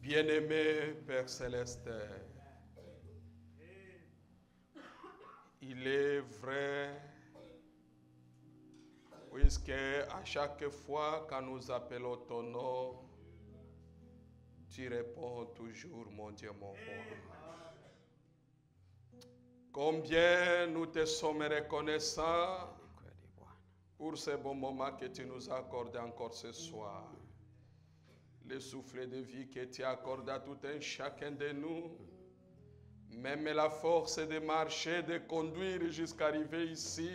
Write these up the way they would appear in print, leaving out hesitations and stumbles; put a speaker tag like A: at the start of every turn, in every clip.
A: Bien-aimé Père Céleste, il est vrai, puisque à chaque fois quand nous appelons ton nom, tu réponds toujours, mon Dieu, mon roi. Combien nous te sommes reconnaissants pour ce bon moment que tu nous as accordé encore ce soir. Le souffle de vie que tu accordes à tout un chacun de nous, même la force de marcher, de conduire jusqu'à arriver ici.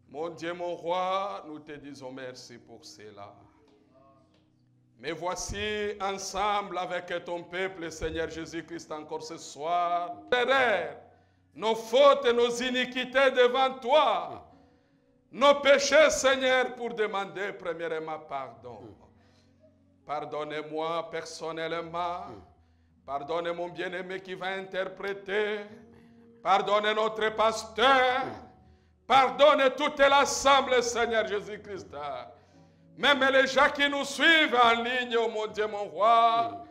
A: Mon Dieu, mon roi, nous te disons merci pour cela. Mais voici ensemble avec ton peuple, Seigneur Jésus-Christ, encore ce soir, nos fautes et nos iniquités devant toi, nos péchés, Seigneur, pour demander premièrement pardon. Pardonnez-moi personnellement. Pardonnez mon bien-aimé qui va interpréter. Pardonnez notre pasteur. Pardonnez toute l'assemblée, Seigneur Jésus-Christ. Même les gens qui nous suivent en ligne, oh mon Dieu, mon roi,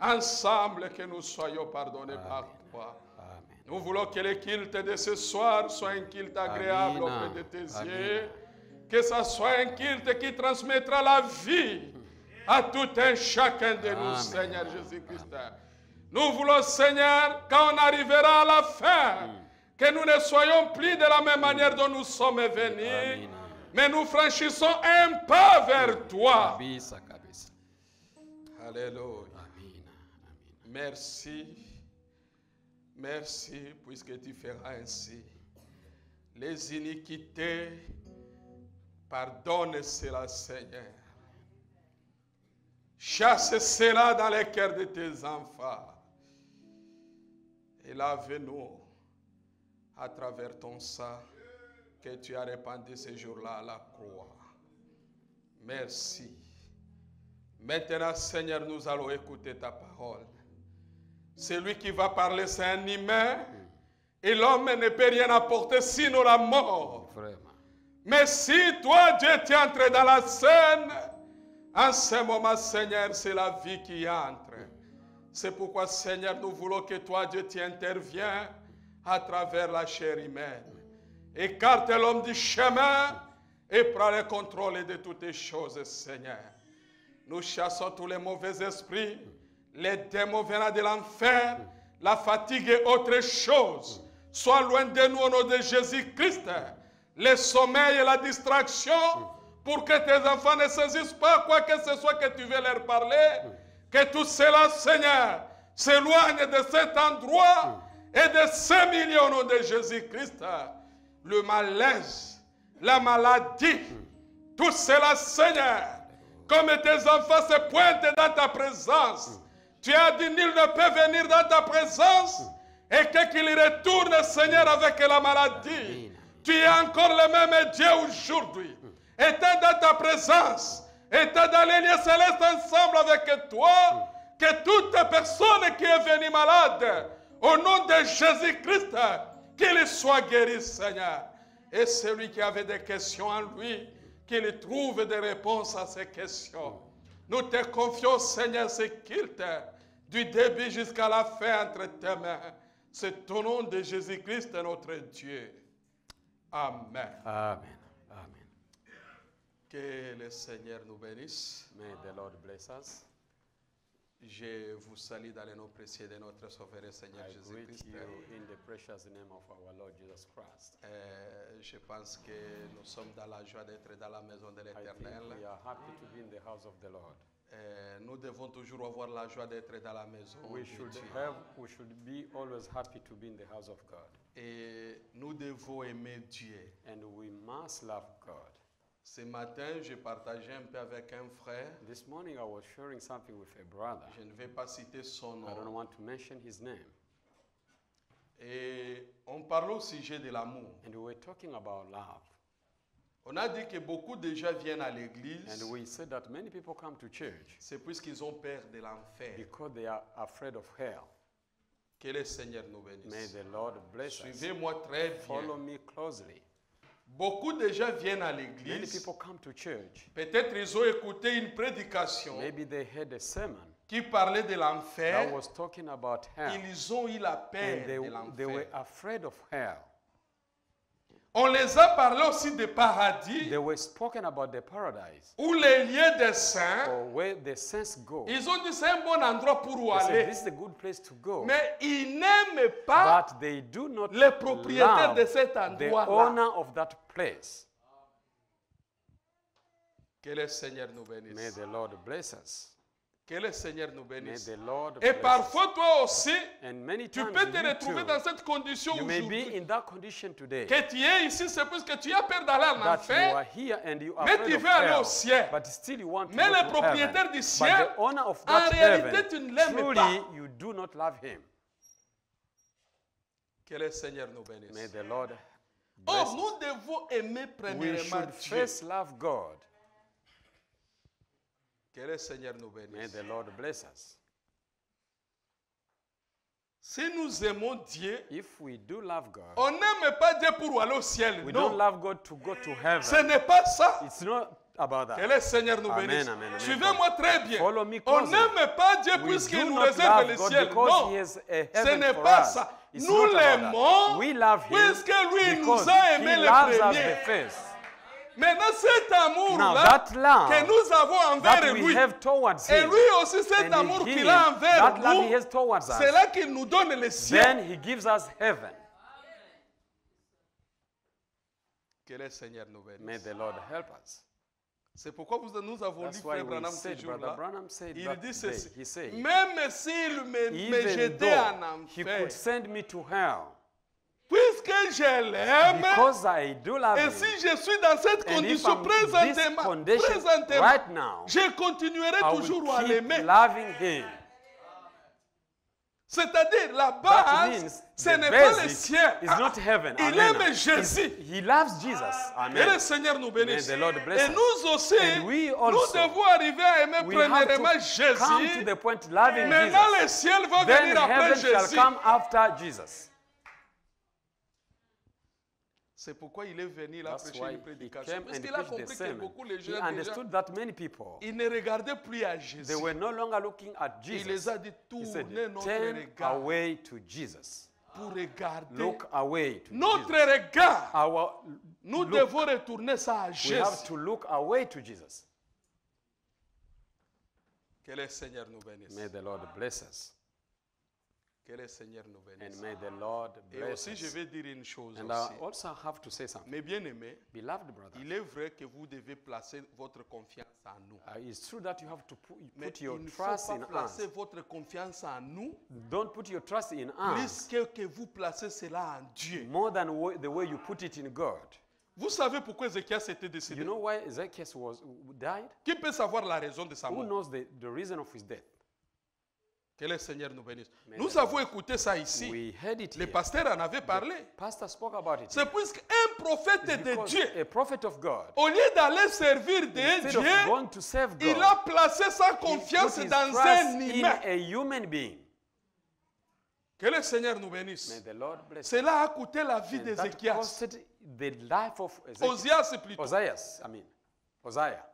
A: ensemble que nous soyons pardonnés par toi.
B: Amen.
A: Nous voulons que le culte de ce soir soit un culte agréable
B: Amen.
A: auprès de tes
B: Amen.
A: yeux. Que ça soit un culte qui transmettra la vie à tout un chacun de nous,
B: Amen.
A: Seigneur Jésus-Christ. Nous voulons, Seigneur, quand on arrivera à la fin, que nous ne soyons plus de la même manière dont nous sommes venus,
B: Amen.
A: mais nous franchissons un pas vers toi.
B: Kabisa, kabisa.
A: Alléluia.
B: Amen. Amen.
A: Merci. Merci, puisque tu feras ainsi. Les iniquités, pardonne cela, Seigneur. Chasse cela dans les cœurs de tes enfants. Et lave-nous à travers ton sang que tu as répandu ce jour-là à la croix. Merci. Maintenant, Seigneur, nous allons écouter ta parole. Celui qui va parler, c'est un humain. Et l'homme ne peut rien apporter sinon la mort.
B: Vraiment.
A: Mais si toi, Dieu, tu es entré dans la scène, en ce moment, Seigneur, c'est la vie qui entre. C'est pourquoi, Seigneur, nous voulons que toi, Dieu, tu interviens à travers la chair humaine. Écarte l'homme du chemin et prends le contrôle de toutes les choses, Seigneur. Nous chassons tous les mauvais esprits, les démons venant de l'enfer, la fatigue et autres choses. Sois loin de nous au nom de Jésus-Christ. Le sommeil et la distraction, pour que tes enfants ne saisissent pas quoi que ce soit que tu veux leur parler. Que tout cela, Seigneur, s'éloigne de cet endroit et de ces milliers au nom de Jésus-Christ. Le malaise, la maladie, tout cela, Seigneur, comme tes enfants se pointent dans ta présence. Tu as dit, nul ne peut venir dans ta présence et qu'il retourne, Seigneur, avec la maladie. Tu es encore le même Dieu aujourd'hui. Étant dans ta présence, étant dans les lieux célestes ensemble avec toi, que toute personne qui est venue malade, au nom de Jésus-Christ, qu'il soit guéri, Seigneur. Et celui qui avait des questions en lui, qu'il trouve des réponses à ces questions. Nous te confions, Seigneur, ce culte, du début jusqu'à la fin entre tes mains. C'est au nom de Jésus-Christ, notre Dieu. Amen.
B: Amen. Amen.
A: Que le Seigneur nous bénisse.
B: May the Lord bless us.
A: Je vous salue dans le nom précieux de notre Sauveur et Seigneur
B: I greet
A: Jésus-Christ.
B: you in the precious name of our Lord Jesus Christ.
A: Je pense que nous sommes dans la joie d'être dans la maison de
B: I think
A: l'Éternel.
B: we are happy to be in the house of the Lord.
A: Nous devons toujours avoir la joie d'être dans la maison
B: We
A: de
B: should
A: Dieu.
B: be always happy to be in the house of God.
A: Et nous devons aimer Dieu.
B: And we must love God.
A: Ce matin, je partageais un peu avec un frère.
B: This morning I was sharing something with a brother.
A: Je ne vais pas citer son
B: I don't
A: nom.
B: want to mention his name.
A: Et on parlait au sujet de l'amour.
B: And we were talking about love.
A: On a dit que beaucoup de gens viennent à l'église.
B: And we said that many people come to church
A: C'est puisqu'ils ont peur de l'enfer.
B: because they are afraid of hell.
A: Que le Seigneur nous
B: May
A: bénisse.
B: the Lord bless us.
A: Suivez-moi très
B: Follow
A: bien.
B: me closely.
A: Beaucoup de gens viennent à
B: Many
A: l'église.
B: people come to church.
A: Peut-être ils ont écouté une prédication
B: Maybe they heard a sermon
A: qui parlait de
B: that
A: l'enfer.
B: was talking about hell.
A: Ils ont eu la peur
B: And
A: de
B: they were
A: l'enfer.
B: afraid of hell.
A: On les a parlé aussi de paradis,
B: They were spoken about the paradise
A: où les lieux des saints,
B: or where the saints go.
A: ils ont dit c'est un bon endroit pour où
B: They said,
A: aller.
B: this is a good place to go.
A: Mais ils n'aiment pas
B: But they do not
A: les propriétaires
B: love
A: de cet
B: the
A: endroit-là.
B: owner of that place.
A: Que le Seigneur nous
B: May
A: bénisse.
B: the Lord bless us.
A: Que le Seigneur nous
B: May
A: bénisse.
B: the Lord
A: Et
B: bless us.
A: parfois, toi aussi,
B: And many
A: tu
B: times
A: peux te
B: you
A: retrouver
B: too,
A: dans cette condition
B: you may be
A: aujourd'hui.
B: in that condition today.
A: Que tu es ici, c'est parce que tu as peur d'aller en
B: That you are
A: enfer.
B: here and you are
A: Mais
B: afraid
A: tu
B: of
A: veux aller au
B: hell,
A: ciel.
B: but still you want to
A: Mais
B: go
A: le
B: to
A: propriétaire
B: heaven.
A: du
B: But
A: ciel,
B: the owner of
A: en
B: that
A: réalité,
B: heaven,
A: tu ne l'aimes
B: truly
A: pas.
B: you do not love him.
A: Que le Seigneur nous
B: May
A: bénisse.
B: the Lord
A: Oh,
B: bless us.
A: nous devons aimer
B: We
A: premièrement
B: should
A: Dieu.
B: first love God.
A: Que le Seigneur nous
B: May
A: bénisse.
B: the Lord bless us.
A: Si nous aimons Dieu,
B: If we do love God,
A: on n'aime pas Dieu pour aller au ciel.
B: we don't
A: Non,
B: love God to go to
A: ce
B: heaven.
A: n'est pas ça.
B: It's not about that.
A: Que le Seigneur nous
B: Amen,
A: bénisse.
B: amen, amen.
A: Suivez-moi très bien.
B: Follow me
A: On
B: closely.
A: n'aime pas Dieu
B: We
A: puisqu'il
B: do
A: nous
B: not
A: réserve
B: love
A: le
B: God
A: ciel.
B: because
A: Non,
B: He has a
A: ce
B: heaven
A: n'est
B: for
A: pas
B: us.
A: ça.
B: It's
A: Nous
B: not about that.
A: l'aimons
B: We love Him
A: puisque lui il
B: because
A: nous a aimés
B: He
A: les
B: loves us the
A: premiers.
B: first.
A: Maintenant, cet
B: Now
A: amour-là
B: that love
A: que nous avons envers
B: that we
A: lui,
B: have towards
A: et
B: Him,
A: lui aussi cet
B: and
A: amour
B: Him,
A: qu'il a envers
B: that love He
A: nous,
B: has towards us,
A: c'est là qu'il nous donne le ciel.
B: then He gives us heaven.
A: Que le Seigneur nous bénisse.
B: May the Lord help us.
A: C'est pourquoi nous avons lu
B: That's why
A: Frère
B: we
A: Branham ce
B: said, Brother
A: jour-là.
B: Branham said
A: Il
B: that
A: dit
B: day,
A: ceci.
B: he said,
A: Même s'il me
B: even
A: jetait en
B: though He
A: enfer,
B: could send me to hell,
A: puisque je l'aime,
B: because I do love
A: et
B: Him,
A: si je suis dans cette
B: and if
A: condition
B: I'm in this condition
A: présentement,
B: right now,
A: je continuerai
B: I
A: toujours à
B: will keep
A: l'aimer.
B: loving Him.
A: C'est-à-dire, la
B: That
A: base,
B: means
A: ce
B: the
A: n'est pas le
B: basic
A: ciel.
B: is not heaven.
A: Il
B: Amen.
A: aime Jésus.
B: He loves Jesus.
A: Que le
B: Amen.
A: Seigneur nous bénisse.
B: May the Lord bless
A: Et
B: us.
A: nous aussi,
B: And we
A: nous
B: also,
A: devons arriver à aimer
B: We have
A: premièrement
B: to come to
A: Jésus.
B: the point loving
A: Maintenant, le
B: Jesus.
A: ciel va
B: Then
A: venir après
B: heaven shall
A: Jésus.
B: come after Jesus.
A: C'est pourquoi il est venu là
B: That's
A: prêcher
B: why
A: une
B: he
A: prédication.
B: came
A: Parce
B: and
A: qu'il a
B: preached the
A: compris que
B: sermon.
A: beaucoup les
B: He
A: gens déjà,
B: understood that many people,
A: ils ne regardaient plus à
B: they
A: Jésus.
B: were no longer looking at
A: Il
B: Jesus.
A: les a dit
B: He said,
A: tournez notre
B: turn
A: regard
B: away to Jesus.
A: pour regarder.
B: Look away to
A: Notre
B: Jesus.
A: regard,
B: Our
A: nous
B: look,
A: devons retourner ça à
B: we
A: Jésus.
B: have to look away to Jesus.
A: Que le Seigneur nous bénisse.
B: May the Lord bless us.
A: Que le Seigneur nous bénisse.
B: And may the Lord
A: Et
B: bless
A: aussi, je
B: us.
A: vais dire une chose
B: And
A: aussi.
B: I also have to say something.
A: Mes bien-aimés,
B: Beloved brother,
A: il est vrai que vous devez placer votre confiance en nous.
B: it's true that you have to
A: Mais
B: put your
A: il ne faut
B: trust
A: pas
B: in us.
A: placer votre confiance en nous
B: Don't put your trust in
A: plus
B: us
A: que vous placez cela en Dieu.
B: more than the way you put it in God.
A: Vous savez pourquoi Ézéchias était décédé?
B: You know why Zacchaeus died?
A: Qui peut savoir la raison de sa
B: Who
A: mort?
B: knows the reason of his death?
A: Que le Seigneur nous bénisse.
B: Mais
A: Nous
B: le-
A: avons écouté ça ici.
B: We heard it
A: Le
B: here.
A: pasteur en avait parlé.
B: Pastor spoke about it.
A: C'est puisqu'un prophète
B: It's
A: de
B: because
A: Dieu,
B: a prophet of God,
A: au lieu d'aller servir de
B: instead of
A: Dieu,
B: going to serve
A: il
B: God,
A: a placé sa
B: he
A: confiance
B: put his
A: dans
B: trust
A: un
B: in
A: humain.
B: a human being.
A: Que le Seigneur nous
B: May
A: bénisse.
B: the Lord bless us.
A: Cela a coûté la vie
B: And that
A: d'Ézéchias.
B: costed the life of Ezekiel.
A: Osias plutôt.
B: Hosea.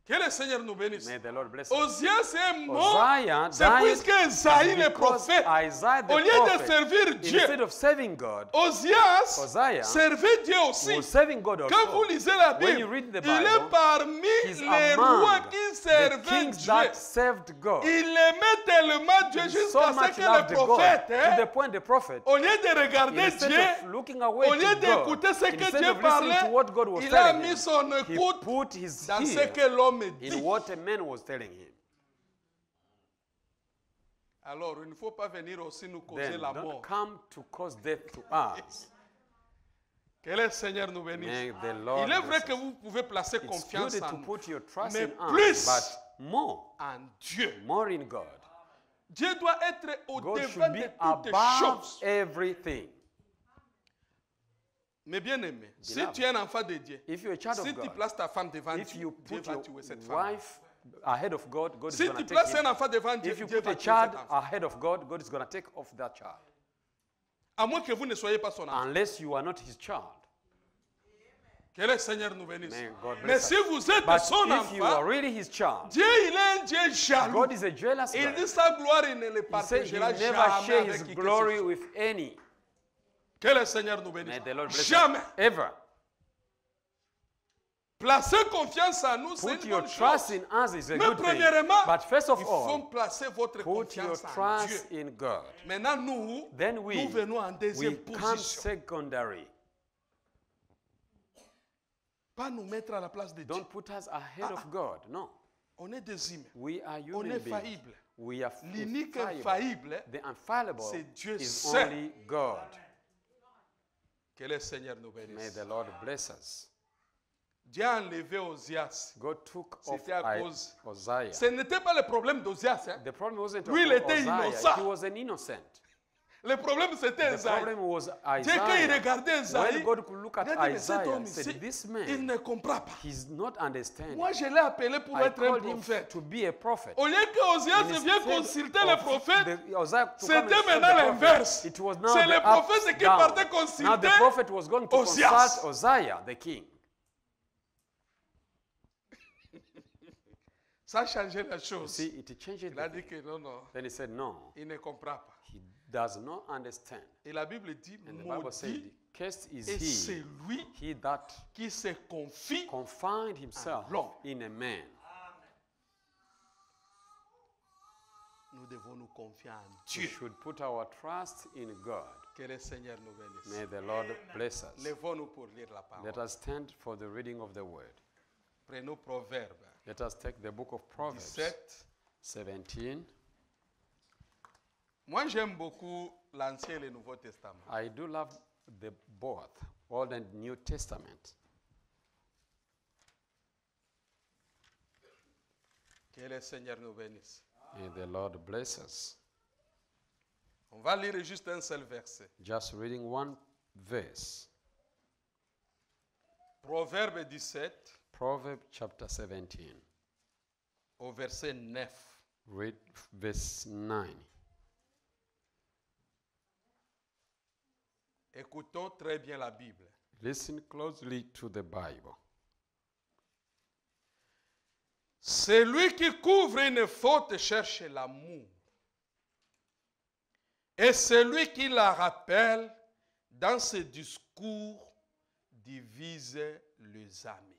A: Que le Seigneur nous bénisse.
B: May the Lord bless us.
A: Osias est mort.
B: Hosea
A: C'est
B: died
A: puisque Esaïe le
B: because
A: prophète,
B: Isaiah the
A: au lieu de
B: prophet,
A: servir Dieu,
B: instead of serving God,
A: Osias
B: Hosea
A: servait Dieu aussi.
B: was serving God
A: Quand vous
B: also.
A: lisez la
B: When
A: Bible,
B: you read the
A: il est
B: Bible,
A: parmi
B: He's
A: les rois
B: among
A: qui
B: the
A: servaient
B: kings
A: Dieu.
B: that served God.
A: Il aimait tellement Dieu
B: He
A: jusqu'à
B: so
A: ce
B: much
A: que le
B: loved God
A: prophète,
B: to the point the prophet,
A: au lieu de regarder
B: instead
A: Dieu,
B: of looking away
A: au lieu
B: to
A: d'écouter
B: God,
A: ce que
B: instead
A: Dieu
B: of listening
A: parlait,
B: to what God was
A: il a
B: telling
A: mis
B: him,
A: son
B: he
A: écoute
B: put his
A: dans ce
B: ear
A: que l'homme
B: in
A: dit.
B: what a man was telling him.
A: Alors, il ne faut pas venir aussi nous causer
B: Then
A: la
B: don't
A: mort.
B: come to cause death to us.
A: Que le Seigneur nous bénisse.
B: May the Lord
A: Il est vrai
B: bless
A: que
B: us.
A: vous pouvez placer
B: It's
A: confiance
B: good
A: en
B: to
A: nous,
B: put your trust
A: mais
B: in
A: plus
B: us, but
A: en Dieu.
B: more in God.
A: Dieu doit être
B: God
A: au-devant
B: should
A: de
B: be
A: toutes
B: above
A: choses.
B: everything.
A: Mais bien aimé, si
B: Beloved,
A: tu es un enfant de Dieu,
B: If you're a child
A: si
B: of
A: tu
B: God,
A: places ta femme devant
B: if
A: Dieu,
B: you
A: Dieu
B: put
A: va
B: your
A: tuer cette femme.
B: wife ahead of God, God is
A: Si
B: going
A: tu
B: to
A: places
B: take
A: un
B: him.
A: enfant devant Dieu,
B: If you
A: Dieu
B: put
A: va
B: a
A: tuer
B: child
A: cet enfant.
B: ahead of God, God is going to take off that child.
A: À moins que vous ne soyez pas son enfant.
B: Unless you are not his child.
A: Que le Seigneur nous bénisse.
B: May God
A: Mais
B: bless
A: si
B: us.
A: vous êtes
B: But
A: son
B: if you are
A: enfant,
B: really his child,
A: Dieu, il est un Dieu jaloux.
B: God is a jealous
A: Il
B: God.
A: dit sa gloire, il ne le
B: He said he
A: partagera
B: never
A: jamais
B: share
A: avec
B: his
A: qui que ce
B: glory
A: soit.
B: with any.
A: Que le Seigneur nous bénisse.
B: May the Lord bless
A: Jamais.
B: us. Ever.
A: Placer confiance en nous, c'est
B: Put
A: une
B: your
A: bonne
B: trust
A: chose.
B: in us is a
A: Mais
B: good thing.
A: premièrement,
B: But first of
A: il faut
B: all,
A: placer votre
B: put your
A: confiance en
B: trust
A: Dieu.
B: in God.
A: Maintenant, nous,
B: Then we
A: nous venons en deuxième
B: come
A: position.
B: secondary.
A: Pas nous mettre à la place de Dieu.
B: Don't put us ahead of God. No.
A: On est des humains.
B: We are
A: On
B: human
A: est
B: beings.
A: faillible.
B: We are
A: L'unique
B: infallible.
A: infaillible,
B: The infallible
A: c'est Dieu
B: is
A: seul.
B: only God.
A: que le Seigneur nous
B: May
A: bénisse.
B: the Lord bless us.
A: Dieu a enlevé Osias.
B: God took off
A: C'était à cause.
B: Hosea.
A: Ce n'était pas le problème d'Osias. Hein.
B: The problem wasn't
A: Lui, il était
B: Hosea.
A: innocent.
B: He was an innocent.
A: Le problème, c'était
B: The
A: Esaïe.
B: problem was
A: Dieu, quand il
B: Isaiah.
A: regardait Esaïe,
B: When God could look at
A: il a dit, mais cet
B: Isaiah
A: homme
B: and said,
A: ici,
B: this
A: il
B: man,
A: ne comprend pas.
B: he's not understanding.
A: Moi, je l'ai appelé pour
B: I
A: être un
B: called him
A: prophète.
B: to be a prophet.
A: Au lieu que Osias
B: And
A: vienne
B: instead
A: consulter
B: of
A: le prophète,
B: the- Hosea to come
A: c'était
B: and see
A: maintenant
B: the prophet,
A: l'inverse.
B: it was now
A: C'est
B: the
A: le prophète
B: ups
A: qui
B: down.
A: partait
B: Now the
A: consulter
B: prophet was going to
A: Osias.
B: consult Hosea, the king.
A: Ça a changé la
B: You
A: chose.
B: see, it changed
A: Il a
B: the
A: dit
B: thing.
A: que non, non,
B: Then he said, no,
A: il ne comprend pas.
B: he does not understand.
A: Et la Bible dit,
B: And the Bible said,
A: maudit
B: cursed is
A: est
B: he,
A: celui
B: he that
A: qui se confie.
B: confined himself
A: l'homme.
B: in a man.
A: Nous devons nous confier en
B: We
A: Dieu.
B: should put our trust in God.
A: Que le Seigneur nous bénisse.
B: May the Lord bless us.
A: Lèvons-nous pour lire la
B: Let
A: parole.
B: us stand for the reading of the word.
A: Prenons Proverbe
B: Let us take the book of Proverbs
A: 17.
B: 17.
A: Moi, j'aime beaucoup l'Ancien et le Nouveau Testament.
B: I do love the both Old and New Testament.
A: Que le Seigneur nous bénisse.
B: May the Lord bless us.
A: On va lire juste un seul verset.
B: Just reading one verse.
A: Proverbe 17
B: Proverbs chapter 17.
A: au verset 9.
B: Read verse 9.
A: Écoutons très bien la Bible.
B: Listen closely to the Bible.
A: Celui qui couvre une faute cherche l'amour. Et celui qui la rappelle dans ses discours divise les amis.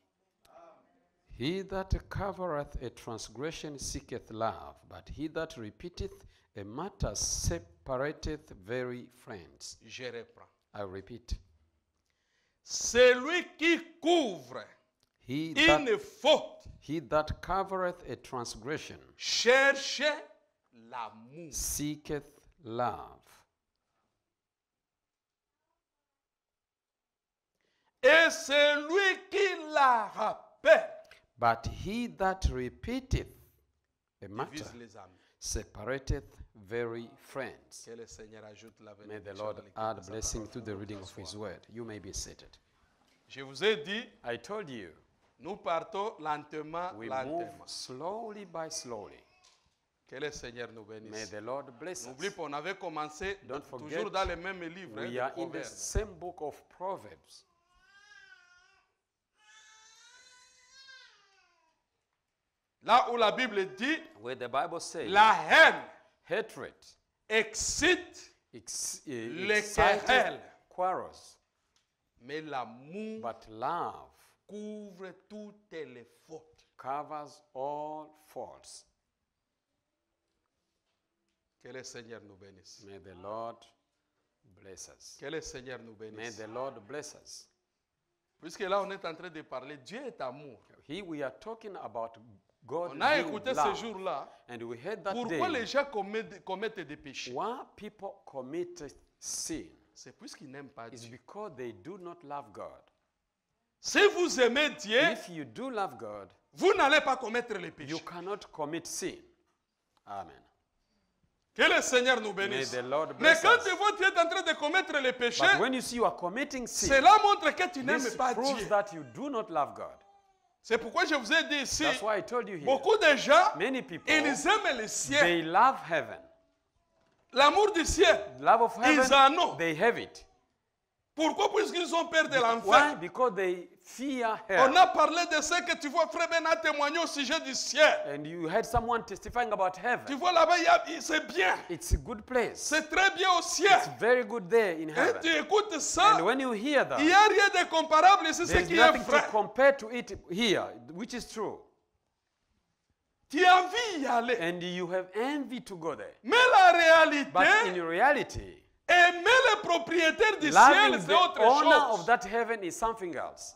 B: He that covereth a transgression seeketh love, but he that repeateth a matter separateth very friends.
A: Je reprends.
B: I repeat,
A: Celui qui couvre
B: he
A: une faute
B: that covereth a transgression
A: cherche l'amour.
B: seeketh love,
A: Et celui qui la rappelle
B: but he that repeateth a matter
A: divise les amis.
B: separateth very friends.
A: Que le Seigneur ajoute la
B: May the
A: bénédiction
B: Lord
A: dans l'équipe
B: add
A: de sa
B: blessing
A: parole.
B: to the reading of his word. You may be seated.
A: Je vous ai dit,
B: I told you,
A: nous partons lentement,
B: we move
A: lentement.
B: slowly by slowly.
A: Que le Seigneur nous
B: May
A: bénisse.
B: the Lord bless us.
A: N'oublie pas, on avait commencé
B: Don't forget,
A: toujours dans le même livre,
B: We
A: de
B: are in the
A: Proverbes.
B: same book of Proverbs.
A: Là où la Bible dit,
B: Where the Bible says,
A: la haine
B: hatred
A: excite les
B: excited
A: querelles,
B: quarrels,
A: mais l'amour
B: but love
A: couvre toutes les fautes.
B: covers all faults.
A: Que le Seigneur nous bénisse.
B: May the Lord bless us.
A: Que le Seigneur nous
B: May
A: bénisse.
B: the Lord bless us.
A: Puisque là, on est en train de parler, Dieu est amour.
B: Here we are talking about God
A: On a
B: being
A: écouté ce
B: love.
A: jour-là.
B: And we heard that
A: Pourquoi
B: day
A: les gens commettent des péchés?
B: why people commit sin
A: C'est puisqu'ils n'aiment pas
B: is
A: Dieu.
B: because they do not love God.
A: Si vous aimez Dieu,
B: If you do love God,
A: vous n'allez pas commettre les péchés.
B: you cannot commit sin. Amen.
A: Que le Seigneur nous
B: May
A: bénisse.
B: the Lord
A: Mais
B: bless
A: quand
B: us.
A: tu vois tu es en train de commettre les péchés,
B: But when you see you are committing sin,
A: cela montre que tu n'aimes
B: this
A: pas
B: proves
A: Dieu.
B: that you do not love God.
A: C'est pourquoi je vous ai dit ici,
B: That's why I told you here.
A: beaucoup de gens,
B: Many people,
A: ils aiment le ciel.
B: they love heaven.
A: L'amour du ciel.
B: Love of
A: Ils
B: heaven,
A: en ont.
B: they have it.
A: Pourquoi? Puisqu'ils ont peur de
B: Why?
A: l'enfer.
B: Because they fear
A: On
B: hell.
A: a parlé de ce que tu vois, frère Ben a témoigné au sujet du ciel.
B: And you had someone testifying about
A: Tu
B: heaven.
A: vois là-bas, c'est bien.
B: It's a good place.
A: C'est très bien au ciel.
B: It's very good there in
A: Et
B: heaven.
A: tu écoutes ça,
B: And when you hear
A: il n'y
B: that,
A: a rien de comparable ici, ce
B: there's
A: qui est
B: nothing to
A: vrai.
B: compare to it here, which is true.
A: Tu as envie d'y aller.
B: And you have envy to go there.
A: Mais la
B: But in
A: réalité,
B: reality,
A: aimer le propriétaire du
B: loving
A: ciel, c'est
B: the
A: autre
B: owner of
A: chose.
B: that heaven is something else.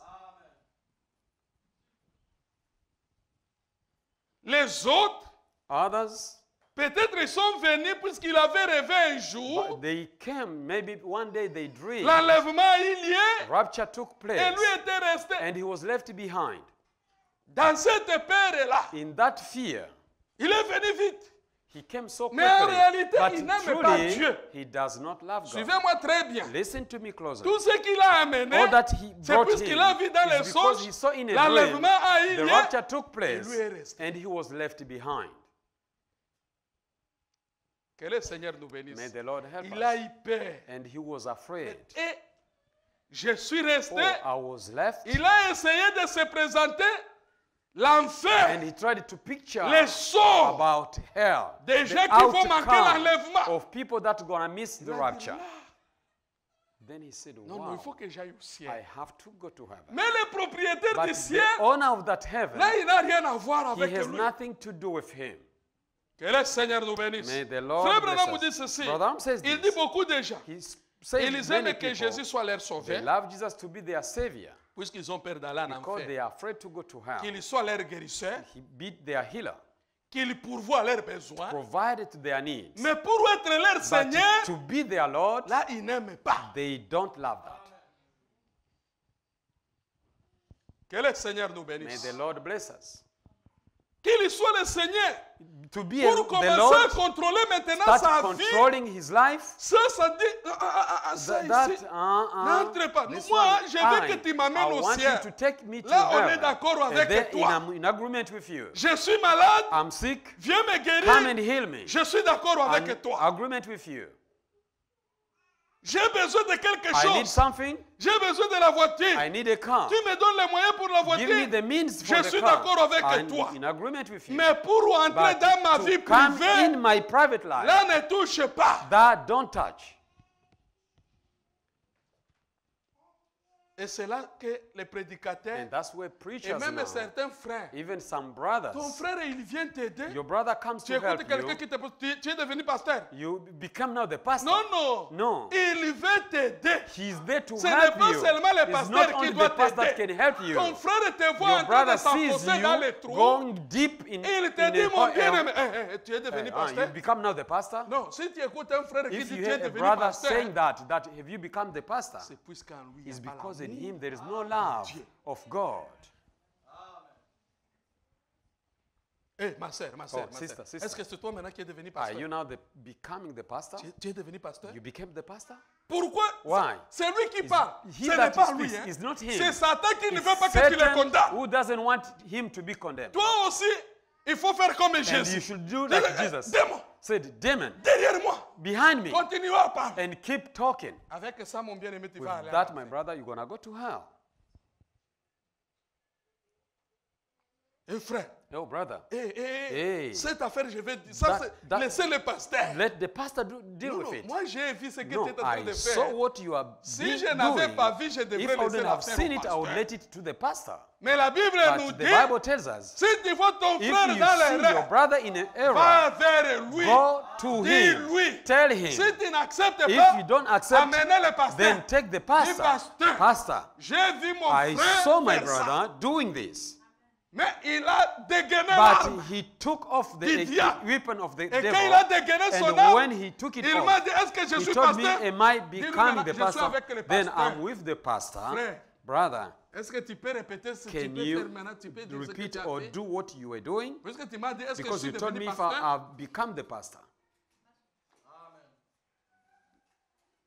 A: Les autres,
B: Others,
A: peut-être ils sont venus puisqu'ils avaient rêvé un
B: but
A: jour,
B: they came, maybe one day they dreamed,
A: l'enlèvement a eu lieu
B: rapture took
A: et
B: place,
A: lui était resté.
B: and he was left behind.
A: Dans cette peur-là,
B: In that fear,
A: il est venu vite.
B: he came so
A: Mais en
B: quickly,
A: réalité,
B: but
A: il n'aime pas
B: truly,
A: Dieu.
B: he does not love God.
A: Suivez-moi très bien.
B: Listen to me closely.
A: Tout ce qu'il a amené,
B: All that he
A: c'est
B: brought
A: puisqu'il
B: him
A: a vu dans les
B: is because he
A: songes,
B: saw in a dream,
A: l'enlèvement a eu
B: the
A: lieu,
B: rapture took
A: et
B: place,
A: lui est resté.
B: and he was left behind.
A: Que le Seigneur nous bénisse.
B: May the Lord help
A: Il a
B: us.
A: eu peur.
B: And he was afraid.
A: Et je suis resté.
B: Oh, I was left.
A: Il a essayé de se présenter. l'enfer,
B: And he tried to picture
A: les sorts
B: about hell.
A: des
B: The
A: gens qui vont manquer
B: outcome
A: l'enlèvement.
B: of people that are going to miss the
A: Il a dit,
B: rapture.
A: là,
B: Then he said,
A: non, non,
B: wow,
A: il faut que j'aille au
B: I
A: ciel.
B: have to go to heaven.
A: Mais le propriétaire
B: But
A: du
B: the
A: ciel,
B: owner of that heaven,
A: là, il n'a rien à voir
B: he
A: avec
B: has
A: lui.
B: nothing to do with him.
A: Que le Seigneur nous bénisse.
B: May the Lord
A: Frère
B: bless
A: Branham vous
B: us.
A: dit ceci.
B: Brother Branham says
A: Il
B: this.
A: dit beaucoup de gens.
B: He says
A: Ils
B: many
A: aiment que
B: people,
A: Jésus soit leur
B: they
A: sauveur,
B: love Jesus to be their savior
A: puisqu'ils ont peur d'aller en
B: because they
A: enfer.
B: are afraid to go to hell.
A: Qu'il soit leur guérisseur,
B: He beat their healer,
A: qu'il pourvoit leurs besoins.
B: provided to their needs.
A: Mais pour être leur
B: But
A: Seigneur,
B: to be their Lord,
A: là, ils n'aiment pas.
B: they don't love that.
A: Que le Seigneur nous
B: May
A: bénisse.
B: the Lord bless us.
A: Qu'il soit le Seigneur.
B: To be
A: Pour
B: the
A: commencer à
B: Lord,
A: contrôler maintenant
B: start
A: sa vie,
B: controlling his life.
A: ça dit, ça ici, n'entre pas.
B: this
A: Moi,
B: one,
A: je veux
B: I
A: que tu m'amènes au
B: want you
A: ciel.
B: to take me to
A: Là, on est
B: heaven.
A: d'accord
B: And
A: avec
B: then
A: toi.
B: in agreement with you.
A: Je suis malade,
B: I'm sick.
A: viens me
B: Come and
A: guérir.
B: heal me.
A: Je suis d'accord
B: I'm
A: avec
B: in
A: toi.
B: agreement with you.
A: J'ai besoin de quelque
B: I need
A: chose.
B: something.
A: J'ai besoin de la voiture.
B: I need a car.
A: Tu me donnes les moyens pour la
B: Give me
A: voiture.
B: the means for
A: Je
B: the
A: suis
B: car.
A: d'accord avec
B: I'm
A: toi.
B: in agreement with you.
A: Mais pour entrer
B: But
A: dans ma
B: to
A: vie
B: come
A: privée,
B: in my private life,
A: là, ne touche pas.
B: that don't touch.
A: Et c'est là que les prédicateurs
B: And that's where
A: et
B: preachers
A: même
B: now,
A: certains frères,
B: even some brothers,
A: ton frère, il vient t'aider.
B: your brother comes
A: Tu
B: to help
A: écoutes quelqu'un
B: you,
A: qui te pose, tu es devenu pasteur.
B: you become now the pastor.
A: Non, non.
B: No.
A: Il veut t'aider.
B: He's there to
A: Ce n'est
B: help
A: pas
B: you.
A: seulement le
B: It's
A: pasteur
B: not
A: qui
B: only
A: doit
B: the pastor that
A: t'aider.
B: can help you.
A: Ton frère te voit
B: Your
A: en train
B: brother
A: de
B: sees
A: s'enfoncer dans les
B: you
A: trous.
B: going deep in,
A: Il te
B: in
A: dit,
B: a
A: mon bien-aimé,
B: hole.
A: tu es devenu
B: You
A: pasteur.
B: become now the pastor.
A: Non, si tu écoutes un frère qui
B: If
A: dit
B: you
A: tu es
B: hear a
A: devenu
B: brother
A: pasteur,
B: saying that have you become the pastor,
A: c'est puisqu'en lui, il
B: it's
A: n'y a pas
B: because in
A: l'amour.
B: him there is no love of God.
A: Eh, ma soeur, ma soeur,
B: Oh,
A: ma
B: sister,
A: soeur.
B: sister.
A: Est-ce que c'est toi maintenant qui es devenu
B: Are
A: pasteur?
B: you now becoming the pastor?
A: Tu es devenu pasteur?
B: You became the pastor?
A: Pourquoi?
B: Why?
A: C'est lui qui parle.
B: he
A: Ce
B: that
A: n'est pas
B: speaks,
A: lui. Hein.
B: is not him.
A: C'est Satan qui ne
B: It's
A: veut pas que tu le
B: Satan
A: condamnes.
B: who doesn't want him to be condemned.
A: Toi aussi, il faut faire comme
B: And you
A: Jésus.
B: should do like
A: Dis,
B: Jesus.
A: Démon,
B: Said, demon,
A: derrière moi,
B: behind me,
A: continue à parler.
B: and keep talking.
A: Avec ça, mon bien-aimé, tu
B: With
A: vas aller.
B: that, my brother, you're going to go to hell.
A: Eh, frère.
B: Oh, brother.
A: Hey.
B: Hey.
A: Cette affaire, je vais dire. Ça,
B: That-
A: laissez le pasteur.
B: Let the pastor deal
A: Non,
B: with
A: non,
B: it.
A: moi, j'ai vu ce que tu
B: No,
A: es en train
B: I
A: de
B: saw
A: faire.
B: what you are
A: Si je n'avais
B: doing.
A: pas vu, je
B: If
A: devrais
B: I
A: laisser
B: wouldn't have
A: l'affaire
B: seen
A: au
B: it, I would
A: pasteur.
B: let it to the pastor.
A: Mais la Bible nous
B: But the
A: dit,
B: Bible tells us,
A: si tu vois ton
B: if
A: frère
B: you
A: dans
B: see
A: les
B: your
A: rêves,
B: brother in an
A: va
B: error,
A: vers lui.
B: go to him.
A: Dis-lui.
B: Tell him.
A: Si tu n'acceptes
B: If
A: pas,
B: you don't accept,
A: amenez le pasteur.
B: then take the pastor.
A: pasteur.
B: Pastor,
A: J'ai vu mon
B: I
A: frère
B: saw my
A: faire ça.
B: brother doing this.
A: Mais il a dégainé
B: But
A: l'arme.
B: he took off
A: Du
B: the
A: diable.
B: weapon of the
A: Et quand
B: devil.
A: il a dégainé son
B: And
A: arme,
B: when he took it
A: il m'a dit,
B: off,
A: est-ce que je
B: he
A: suis
B: told me,
A: pasteur?
B: am I
A: Dis-lui
B: becoming
A: maintenant,
B: the
A: je suis
B: pastor?
A: avec le
B: Then
A: pasteur.
B: I'm with the pastor.
A: Frère.
B: Brother,
A: Est-ce que tu peux répéter ce que tu
B: can
A: peux faire
B: you
A: maintenant? Tu peux dire ce que
B: repeat
A: tu as
B: or
A: fait?
B: do what you were doing?
A: Puisque tu m'as dit, est-ce que je
B: Because
A: suis
B: you told me
A: devenu
B: if
A: pasteur?
B: I've become the pastor.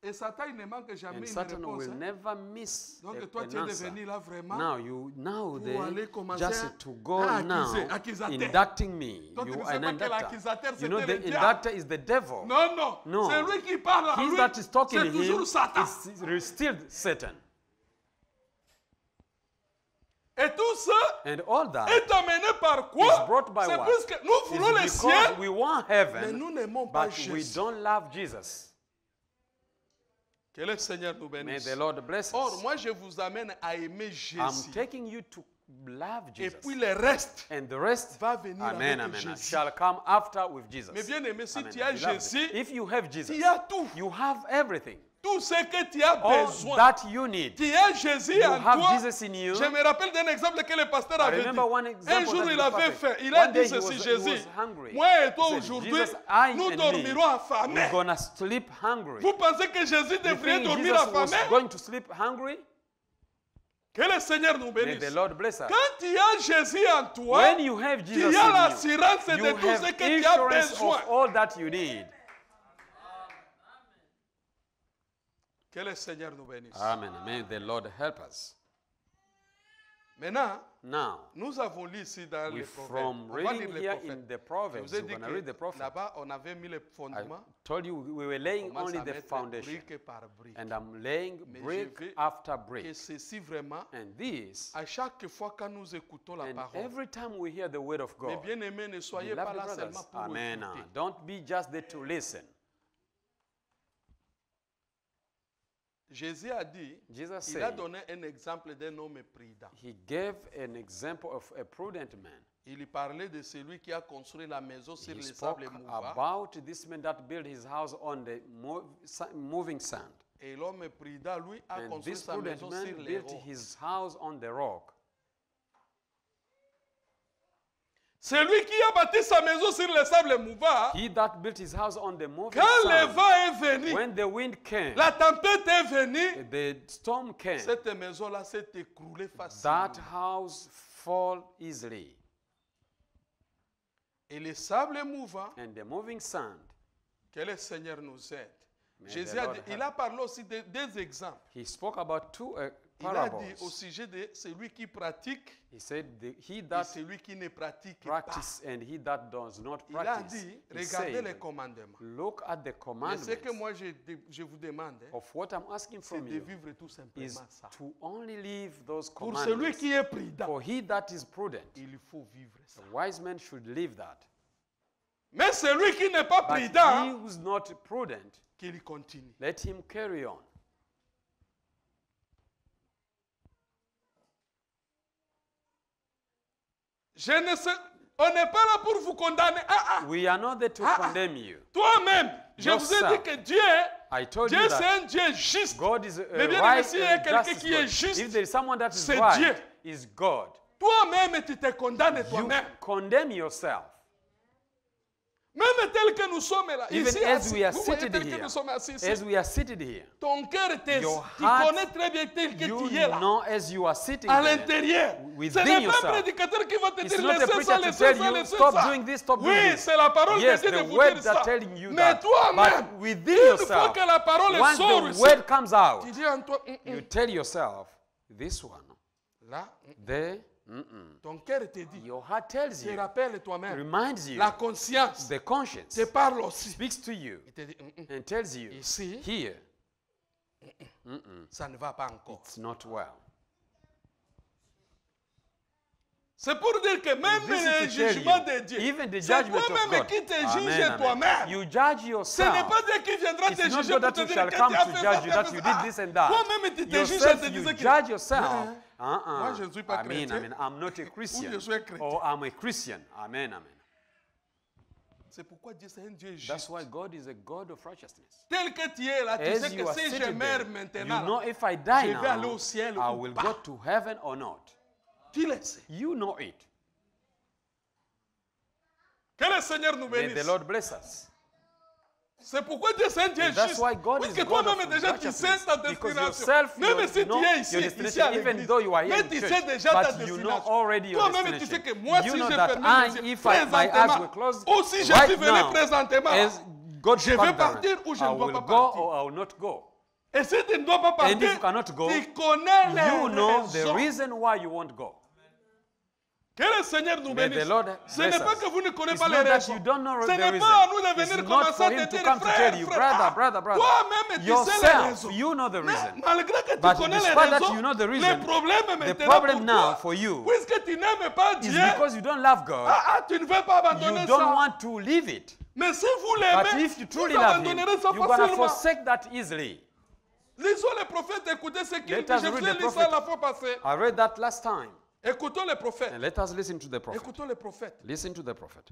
A: Et Satan, il ne manque jamais
B: And
A: une
B: Satan
A: réponse.
B: will
A: hein.
B: never miss
A: Donc toi,
B: an
A: tu es
B: answer.
A: devenu là vraiment.
B: Now you
A: Pour aller
B: they
A: commencer
B: just to go
A: à
B: now
A: accuser, accusateur.
B: inducting me.
A: Toi, tu
B: You
A: ne
B: are
A: sais
B: an
A: pas que
B: inductor.
A: l'accusateur,
B: You know
A: c'était
B: the
A: le diable.
B: inductor is the devil.
A: Non, non.
B: No.
A: C'est lui qui parle à
B: He
A: lui.
B: that is talking
A: C'est
B: to
A: toujours
B: him
A: Satan.
B: is still Satan.
A: Et tout ça
B: And all that
A: est amené par
B: is
A: quoi?
B: brought by
A: C'est
B: what?
A: puisque nous voulons le
B: Is
A: ciel,
B: because we want
A: mais
B: heaven,
A: nous n'aimons pas
B: but we
A: Jésus.
B: don't love Jesus.
A: Que le Seigneur nous
B: May
A: bénisse.
B: the Lord bless
A: Or,
B: us.
A: moi, je vous amène à aimer
B: I'm
A: Jésus.
B: taking you to love
A: Et
B: Jesus.
A: puis le reste
B: And the rest,
A: va venir
B: amen,
A: avec
B: amen,
A: Jésus.
B: shall come after with Jesus.
A: Mais bien aimé, si
B: Amen.
A: tu as
B: Beloved,
A: Jésus,
B: if you have Jesus,
A: tu as tout.
B: you have everything.
A: Tout ce que tu as
B: All
A: besoin.
B: that you need.
A: Tu as Jésus
B: You
A: en
B: have
A: toi.
B: Jesus in you.
A: Je me rappelle d'un exemple que le pasteur
B: I
A: avait dit.
B: remember one
A: Un
B: example
A: jour,
B: that
A: il
B: the
A: avait
B: prophet-
A: fait. Il a
B: one day
A: dit
B: he
A: ceci,
B: was
A: Jésus.
B: hungry.
A: Moi et toi
B: He said,
A: aujourd'hui,
B: Jesus, I
A: nous
B: and
A: dormirons
B: me,
A: affamés.
B: we're gonna sleep hungry.
A: Vous pensez que Jésus
B: You
A: devrait
B: think
A: dormir
B: Jesus was
A: affamé?
B: going to sleep hungry?
A: Que le Seigneur nous
B: May
A: bénisse.
B: the Lord bless us.
A: Quand tu as Jésus en toi,
B: When you have
A: tu
B: Jesus
A: as
B: in
A: l'assurance
B: you,
A: de
B: you
A: tout ce
B: have
A: que tu as
B: insurance
A: besoin.
B: of all that you need.
A: Que le Seigneur nous bénisse.
B: Amen. May the Lord help us.
A: Maintenant,
B: Now,
A: nous avons lu ici dans les
B: from
A: proverbes. On va lire
B: reading
A: les
B: here
A: prophètes.
B: in the
A: Je
B: Proverbs,
A: vous ai
B: we're
A: dit
B: going to read the
A: que
B: Proverbs.
A: là-bas, on avait mis les
B: I
A: fondements.
B: told you we were
A: On
B: laying
A: commence
B: only
A: à
B: the
A: mettre
B: foundation.
A: brique par brique.
B: And I'm laying
A: Mais
B: brick
A: je veux
B: after
A: Que
B: brick.
A: ceci vraiment,
B: And this,
A: à chaque fois que nous écoutons la
B: and
A: parole,
B: every time we hear the word of
A: mes
B: God,
A: bien-aimés, ne soyez pas
B: beloved
A: là
B: brothers,
A: seulement pour
B: amen.
A: écouter.
B: Don't be just there to listen.
A: Jésus a dit,
B: Jesus
A: il a
B: said,
A: donné un exemple d'un homme prudent.
B: he gave an example of a prudent man.
A: Il parlait de celui qui a construit la maison sur
B: He
A: les
B: spoke
A: sables mouvants.
B: about this man that built his house on the moving sand.
A: Et l'homme prudent, lui, a
B: And
A: construit
B: this
A: sa
B: prudent
A: maison
B: man
A: sur les
B: built
A: rocs.
B: his house on the rock.
A: Celui qui a bâti sa maison sur les sables mouvants,
B: He that built his house on the moving
A: quand le
B: sand,
A: vent est venu,
B: when the wind came,
A: la tempête est venue,
B: the storm came,
A: cette maison-là s'est écroulée
B: that
A: facilement.
B: house fall easily.
A: Et les sables mouvants,
B: And the moving sand,
A: que le Seigneur nous aide.
B: May
A: Jésus
B: the
A: a
B: Lord
A: dit,
B: help.
A: il a parlé aussi de deux exemples.
B: he spoke about two
A: Il a
B: parables.
A: dit au sujet de celui qui pratique
B: He said, he
A: et
B: that
A: celui qui ne pratique pas.
B: practice and he that does not
A: Il a
B: practice.
A: dit,
B: He
A: regardez
B: said,
A: les commandements.
B: look at the
A: Mais
B: commandments.
A: ce que moi je vous demande,
B: Of what I'm asking
A: c'est
B: from
A: de
B: you
A: vivre tout
B: is
A: simplement ça.
B: to only leave those
A: Pour celui
B: commandments.
A: qui est prudent,
B: For he that is prudent,
A: il faut vivre ça.
B: a wise man should leave that.
A: Mais celui qui n'est pas
B: But he
A: prudent,
B: who's not prudent,
A: qu'il continue.
B: let him carry on.
A: Je ne sais, on n'est pas là pour vous condamner.
B: We are not there to condemn you.
A: Toi-même, je vous ai
B: Yourself.
A: dit que Dieu,
B: I told you
A: Dieu c'est
B: that
A: un Dieu juste.
B: God is
A: Mais
B: a
A: bien
B: right
A: aimé, s'il y a
B: and
A: quelqu'un
B: justice
A: qui est
B: God.
A: juste,
B: If there is someone that is
A: c'est
B: right,
A: Dieu.
B: is God.
A: Toi-même, tu te condamnes
B: You
A: toi-même.
B: condemn yourself.
A: Même tel que nous sommes là,
B: Even
A: ici,
B: as
A: assis,
B: we are
A: vous voyez
B: seated
A: tel que
B: here,
A: nous sommes assis ici.
B: as we are seated here,
A: Ton cœur, tu
B: Your heart,
A: connais très bien tel que
B: you
A: tu es là.
B: know as you are sitting
A: À
B: there,
A: l'intérieur.
B: within
A: Ce n'est pas un
B: yourself.
A: prédicateur qui va te
B: It's
A: dire
B: not a
A: laissez
B: preacher
A: ça,
B: to
A: laissez
B: tell
A: ça,
B: you,
A: laissez
B: stop
A: ça.
B: doing this, stop doing
A: Oui,
B: this.
A: c'est la parole
B: Yes,
A: de Dieu
B: the
A: de vous
B: word
A: dire
B: that
A: ça.
B: telling you
A: Mais
B: that.
A: toi-même,
B: But within
A: une fois
B: yourself,
A: que la parole
B: once
A: sort
B: the
A: ici,
B: word comes out,
A: tu dis en toi,
B: you tell yourself, this one,
A: là,
B: there,
A: ton cœur te dit,
B: your heart tells
A: te
B: you,
A: rappelle toi-même.
B: reminds you,
A: La conscience
B: the conscience
A: te parle aussi.
B: speaks to you
A: Il te dit,
B: and tells you,
A: ici,
B: here,
A: ça ne va pas encore.
B: it's not well.
A: C'est pour dire que même
B: This is
A: le
B: to tell
A: jugement
B: you,
A: de Dieu,
B: even the
A: c'est
B: judgment of
A: toi-même
B: God.
A: qui te
B: Amen,
A: juges
B: amen.
A: toi-même.
B: You judge
A: Ce n'est
B: yourself.
A: pas Dieu qui viendra
B: It's
A: te
B: not
A: juger
B: God
A: pour
B: that
A: te
B: you
A: dire
B: shall
A: que
B: come
A: tu as
B: to
A: fait
B: judge
A: ça,
B: you,
A: tu as
B: that
A: fait
B: you
A: ça.
B: did this and that.
A: Toi-même, tu te juges et
B: Yourself,
A: te
B: you
A: disais que
B: judge yourself.
A: Moi, je ne suis pas
B: I mean,
A: chrétien.
B: I'm not a
A: Ou
B: Christian.
A: je suis un chrétien.
B: Or I'm a Christian. Amen, amen.
A: C'est pourquoi Dieu c'est un Dieu
B: That's
A: juste.
B: why God is a God of righteousness.
A: Tel que tu es là, tu
B: As
A: sais
B: you
A: que
B: are
A: si je
B: sitting
A: meurs
B: there, you
A: maintenant,
B: know
A: là,
B: if I
A: je
B: die
A: vais aller
B: now,
A: au ciel
B: I
A: ou
B: will
A: pas.
B: go to heaven or not.
A: Tu le sais.
B: You know it.
A: Que le Seigneur nous
B: May
A: bénisse.
B: the Lord bless us.
A: C'est pourquoi Dieu c'est un Dieu
B: And that's
A: juste.
B: why God
A: Parce
B: is
A: que
B: God
A: toi-même
B: of
A: déjà tu sais
B: righteousness.
A: ta
B: Because
A: destination.
B: yourself,
A: Même
B: you
A: si tu
B: know
A: es ici,
B: your
A: ici
B: destination,
A: à
B: even
A: l'église,
B: though you are here
A: mais
B: in
A: tu
B: church,
A: sais déjà ta
B: but you know
A: destination.
B: already your
A: Toi-même tu sais
B: destination.
A: que moi
B: You
A: si
B: know
A: je
B: that
A: fermais
B: I,
A: les yeux
B: if my eyes were
A: présentement,
B: closed,
A: ou si je
B: right
A: suis venu
B: now,
A: présentement,
B: as God
A: je vais
B: comes
A: partir
B: down,
A: ou je
B: I
A: ne dois
B: will
A: pas
B: go
A: partir.
B: or I will not go.
A: Et si tu ne dois pas
B: And if you
A: partir,
B: cannot go,
A: tu connais
B: you know
A: les
B: the
A: raisons.
B: reason why you won't go.
A: Que le Seigneur nous
B: May the
A: bénisse.
B: Lord
A: Ce n'est
B: bless
A: pas
B: us.
A: que vous ne connaissez
B: It's
A: pas les
B: not that
A: raisons.
B: you don't know
A: Ce
B: the
A: n'est
B: reason.
A: pas à nous de
B: It's
A: venir
B: not
A: commencer
B: for
A: à
B: him
A: te
B: to
A: dire
B: come to
A: frère,
B: tell you,
A: frère.
B: brother.
A: Toi-même tu sais les
B: Yourself,
A: raisons.
B: you know the
A: Mais
B: reason.
A: malgré que tu
B: But
A: connais les
B: despite that
A: raisons,
B: you know the
A: le
B: reason,
A: problème
B: the
A: maintenant
B: problem
A: pour
B: now
A: toi,
B: for you
A: puisque tu n'aimes pas
B: is
A: Dieu,
B: because you don't love God.
A: tu ne veux pas abandonner
B: You don't
A: ça.
B: want to leave it.
A: Mais si vous
B: But
A: l'aimez,
B: if you
A: vous
B: truly love Him,
A: abandonnerez ça
B: you're going to
A: facilement.
B: forsake that easily.
A: Lisons les prophètes, écoutez ce qu'ils
B: Let
A: disent.
B: us
A: Je vous
B: read
A: ai
B: the
A: lu ça
B: prophet.
A: la fois passée.
B: I read that last time.
A: Écoutons les prophètes.
B: And let us listen to the prophet.
A: Écoutons les prophètes.
B: Listen to the prophet.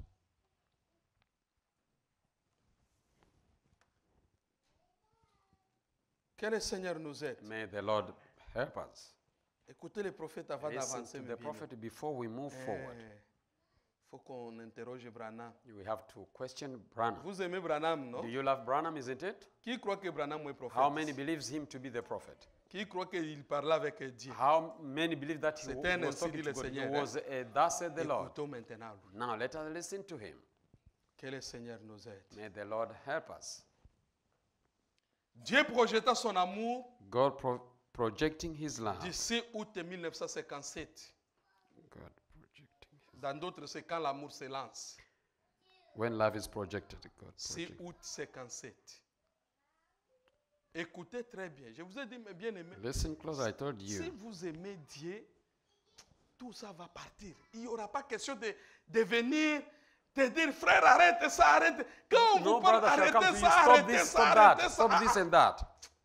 A: Que le Seigneur nous aide.
B: May the Lord help us.
A: Écoutez les prophètes avant
B: Listen
A: d'avancer.
B: to
A: mes
B: the
A: bien-aimés.
B: prophet before we move forward.
A: Faut qu'on interroge Branham.
B: We have to question Branham.
A: Vous aimez Branham, non?
B: Do you love Branham, isn't it?
A: Qui croit que Branham est prophète?
B: How many believes him to be the prophet?
A: Qui croit qu'il parlait avec Dieu?
B: How many believe that he
A: C'était un
B: was
A: ainsi
B: talking
A: dit
B: to
A: le
B: God? He
A: Seigneur,
B: was a thus said the Lord.
A: Écoutons maintenant lui.
B: Now let us listen to him.
A: Que le Seigneur nous aide.
B: May the Lord help us.
A: Dieu projeta son amour
B: God projecting his love
A: du 6 août 1957. Dans d'autres, c'est quand l'amour se lance.
B: When love is projected, God
A: 6
B: project.
A: août 57. Écoutez très bien. Je vous ai dit, mes bien-aimés,
B: Listen close, I told
A: si
B: you.
A: vous aimez Dieu, tout ça va partir. Il n'y aura pas question de venir te dire, frère, arrête ça, arrête. Quand on
B: No
A: vous parle,
B: brother shall come
A: arrêtez
B: to you,
A: ça,
B: stop
A: arrêtez
B: this,
A: ça,
B: stop
A: arrêtez
B: that,
A: ça.
B: stop this and that.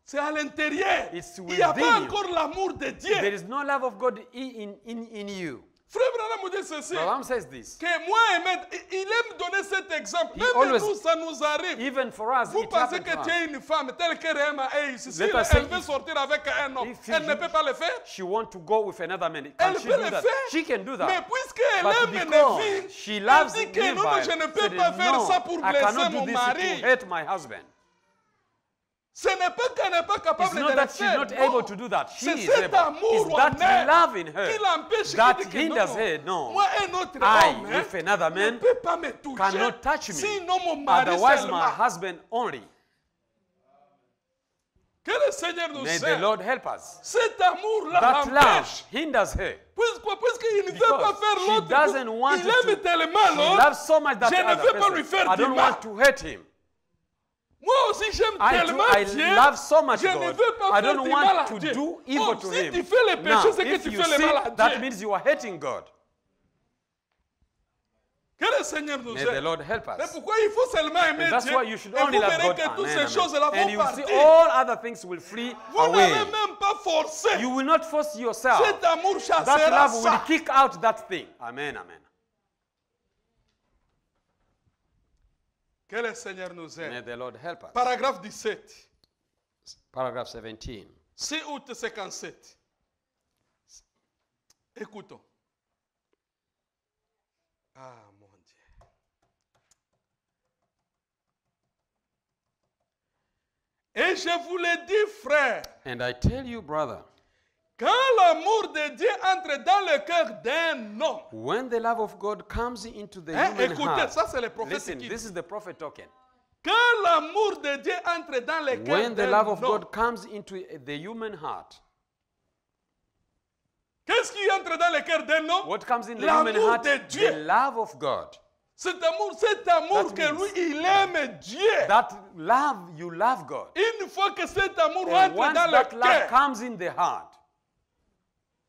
A: C'est à l'intérieur.
B: It's
A: Il n'y a
B: within
A: pas
B: you.
A: encore l'amour de Dieu.
B: There is no love of God in you.
A: Frère Branham me dit ceci.
B: Brother says this.
A: Que moi, il aime donner cet exemple.
B: He
A: Même
B: always-
A: nous, ça nous arrive.
B: Even for us,
A: Vous
B: it
A: pensez
B: happens
A: que
B: to
A: tu
B: us.
A: es une femme telle qu'elle aime à elle. Si
B: Let us say
A: elle veut
B: if-
A: sortir avec un homme,
B: if
A: elle ne
B: you-
A: peut pas le faire.
B: She wants to go with another man.
A: Elle
B: Can she
A: peut
B: do
A: le
B: that?
A: faire.
B: She can do
A: Mais
B: that.
A: puisqu'elle
B: But
A: aime
B: because
A: Neville,
B: she
A: elle
B: loves
A: dit que non,
B: Levi,
A: je ne peux
B: said,
A: pas faire
B: no,
A: ça pour
B: I
A: blesser
B: cannot do
A: mon
B: this
A: mari.
B: to hurt my husband.
A: Ce n'est pas qu'elle n'est pas
B: It's
A: capable de
B: not
A: le
B: that she's
A: faire.
B: not
A: non.
B: able to do that. She
A: C'est
B: is
A: cet
B: able.
A: amour
B: It's
A: en
B: that
A: elle
B: love in
A: qui
B: her
A: l'empêche
B: that
A: de dire que
B: hinders
A: non,
B: her. No.
A: moi, un autre
B: I,
A: homme
B: with another
A: ne
B: man,
A: peut pas me toucher.
B: cannot touch me.
A: Sinon, mon mari
B: Otherwise,
A: seulement.
B: my husband only.
A: Que le Seigneur nous
B: May the
A: aide.
B: Lord help us.
A: Cet amour-là
B: That love
A: l'empêche.
B: hinders her.
A: Puisqu'il ne veut
B: Because
A: pas faire
B: she
A: l'autre.
B: doesn't want
A: Il
B: to-
A: aime tellement
B: He
A: l'autre.
B: loves so much that
A: Je ne
B: other
A: veux pas
B: person.
A: lui faire
B: I
A: du
B: don't
A: mal.
B: want to hurt him.
A: Moi aussi, j'aime
B: I
A: tellement
B: too, I
A: Dieu.
B: love so much
A: Je ne
B: God.
A: veux pas
B: I
A: faire
B: don't
A: du mal
B: want
A: à
B: to
A: Dieu.
B: do evil
A: Oh,
B: to
A: si
B: him.
A: tu fais le péché,
B: Now,
A: c'est que
B: if
A: tu
B: you
A: fais le
B: sin,
A: mal à
B: that
A: Dieu.
B: means you are hating God.
A: Que le Seigneur nous
B: May the
A: aide.
B: Lord help
A: Mais
B: us.
A: pourquoi il faut seulement aimer
B: And that's
A: Dieu?
B: why you should
A: Et
B: only
A: vous
B: love
A: verrez
B: God.
A: que toutes
B: Amen,
A: ces choses-là
B: amen. And
A: vont
B: you will see
A: partir.
B: all other things will flee
A: Vous
B: away.
A: n'allez même pas forcer.
B: You will not force yourself.
A: Cet amour
B: That
A: chassera
B: love will
A: ça.
B: kick out that thing. Amen, amen.
A: Que le Seigneur nous
B: May
A: aide.
B: the Lord help us.
A: Paragraphe 17.
B: Paragraph 17.
A: 6 août 57. Écoutons. Ah, mon Dieu. Et je vous l'ai dit, frère,
B: And I tell you, brother,
A: quand l'amour de Dieu entre dans le cœur d'un homme,
B: when the love of God comes into the
A: hein,
B: human
A: écoutez,
B: heart,
A: ça c'est le prophète
B: listen,
A: qui
B: this
A: dit.
B: is the prophet talking.
A: Quand l'amour de Dieu entre dans le cœur
B: When the
A: d'un
B: love of
A: homme,
B: God comes into the human heart,
A: qu'est-ce qui entre dans le cœur d'un homme?
B: what comes in the
A: L'amour
B: human heart?
A: de Dieu.
B: The love of God.
A: Cet amour
B: That
A: que
B: means-
A: lui, il aime Dieu.
B: That love, you love God.
A: Une fois que cet amour
B: And
A: entre
B: once
A: dans
B: that
A: le
B: love
A: cœur,
B: comes in the heart,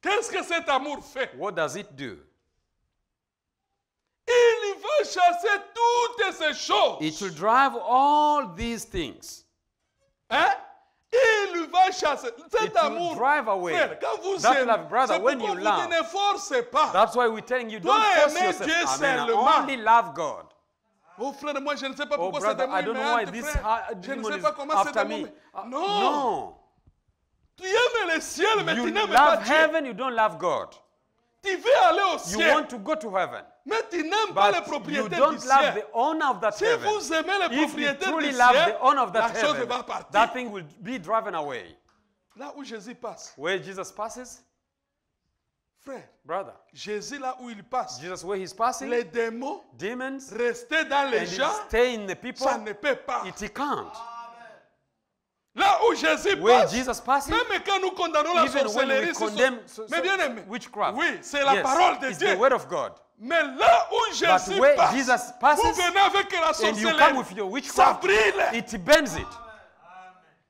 A: qu'est-ce que cet amour fait?
B: what does it do?
A: Il va chasser toutes ces choses.
B: It will drive all these things.
A: Hein? Il va chasser. Cet
B: It will
A: amour,
B: drive away.
A: frère, quand vous
B: That
A: aimez,
B: love, brother,
A: c'est
B: when
A: pourquoi
B: you
A: vous
B: love,
A: ne forcez pas.
B: That's why we're telling you,
A: Toi,
B: don't force
A: aimer
B: yourself.
A: Dieu
B: Amen.
A: seulement.
B: Only love God.
A: Oh frère, moi je ne sais pas
B: Oh
A: pourquoi
B: brother,
A: cet
B: I
A: amour
B: don't
A: me
B: know why
A: hante,
B: this
A: frère. Je ne
B: demon
A: sais
B: is
A: pas comment cet
B: after
A: amour
B: me.
A: me...
B: No.
A: Tu aimes le ciel, mais
B: You
A: tu n'aimes pas
B: love
A: Dieu.
B: heaven, you don't love God.
A: Tu veux aller au
B: You
A: ciel,
B: want to go to heaven,
A: mais tu n'aimes pas les
B: but you
A: propriétés
B: don't
A: du
B: love
A: ciel.
B: the owner of that
A: Si
B: heaven.
A: vous aimez les
B: If you
A: propriétés
B: truly
A: du
B: love
A: ciel,
B: the owner of
A: la
B: that
A: chose
B: heaven,
A: va partir.
B: that thing will be driven away.
A: Là où Jésus passe,
B: Where Jesus passes,
A: frère,
B: brother,
A: Jésus là où il passe,
B: Jesus where he's passing,
A: les démons,
B: demons,
A: rester dans les
B: and
A: gens,
B: stay in the people,
A: ça ne peut pas.
B: it can't.
A: Là où Jésus
B: Where
A: passe,
B: Jesus passes,
A: même quand nous condamnons la
B: even when
A: sorcellerie,
B: we condemn
A: mais bien aimé,
B: witchcraft,
A: oui, c'est la
B: yes,
A: parole de
B: it's
A: Dieu.
B: the word of God.
A: Mais là où Jésus
B: where
A: passe,
B: Jesus
A: vous
B: passes,
A: venez avec la
B: and you come
A: sorcellerie,
B: with your
A: ça
B: witchcraft,
A: brille.
B: it bends it.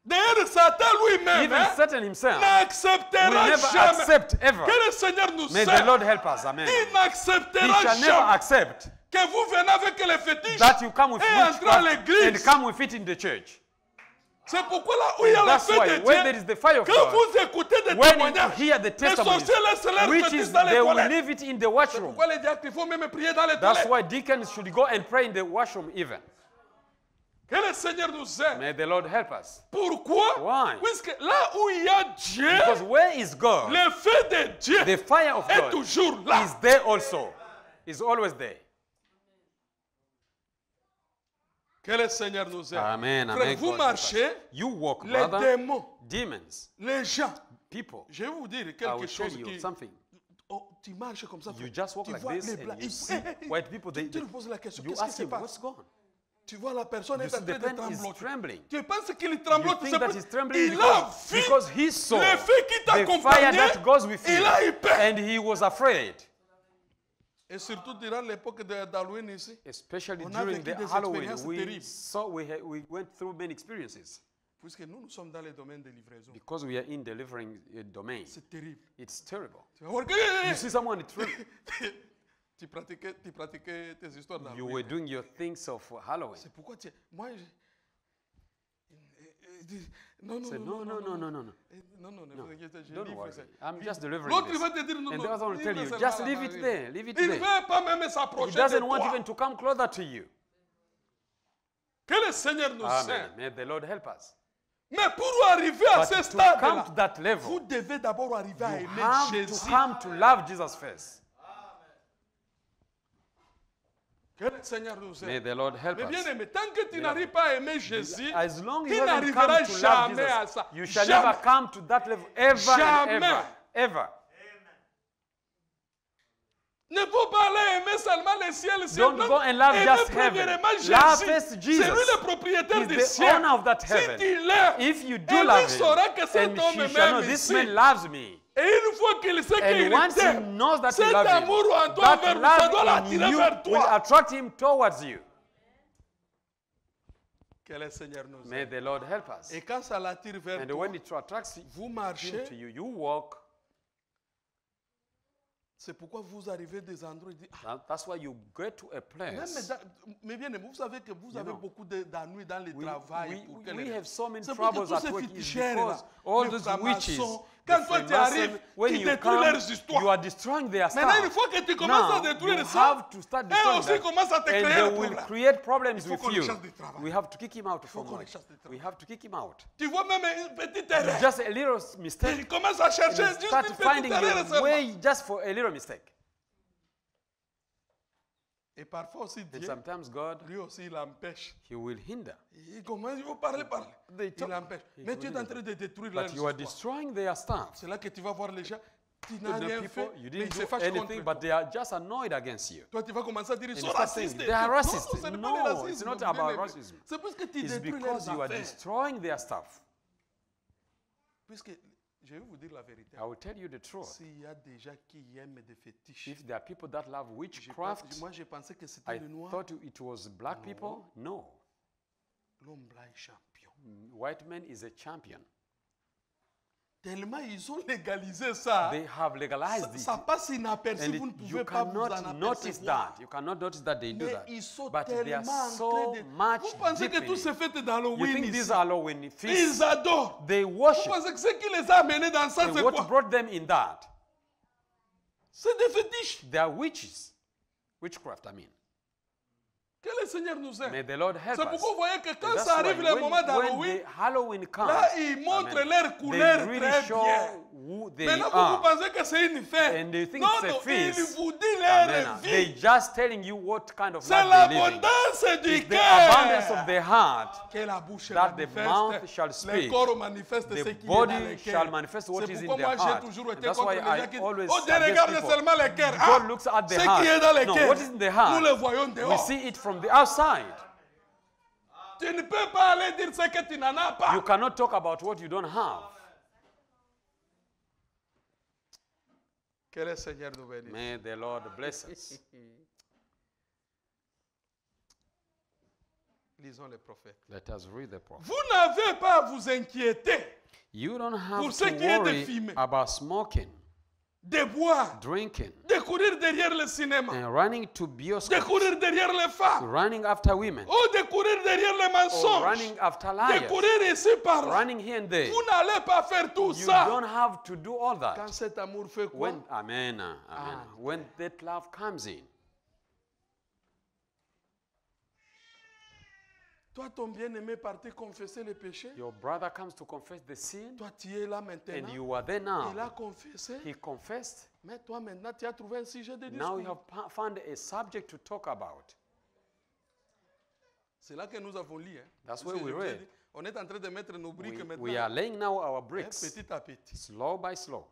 A: D'ailleurs, Satan lui-même
B: Even
A: hein,
B: Satan himself
A: n'acceptera
B: will never
A: jamais.
B: accept ever.
A: Que le Seigneur nous
B: May the
A: serve.
B: Lord help us. Amen.
A: Il
B: He
A: n'acceptera
B: shall never
A: jamais
B: accept
A: que vous venez avec les fétiches
B: that you come with
A: et entrez à
B: witchcraft and
A: l'église.
B: come with it in the church.
A: C'est pourquoi là où il y a la
B: That's
A: fête
B: why
A: de
B: when there
A: Dieu,
B: is the fire of
A: quand
B: God,
A: vous écoutez des
B: when you
A: témoignages,
B: hear the
A: les
B: testimonies,
A: sorciers laissent leurs
B: which
A: fétiches
B: is
A: dans les
B: they will
A: toilettes.
B: leave it in the
A: C'est
B: washroom.
A: pourquoi les diacres, il faut même prier dans les
B: That's
A: toilettes.
B: why deacons should go and pray in the washroom even.
A: Que le Seigneur nous aide.
B: May the Lord help us.
A: Pourquoi?
B: Why?
A: Puisque là où il y a Dieu,
B: Because where is God?
A: le feu de Dieu
B: The fire of
A: est
B: God
A: toujours là.
B: is there also. Is always there.
A: Que le Seigneur nous aide.
B: Amen.
A: Frère,
B: Amen.
A: vous
B: God help us.
A: marchez,
B: You walk,
A: les
B: brother.
A: démons,
B: Demons,
A: les gens.
B: people.
A: Je vais vous dire
B: I
A: quelque
B: will tell
A: chose
B: you
A: qui...
B: something.
A: Oh, tu marches comme ça.
B: You
A: frère.
B: just walk
A: tu
B: like
A: vois
B: this
A: les
B: and
A: blancs.
B: you see white people.
A: Tu lui poses la question.
B: You
A: Qu'est-ce qui
B: ask
A: se
B: him,
A: passe?
B: what's going on?
A: Tu vois la personne
B: You
A: est en
B: see
A: train
B: the
A: de
B: pen is
A: trembloter.
B: trembling.
A: Tu penses qu'il
B: You
A: tremblote.
B: think
A: c'est
B: that
A: pour-
B: he's trembling
A: Il a vu
B: because he saw
A: le feu qui
B: the fire
A: t'accompagnait.
B: that goes with you,
A: Il a eu peur.
B: and he was afraid.
A: Et surtout durant l'époque d'Halloween ici,
B: Especially
A: On a
B: during
A: vécu
B: the
A: des
B: Halloween,
A: expériences
B: we
A: terribles.
B: we went through many experiences
A: puisque nous sommes dans le domaine de livraison.
B: because we are in delivering domain.
A: C'est terrible.
B: It's terrible.
A: Tu vas voir
B: You
A: que
B: see someone, it's really,
A: tu pratiquais tes histoires
B: you were
A: d'Halloween.
B: doing your things of Halloween.
A: C'est pourquoi moi, non, non,
B: Say,
A: non,
B: no, no, no, no, no, no.
A: non, non, ne
B: No,
A: vous inquiétez, je
B: don't
A: livre
B: worry.
A: ça.
B: I'm just delivering
A: L'autre, il
B: this.
A: va te dire, non,
B: And
A: non,
B: the other one will tell
A: livre
B: you,
A: seulement
B: just leave
A: là-bas,
B: it
A: livre.
B: there, leave it
A: Il ne
B: there.
A: veut pas même
B: He
A: s'approcher de
B: doesn't want
A: toi.
B: even to come closer to you.
A: Que le Seigneur nous
B: Amen.
A: aide.
B: May the Lord help us.
A: Mais pour arriver à
B: But
A: ce
B: to come
A: stade-là,
B: to that
A: vous
B: level,
A: devez d'abord arriver à
B: you
A: aimer
B: have to
A: Jésus.
B: come to love Jesus first.
A: Que le Seigneur nous
B: May
A: aide.
B: the Lord help
A: Mais bien
B: us.
A: aimé, tant que tu n'arrives pas à aimer Jésus,
B: As long as
A: tu
B: you haven't
A: n'arriveras
B: come to love
A: jamais à
B: Jesus,
A: ça.
B: you shall
A: Jamais.
B: never come to that level ever and
A: Jamais.
B: ever. Ever.
A: Ne faut pas aller aimer seulement le ciel.
B: Don't go and love
A: aimer
B: just heaven.
A: premièrement
B: Love
A: Jésus.
B: first
A: C'est
B: Jesus.
A: lui le propriétaire
B: He's
A: du
B: the
A: ciel.
B: owner of that
A: Si
B: heaven.
A: tu l'aimes,
B: If you do
A: et
B: love
A: lui saura que
B: him,
A: cet
B: and
A: homme
B: he shall know
A: m'aime
B: this
A: ici.
B: man loves me.
A: Et une fois qu'il sait
B: And
A: qu'il
B: once he
A: t'aime,
B: knows that you
A: cet
B: love him,
A: amour en toi
B: that
A: vers lui, ça doit
B: love in
A: l'attirer
B: you
A: vers
B: will
A: toi.
B: attract him towards you.
A: Que le Seigneur nous
B: May
A: aide.
B: the Lord help us.
A: Et quand ça l'attire vers
B: And
A: toi,
B: when it attracts
A: vous
B: him
A: marchez.
B: to you, you walk.
A: C'est pourquoi vous arrivez des endroits et dites, ah,
B: That's why you get to a
A: même
B: place.
A: mais bien aimé, vous savez que vous avez
B: know,
A: beaucoup d'ennuis dans le travail. pour quelle
B: We
A: raison?
B: have so many
A: C'est pour que
B: troubles
A: tous
B: at
A: ces
B: work. It's
A: féticheurs là,
B: because all
A: les
B: those
A: francs-maçons,
B: witches,
A: quand
B: the
A: toi tu
B: Freemason,
A: arrives,
B: when
A: tu
B: you
A: détruis
B: come,
A: leurs histoires.
B: you are destroying their
A: Maintenant, une
B: stuff.
A: fois que tu commences à
B: Now,
A: détruire
B: you
A: ça,
B: have to start
A: eux
B: destroying
A: aussi
B: that.
A: commencent à te
B: And
A: créer
B: they
A: un
B: will
A: problème.
B: create problems
A: faut
B: with
A: qu'on les
B: you.
A: chasse du travail.
B: We have to kick him out
A: faut
B: from
A: qu'on les
B: work.
A: chasse du travail.
B: We have to kick him out.
A: Tu vois même une petite erreur.
B: Just a little mistake.
A: Il commence à chercher
B: You
A: juste
B: start
A: une
B: finding
A: petite erreur
B: your
A: seulement.
B: way just for a little mistake.
A: Et parfois aussi
B: And
A: Dieu,
B: sometimes God,
A: lui aussi, il empêche.
B: He will hinder.
A: Il commence, il veut parler.
B: They
A: Il
B: talk.
A: empêche.
B: He
A: Mais tu es
B: will
A: en
B: hinder.
A: train de détruire leurs
B: But you are
A: histoires.
B: destroying their stuff.
A: C'est là que tu vas voir les gens. Tu n'as
B: The
A: rien
B: people,
A: fait,
B: you
A: mais
B: didn't
A: ils se
B: do
A: fâchent contre
B: anything,
A: toi.
B: but they are just annoyed against you.
A: Toi, tu vas commencer à dire, ils
B: And
A: sont
B: you start saying,
A: racistes.
B: they are
A: Non,
B: racist.
A: ce n'est pas le
B: No,
A: racisme,
B: it's not
A: bien
B: about
A: aimé.
B: racism.
A: C'est parce que tu
B: It's
A: détruis
B: because
A: leurs
B: you are
A: affaires.
B: destroying their stuff.
A: Puisque, je vais vous dire la vérité.
B: I will tell you the truth.
A: S'il y a des gens qui aiment des fétiches,
B: If there are people that love witchcraft,
A: moi, je pensais que c'était
B: I
A: le noir.
B: thought it was black people. No.
A: L'homme blanc est champion.
B: White man is a champion.
A: Tellement ils ont légalisé ça.
B: They have legalized
A: Ça,
B: it.
A: ça passe inaperçu.
B: And
A: Vous ne
B: you
A: pouvez pas vous en
B: cannot notice
A: apercevoir.
B: that. You cannot notice that they do
A: Mais
B: that.
A: ils sont
B: But they are
A: tellement en
B: so
A: train de...
B: much
A: Vous pensez
B: deep
A: que
B: in
A: tous
B: it.
A: ces fêtes
B: You
A: d'Halloween
B: think
A: ici,
B: these are Halloween feasts?
A: ils adorent.
B: They
A: Vous
B: worship.
A: pensez que ce qui les a amenés dans ça,
B: And
A: c'est
B: what
A: quoi?
B: brought them in that?
A: C'est des fétiches.
B: They are witches. Witchcraft, I mean.
A: Que le Seigneur nous aide.
B: May the Lord help
A: C'est
B: us.
A: pourquoi vous voyez que quand
B: That's
A: ça
B: why
A: arrive le moment
B: when
A: d'Halloween,
B: the Halloween comes,
A: là, ils montrent
B: amen,
A: leur couleur
B: they really
A: très
B: show
A: bien.
B: who they
A: Maintenant, vous
B: are.
A: pensez que c'est une fête.
B: And they think
A: Non,
B: it's a
A: non,
B: feast.
A: il vous dit leur
B: Amen. They
A: vie.
B: just telling you what kind of
A: C'est
B: life they live in.
A: l'abondance du
B: It's the abundance of
A: cœur
B: the heart
A: que la bouche
B: that the
A: manifeste.
B: mouth shall
A: Le
B: speak.
A: corps manifeste ce
B: The
A: qui est dans
B: body
A: le
B: shall
A: cœur.
B: manifest what
A: C'est
B: is in
A: pourquoi
B: their
A: moi
B: heart.
A: j'ai toujours
B: And
A: été
B: that's
A: contre
B: why
A: les
B: I
A: gens qui
B: always
A: disent, oh Dieu
B: suggest
A: regarde
B: people,
A: seulement le cœur.
B: God looks at the
A: Ce
B: heart.
A: qui est dans le
B: No,
A: cœur,
B: what is in the heart?
A: nous le voyons
B: We
A: dehors.
B: see it from the outside.
A: Tu ne peux pas aller dire ce que tu n'en as pas.
B: You cannot talk about what you don't have.
A: Que le Seigneur nous bénisse.
B: May the Lord bless us.
A: Lisons les prophètes.
B: Let us read the prophet.
A: Vous n'avez pas à vous inquiéter
B: You don't
A: Pour
B: have
A: ce qui est
B: to
A: de
B: worry
A: fumer.
B: about smoking,
A: de boire,
B: drinking,
A: de courir derrière le cinéma,
B: and running to
A: de
B: bioscopes,
A: courir derrière les femmes,
B: running after women,
A: ou de courir derrière les
B: or
A: mensonges,
B: running after
A: de
B: liars,
A: courir ici par là.
B: running here and there.
A: Vous n'allez pas faire tout
B: You
A: ça.
B: don't have to do all
A: Quand
B: that.
A: cet amour fait quoi?
B: When, amen, amen. When that love comes in,
A: Toi, ton bien-aimé parti confesser les péchés.
B: your brother comes to confess the sin,
A: Toi, tu es là maintenant.
B: and you are there
A: Il a
B: now.
A: confessé.
B: He confessed.
A: Mais toi, maintenant, tu as trouvé un sujet de
B: Now you
A: discours.
B: have found a subject to talk about.
A: C'est là que nous avons lu. Hein.
B: That's
A: Parce
B: where
A: que
B: we
A: je vous ai
B: read.
A: dit, on est en train de mettre nos briques maintenant.
B: We are laying now our
A: hein,
B: bricks,
A: petit à petit.
B: slow by slow.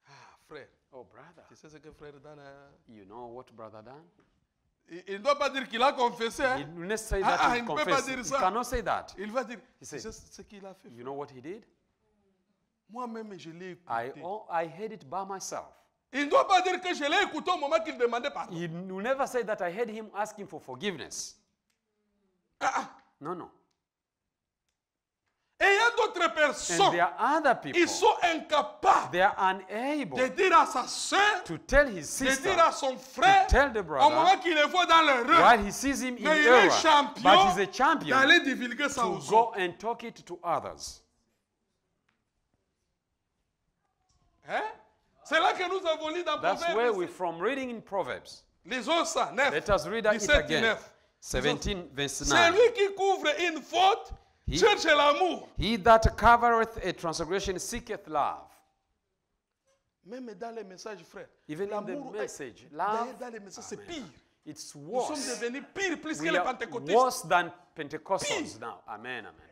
A: Ah, frère.
B: Oh, brother.
A: Tu sais ce que frère Dan a...
B: You know what brother done?
A: Il ne doit pas dire qu'il a confessé.
B: He
A: Hein.
B: didn't say
A: Ah,
B: that he
A: il ne peut pas
B: confessed.
A: dire
B: He
A: ça.
B: cannot say that.
A: Il va dire,
B: He
A: tu
B: said,
A: sais ce qu'il a fait.
B: You know what he did?
A: Moi-même, je l'ai
B: I
A: écouté.
B: heard it by myself.
A: Il ne doit pas dire que je l'ai écouté au moment qu'il demandait pardon.
B: He will never say that I heard him asking for forgiveness. No, no.
A: Et il y a d'autres
B: And
A: personnes,
B: there are other people,
A: ils sont incapables
B: they are unable
A: de dire à sa soeur,
B: to tell his
A: de
B: sister,
A: dire à son frère,
B: to tell the
A: au
B: brother,
A: moment qu'il le voit dans l'erreur,
B: while he sees him in
A: mais il est
B: error,
A: champion
B: but he's a champion,
A: d'aller divulguer ça
B: to
A: aux autres.
B: go and talk it to others.
A: Hein? C'est là que nous avons lu dans
B: That's where
A: Proverbes.
B: we're from reading in Proverbs.
A: Lisons ça, 9,
B: Let us read it
A: 17,
B: again.
A: 9.
B: 17 verse 9.
A: Celui qui couvre une faute cherche l'amour.
B: He that covereth a transgression seeketh love.
A: Même dans les messages, frère.
B: Even in the
A: l'amour,
B: message,
A: d'ailleurs,
B: love,
A: dans les messages, c'est pire.
B: it's
A: Nous sommes
B: worse.
A: devenus pires plus que
B: We
A: les
B: are
A: pentecôtistes.
B: worse than Pentecostals now. Amen, amen.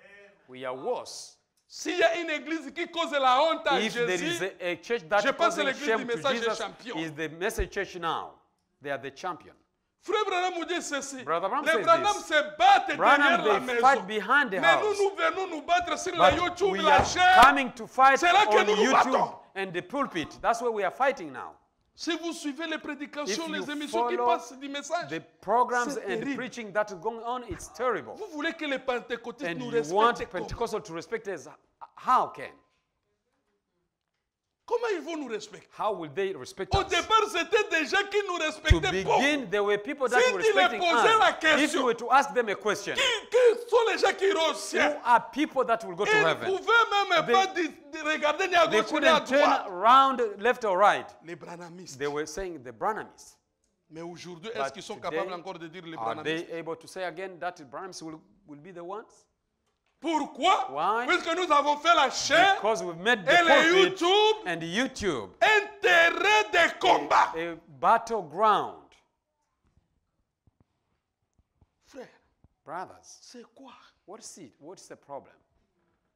B: We are worse.
A: S'il y a une église qui cause la honte à
B: If there
A: Jésus,
B: is a church that
A: je pense que
B: causes
A: l'église
B: shame
A: du
B: to
A: message est
B: Jesus,
A: champion.
B: is the message church now. They are the champion.
A: Frère Branham nous dit ceci.
B: Brother Branham
A: Les
B: says
A: Branham
B: this.
A: se battent
B: Branham,
A: derrière la
B: they
A: maison.
B: fight behind the
A: Mais nous,
B: house.
A: nous venons nous battre sur la
B: But
A: YouTube,
B: we
A: la
B: are
A: chaîne.
B: coming to fight
A: C'est là que
B: on
A: nous nous
B: YouTube
A: battons.
B: and the pulpit. That's where we are fighting now.
A: Si vous suivez les prédications,
B: If you
A: les émissions qui
B: follow
A: passent du message,
B: The programs
A: c'est
B: and the
A: terrible.
B: preaching that is going on, it's terrible.
A: Vous voulez que les pentecôtistes
B: And
A: nous
B: you want
A: respectent comment?
B: Pentecostal to respect us. How can?
A: Comment ils vont nous respecter?
B: How will they respect
A: Au
B: us?
A: départ, c'était des gens qui nous
B: To
A: respectaient pas.
B: begin, there were people that
A: Si
B: were
A: tu leur
B: respecting
A: posais la
B: us. If
A: question,
B: you were to ask them a question,
A: Qui sont les gens qui iront au
B: who
A: ciel?
B: are people that will go to
A: Ils ne
B: heaven?
A: pouvaient même
B: They-
A: pas regarder ni à
B: They
A: gauche ni à
B: couldn't turn
A: droite.
B: around left or right.
A: Les branhamistes.
B: They were saying the Branhamists.
A: Mais aujourd'hui,
B: But
A: est-ce qu'ils sont
B: today,
A: capables encore de dire les
B: Are
A: branhamistes?
B: they able to say again that the Branhamists will be the ones?
A: Pourquoi?
B: Why?
A: Puisque nous avons fait la chaîne
B: Because we've made
A: et
B: the
A: les
B: pulpit
A: YouTube
B: and YouTube
A: un terrain de combat.
B: a battleground.
A: Frère,
B: Brothers,
A: c'est quoi?
B: what is it? What is the problem?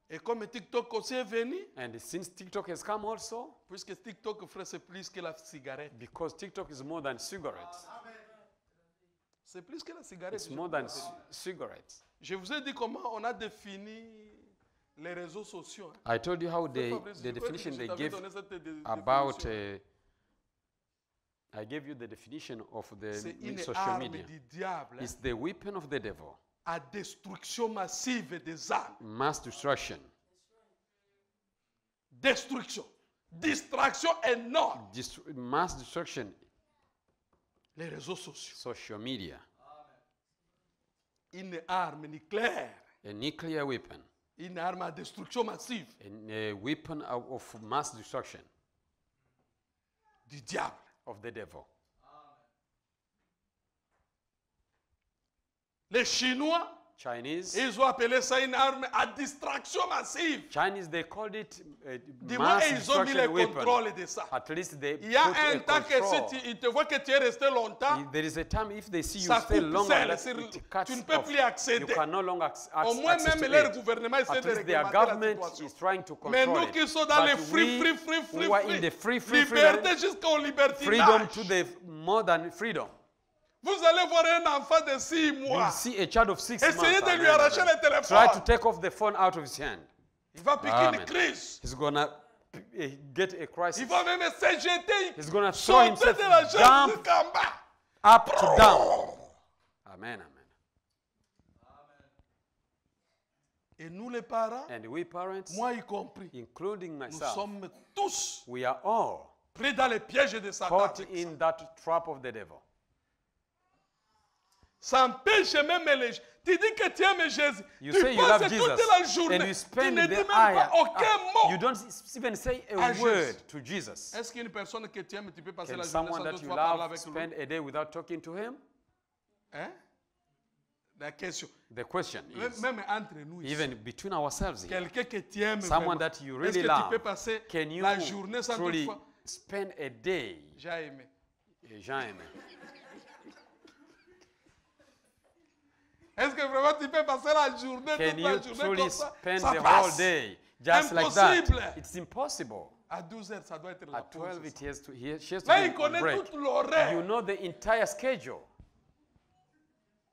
A: Et comme TikTok aussi est venu,
B: And since TikTok has come also,
A: puisque TikTok, frère, c'est plus que la cigarette.
B: because TikTok is more than cigarettes.
A: C'est plus que la cigarette.
B: It's more than cigarettes.
A: Je vous ai dit comment on a défini les réseaux sociaux. hein.
B: I told you how the
A: Fabrice, je crois que
B: definition
A: je
B: they
A: t'avais
B: gave
A: donné cette
B: about,
A: définition.
B: I gave you the definition of the
A: C'est une
B: social
A: arme
B: media.
A: du diable hein,
B: It's the weapon of the devil.
A: à destruction massive des âmes.
B: Mass destruction.
A: Destruction. Distraction énorme.
B: Mass destruction.
A: Les réseaux sociaux.
B: Social media.
A: Une arme nucléaire.
B: A nuclear weapon.
A: Une arme à destruction massive
B: A weapon of mass destruction
A: du diable.
B: of the devil.
A: Les Chinois,
B: Chinese.
A: ils ont appelé ça une arme à distraction massive.
B: Chinese, they called it
A: Du moins,
B: mass
A: ils ont mis le
B: destruction weapon.
A: contrôle de ça.
B: At least they
A: Il y a
B: put
A: un
B: a
A: temps que
B: control.
A: si ils te voient que tu es resté longtemps,
B: There is a time if they see you
A: ça
B: stay
A: coupe
B: longer,
A: seul,
B: that
A: sur-
B: it cuts
A: tu ne peux
B: off.
A: plus
B: You
A: accéder.
B: can no longer
A: Au moins,
B: access
A: même
B: to
A: leur
B: it.
A: gouvernement essaie
B: At
A: de
B: least their
A: réglementer la
B: government
A: situation.
B: is trying to
A: Mais
B: control
A: nous
B: it.
A: qui sommes dans
B: But
A: le free,
B: we
A: free, free,
B: who are
A: free,
B: in the free,
A: liberté jusqu'au libertinage.
B: freedom to the more than freedom.
A: Vous allez voir un enfant de 6
B: You
A: mois.
B: see a child of 6
A: Essayez
B: months.
A: de lui
B: Amen,
A: arracher
B: amen.
A: le téléphone.
B: Try to take off the phone out of his hand.
A: Il va piquer
B: Amen.
A: une crise.
B: He's gonna get a crisis.
A: Il va même se jeter.
B: He's gonna throw
A: Sauter
B: himself
A: de la chaise
B: down,
A: jusqu'en bas.
B: up to down. Amen, amen.
A: Et nous les parents,
B: And we parents,
A: moi y compris,
B: including
A: nous
B: myself,
A: sommes tous
B: we are all
A: pris dans les pièges de Satan.
B: caught in that trap of the devil.
A: Ça empêche même les gens. Tu dis que tu aimes Jésus.
B: You
A: Tu
B: say you love
A: passes toute
B: Jesus
A: la journée.
B: and you
A: Tu
B: spend
A: ne
B: the
A: dis même
B: hour.
A: pas aucun mot.
B: You don't even say a
A: À Jésus.
B: word to Jesus.
A: Est-ce qu'une personne que tu aimes, tu peux passer
B: Can
A: la journée
B: someone
A: sans
B: that you
A: toutefois parler
B: love
A: avec lui?
B: spend a day without talking to him?
A: Hein? La question.
B: The question is,
A: Même entre nous ici,
B: even between ourselves here,
A: quelqu'un que tu aimes
B: someone
A: vraiment,
B: that you
A: est-ce
B: really
A: que tu peux
B: love,
A: passer
B: can you
A: la journée sans
B: truly
A: toutefois
B: spend a day?
A: j'ai aimé.
B: Jamais.
A: Est-ce que vraiment tu peux passer la journée,
B: Can
A: toute
B: you
A: la journée
B: truly
A: comme ça?
B: spend
A: Ça
B: the whole
A: passe.
B: day just like that?
A: Impossible.
B: It's impossible.
A: À 12 heures, ça doit être la
B: At
A: pause.
B: 12, it has to, she has to
A: Là,
B: be
A: il
B: on
A: connaît
B: break.
A: toute l'horaire.
B: You know the entire schedule.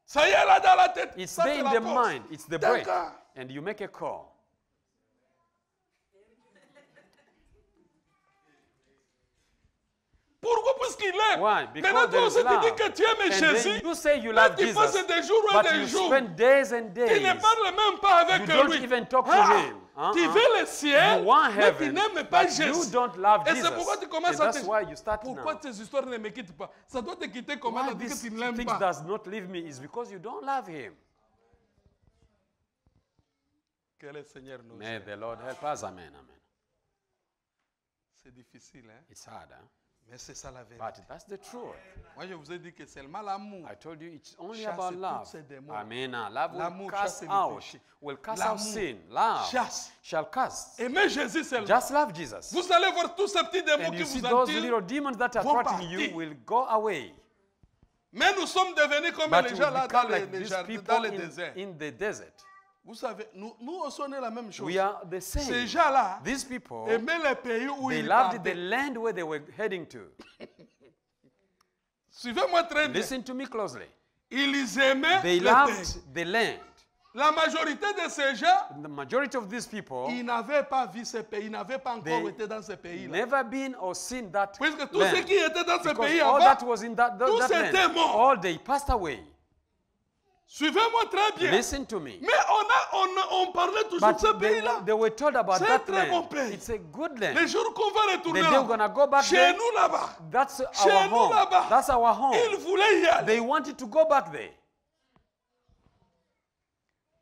A: Ça y est, là, dans la tête.
B: It's
A: Ça,
B: there
A: c'est
B: in
A: la
B: the
A: pause.
B: mind. It's the break.
A: D'accord.
B: And you make a call.
A: Pourquoi? Puisqu'il aime.
B: Why? Because
A: Maintenant, toi
B: there
A: aussi,
B: is
A: tu dis
B: love.
A: que tu aimes
B: And
A: Jésus.
B: then you say you
A: Mais
B: love
A: tu
B: Jesus,
A: passes des jours et
B: but
A: des
B: you
A: jours.
B: spend days and
A: Tu ne
B: days.
A: parles même pas avec
B: You don't
A: lui.
B: even talk to
A: Ah,
B: him.
A: Tu veux le ciel,
B: You want
A: mais tu
B: heaven,
A: n'aimes pas
B: but you
A: Jésus.
B: don't love
A: Et
B: Jesus.
A: c'est pourquoi tu
B: And
A: commences à
B: that's
A: te...
B: why you start
A: Pourquoi
B: now.
A: tes histoires ne me quittent pas? Ça doit te quitter comment?
B: Why
A: On dit que
B: these
A: tu ne l'aimes
B: things
A: pas.
B: does not leave me is because you don't love him.
A: Que le Seigneur nous
B: May
A: aide.
B: the Lord help us. Amen. Amen.
A: C'est difficile, hein?
B: It's hard, huh?
A: Mais c'est ça la vérité.
B: But that's the truth.
A: Moi, je vous ai dit que seulement l'amour.
B: I told you it's only
A: Chasse
B: about
A: toutes
B: love.
A: ces démons.
B: Amen. Love will
A: L'amour
B: cast
A: chasse le
B: out.
A: péché.
B: Will cast
A: L'amour
B: out sin. Love
A: chasse.
B: shall cast.
A: Aimez Jésus seulement.
B: Just love Jesus.
A: Vous allez voir tous ces petits démons
B: And
A: qui
B: you see
A: vous
B: those
A: attirent.
B: little demons that are
A: vont
B: threatening you
A: partir.
B: will go away.
A: Mais nous sommes devenus comme
B: But
A: les
B: you
A: gens là
B: will
A: dans
B: become like
A: les
B: these
A: jardins,
B: people
A: dans le désert.
B: in the desert.
A: Vous savez, nous aussi on est la même chose.
B: We are the
A: Ces
B: same.
A: gens-là
B: These people,
A: aimaient les pays où
B: they
A: ils
B: loved the
A: partaient.
B: land where they were heading to.
A: Suivez-moi très bien.
B: Listen to me closely.
A: Ils aimaient
B: They
A: le pays.
B: loved the land.
A: La majorité de ces gens,
B: The majority of these people
A: ils n'avaient pas vu ce pays, ils n'avaient pas encore
B: They
A: été dans ce pays-là.
B: never been or seen that
A: Puisque tous ceux
B: land.
A: qui étaient dans ce
B: Because
A: pays
B: all
A: avant,
B: that was in that
A: tous étaient
B: land,
A: morts.
B: all they passed away.
A: Suivez-moi très bien.
B: Listen to me.
A: Mais on parlait toujours
B: But
A: de ce
B: they,
A: pays-là.
B: they were told about
A: C'est un
B: that
A: très bon
B: land.
A: pays.
B: It's a good
A: Les
B: land.
A: jours qu'on va retourner
B: The day we're
A: là,
B: gonna go back
A: chez
B: there,
A: nous là-bas,
B: that's
A: Chez
B: our
A: nous
B: home.
A: là-bas.
B: That's our home.
A: ils voulaient y aller.
B: They wanted to go back there.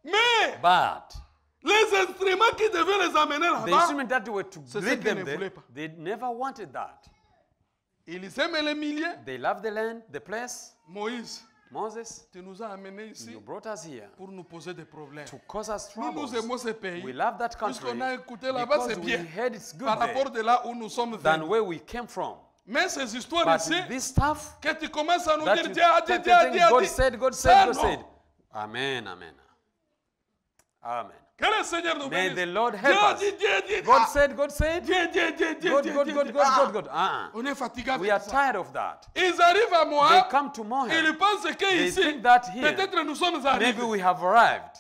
A: Mais
B: But
A: les instruments qui devaient les amener
B: the
A: là-bas,
B: instrument that were to
A: c'est ce
B: lead
A: qu'ils
B: them
A: ne
B: there,
A: voulaient pas.
B: they never wanted that.
A: ils aimaient les milliers.
B: They loved the land, the place.
A: Moïse,
B: Moses,
A: tu nous as amenés ici
B: you brought us here
A: pour nous poser des problèmes.
B: to cause us
A: Nous, nous
B: troubles.
A: aimons ce pays.
B: We love that country
A: Puisqu'on a écouté là-bas,
B: because
A: c'est
B: we
A: bien.
B: heard it's good
A: Par
B: there
A: rapport de là où nous sommes
B: than
A: venus.
B: where we came from.
A: Mais ces histoires
B: But
A: ici,
B: this stuff
A: que tu commences à nous
B: that
A: dire,
B: you
A: Dieu a dit,
B: start
A: Dieu a
B: telling
A: dit,
B: God
A: a dit.
B: said, God
A: Ça,
B: said, God
A: non.
B: said. Amen, amen. Amen.
A: Que le Seigneur nous
B: May
A: bénisse.
B: the Lord
A: Dieu
B: help
A: a
B: us.
A: dit, Dieu a dit.
B: God
A: Ah,
B: said, God said.
A: Dieu, Dieu, Dieu, Dieu,
B: God,
A: Dieu,
B: God,
A: Dieu,
B: God,
A: Dieu.
B: God,
A: Ah,
B: God, God.
A: on est fatigué
B: We
A: avec
B: are
A: ça.
B: tired of that.
A: Ils arrivent à
B: They
A: moi,
B: come to
A: ils
B: Moab.
A: pensent que
B: They
A: ici,
B: think that here,
A: peut-être nous sommes
B: maybe
A: arrivés.
B: we have arrived.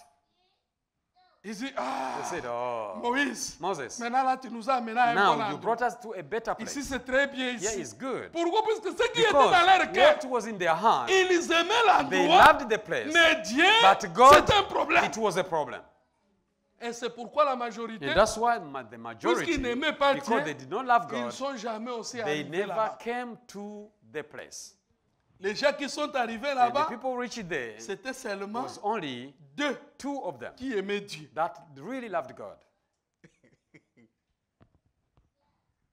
A: Ils disent,
B: They
A: ah,
B: said, oh,
A: Moïse,
B: Moses,
A: maintenant là, tu nous as amenés à un bon
B: now you
A: endroit.
B: brought us to a better
A: Ici,
B: place.
A: c'est très bien
B: Yeah,
A: ici.
B: it's good.
A: Pourquoi? Parce que ce qui était
B: Because
A: dans leur cœur,
B: what was in their heart,
A: ils aimaient
B: they
A: l'endroit,
B: loved the place.
A: mais Dieu,
B: But God,
A: c'est un problème.
B: it was a problem.
A: Et c'est pourquoi la majorité,
B: And that's why the majority,
A: puisqu'ils n'aimaient pas
B: because they
A: Dieu,
B: did not love
A: ils ne
B: God,
A: sont jamais aussi
B: they
A: arrivés
B: never
A: là-bas.
B: came to the place.
A: Les gens qui sont arrivés
B: And the
A: là-bas,
B: people reached there,
A: c'était seulement
B: was only two of them
A: qui aimaient Dieu.
B: that really loved God.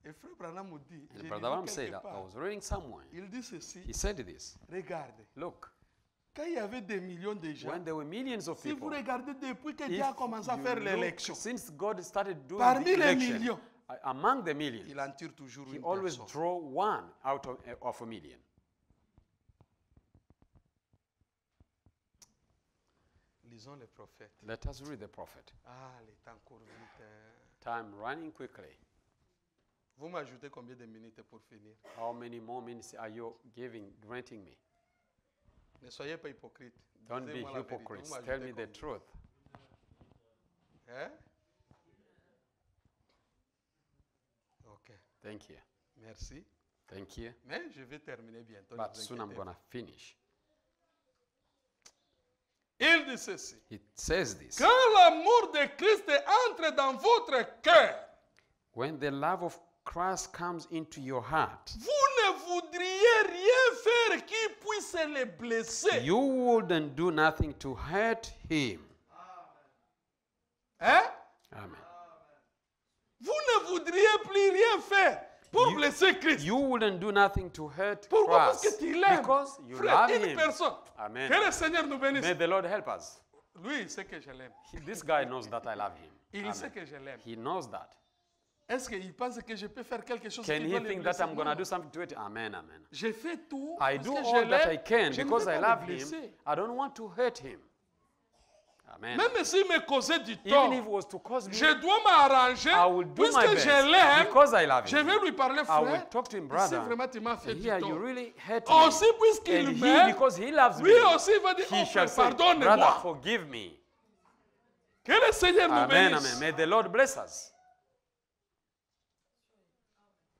A: Et frère Branham me dit,
B: And
A: j'ai
B: Brother
A: lu
B: Ram said,
A: quelque
B: I
A: part,
B: was reading somewhere,
A: il dit ceci,
B: he said this,
A: regardez,
B: look,
A: quand il y avait des millions de gens,
B: when there were millions of
A: si vous
B: people,
A: regardez depuis que
B: if
A: Dieu a commencé à
B: you
A: faire
B: look,
A: l'élection,
B: since God started doing
A: Parmi
B: the
A: les
B: election,
A: millions,
B: among the millions,
A: il en tire toujours
B: he
A: une
B: always
A: personne.
B: draw one out of a million.
A: Lisons les prophètes.
B: Let us read the prophet.
A: Ah, le temps court vite. Hein.
B: Time running quickly.
A: Vous m'ajoutez combien de minutes pour finir?
B: How many more minutes are you granting me?
A: Ne soyez pas hypocrite.
B: Don't be
A: Disez-moi la vérité.
B: hypocrites.
A: Vous
B: Tell
A: m'ajoutez
B: me the
A: combien?
B: truth.
A: Hein? Ok,
B: Thank you.
A: merci.
B: Thank you.
A: Mais je vais terminer bientôt. ne
B: But
A: vous
B: soon I'm
A: inquiétez
B: going
A: pas.
B: to finish.
A: Il dit ceci.
B: It says this.
A: Quand l'amour de Christ entre dans votre cœur,
B: When the love of Christ comes into your heart,
A: vous ne voudriez rien faire qui puisse le blesser.
B: you wouldn't do nothing to hurt him.
A: Hein?
B: Amen.
A: Vous ne voudriez plus rien faire pour blesser Christ.
B: You wouldn't do nothing to hurt
A: Pourquoi? Parce
B: Christ.
A: que tu l'aimes.
B: Because you
A: Frère,
B: love
A: une
B: him.
A: personne.
B: Amen.
A: Que le Seigneur nous bénisse.
B: May the Lord help us.
A: Lui, il sait que je l'aime.
B: This guy knows that I love him.
A: Il sait
B: Amen.
A: que je l'aime.
B: He knows that.
A: Est-ce qu'il pense que je peux faire quelque chose
B: Can
A: qui
B: he
A: va le
B: think that
A: blesser?
B: I'm going to
A: Non.
B: do something to it? Amen, amen.
A: Je fais tout
B: I
A: parce
B: do
A: que
B: all
A: je
B: that I
A: l'aime.
B: can
A: Je ne
B: because
A: veux
B: I
A: pas
B: love
A: le
B: him.
A: blesser.
B: I don't want to hurt him. Amen.
A: Même s'il me causait du
B: Even
A: tort,
B: if it was to cause me,
A: je dois m'arranger
B: I will do
A: puisque
B: my best
A: je l'aime.
B: because I love
A: Je
B: him.
A: vais lui parler,
B: I will
A: frère.
B: talk to him,
A: Si
B: brother.
A: vraiment tu m'as fait du
B: Here, you
A: tort.
B: really hurt me.
A: Aussi, puisqu'il
B: And he,
A: m'aime,
B: because he loves
A: lui
B: me,
A: aussi va dire,
B: he
A: oh,
B: shall
A: frère,
B: say, brother,
A: pardonne-moi.
B: forgive me.
A: Que le Seigneur nous
B: Amen,
A: bénisse.
B: amen. May the Lord bless us.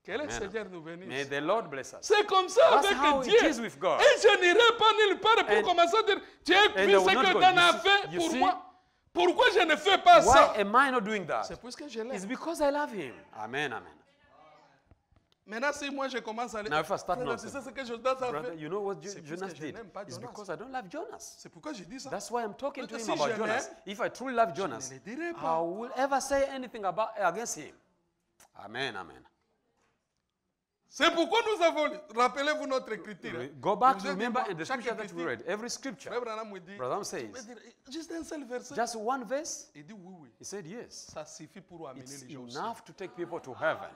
A: Que le
B: Amen.
A: Seigneur nous
B: May
A: bénisse.
B: the Lord bless us.
A: C'est comme ça
B: That's
A: avec
B: how it
A: Dieu.
B: is with God.
A: Et je n'irai pas nulle part pour
B: And-
A: commencer à dire, tu as
B: they
A: vu ce
B: will not
A: que
B: go.
A: Dan
B: You
A: a
B: see-
A: fait
B: you
A: pour
B: see-
A: moi. Pourquoi je ne fais pas
B: Why
A: ça?
B: am I not doing that?
A: C'est parce que je
B: It's
A: l'aime.
B: because I love him. Amen, amen.
A: Maintenant, si moi je commence à aller,
B: Now if I start
A: frère, tu
B: nonsense,
A: sais ce que Jonas a
B: Brother,
A: fait?
B: you know what
A: C'est parce
B: Jonas
A: que je
B: did?
A: n'aime pas
B: It's
A: Jonas.
B: because I don't love Jonas.
A: C'est pourquoi je dis ça.
B: That's why I'm talking to
A: Parce
B: him
A: que si
B: about
A: je
B: Jonas.
A: l'aime,
B: If I truly love Jonas,
A: ne le dirai
B: I
A: pas.
B: will ever say anything against him. Amen, amen.
A: C'est pourquoi nous avons, rappelez-vous notre écriture. hein.
B: Go back
A: Je
B: to
A: vous ai dit,
B: remember
A: moi,
B: in the
A: chaque
B: scripture that we
A: écriture,
B: read. Every scripture.
A: Frère Branham me dit,
B: Branham
A: tu
B: says,
A: peux dire juste un seul verset.
B: just one verse?
A: Il dit oui, oui.
B: He said yes.
A: Ça suffit pour amener
B: It's
A: les gens au ciel.
B: enough to take people to heaven.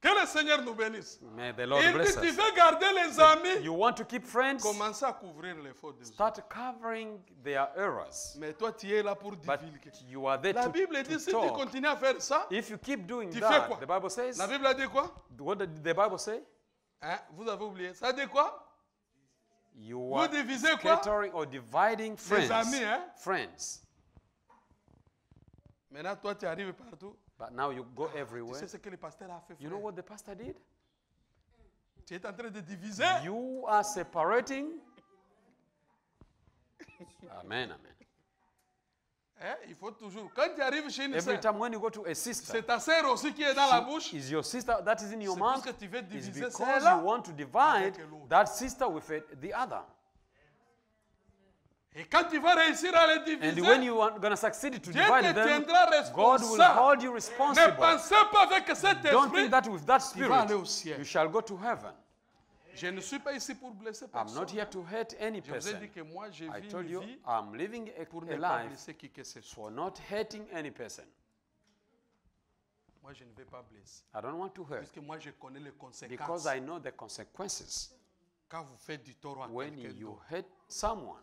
A: Que le Seigneur nous bénisse.
B: May the Lord
A: Il
B: bless
A: dit, tu
B: us.
A: veux garder les amis,
B: You want to keep friends?
A: commencez à couvrir les fautes des autres.
B: Start covering their errors.
A: Mais toi, tu es là pour
B: But
A: divulguer.
B: you are there
A: La
B: to,
A: Bible dit,
B: to
A: si tu
B: talk.
A: continues à faire ça,
B: If you keep doing
A: Tu fais
B: that,
A: quoi?
B: the Bible says,
A: la Bible a dit quoi?
B: what did the Bible say?
A: Hein? Vous avez oublié. Ça dit quoi?
B: You
A: Vous
B: are
A: divisez quoi?
B: scattering or dividing friends.
A: amis, hein?
B: Friends.
A: Maintenant, toi, tu arrives partout.
B: But now you go
A: Tu
B: everywhere.
A: sais ce que le pasteur a fait,
B: You
A: frère?
B: know what the pastor did?
A: Tu es en train de diviser.
B: You are separating. Amen, amen.
A: Hein? Il faut toujours. Quand tu arrives chez une
B: Every
A: sœur,
B: time when you go to a sister,
A: c'est ta sœur aussi qui est dans la bouche.
B: is your sister that is in your
A: C'est parce
B: mouth?
A: que tu veux
B: Is
A: diviser
B: because
A: celle-là.
B: you want to divide
A: avec l'autre.
B: that sister with the other.
A: Et quand tu vas réussir à les
B: And
A: diviser,
B: when you are going to succeed to
A: Dieu
B: divide
A: te
B: them,
A: tiendra
B: God will
A: responsable.
B: hold you
A: Ne
B: responsible.
A: pensez pas avec cet
B: Don't
A: esprit.
B: think that with that
A: tu vas aller
B: spirit
A: au ciel.
B: you shall go to heaven.
A: Je ne suis pas ici pour blesser
B: I'm
A: personne.
B: not here to hurt any
A: Je vous ai
B: person.
A: dit que moi, je
B: I
A: vis
B: told
A: une
B: you
A: vie
B: I'm living
A: pour
B: a
A: ne pas
B: life
A: blesser qui que ce soit.
B: for not hurting any person.
A: Moi, je ne vais pas blesser.
B: I don't want to hurt
A: Puisque moi, je connais les
B: because
A: conséquences
B: I know the consequences
A: quand vous faites du tort à
B: when
A: quelqu'un
B: you
A: d'autre.
B: hurt someone.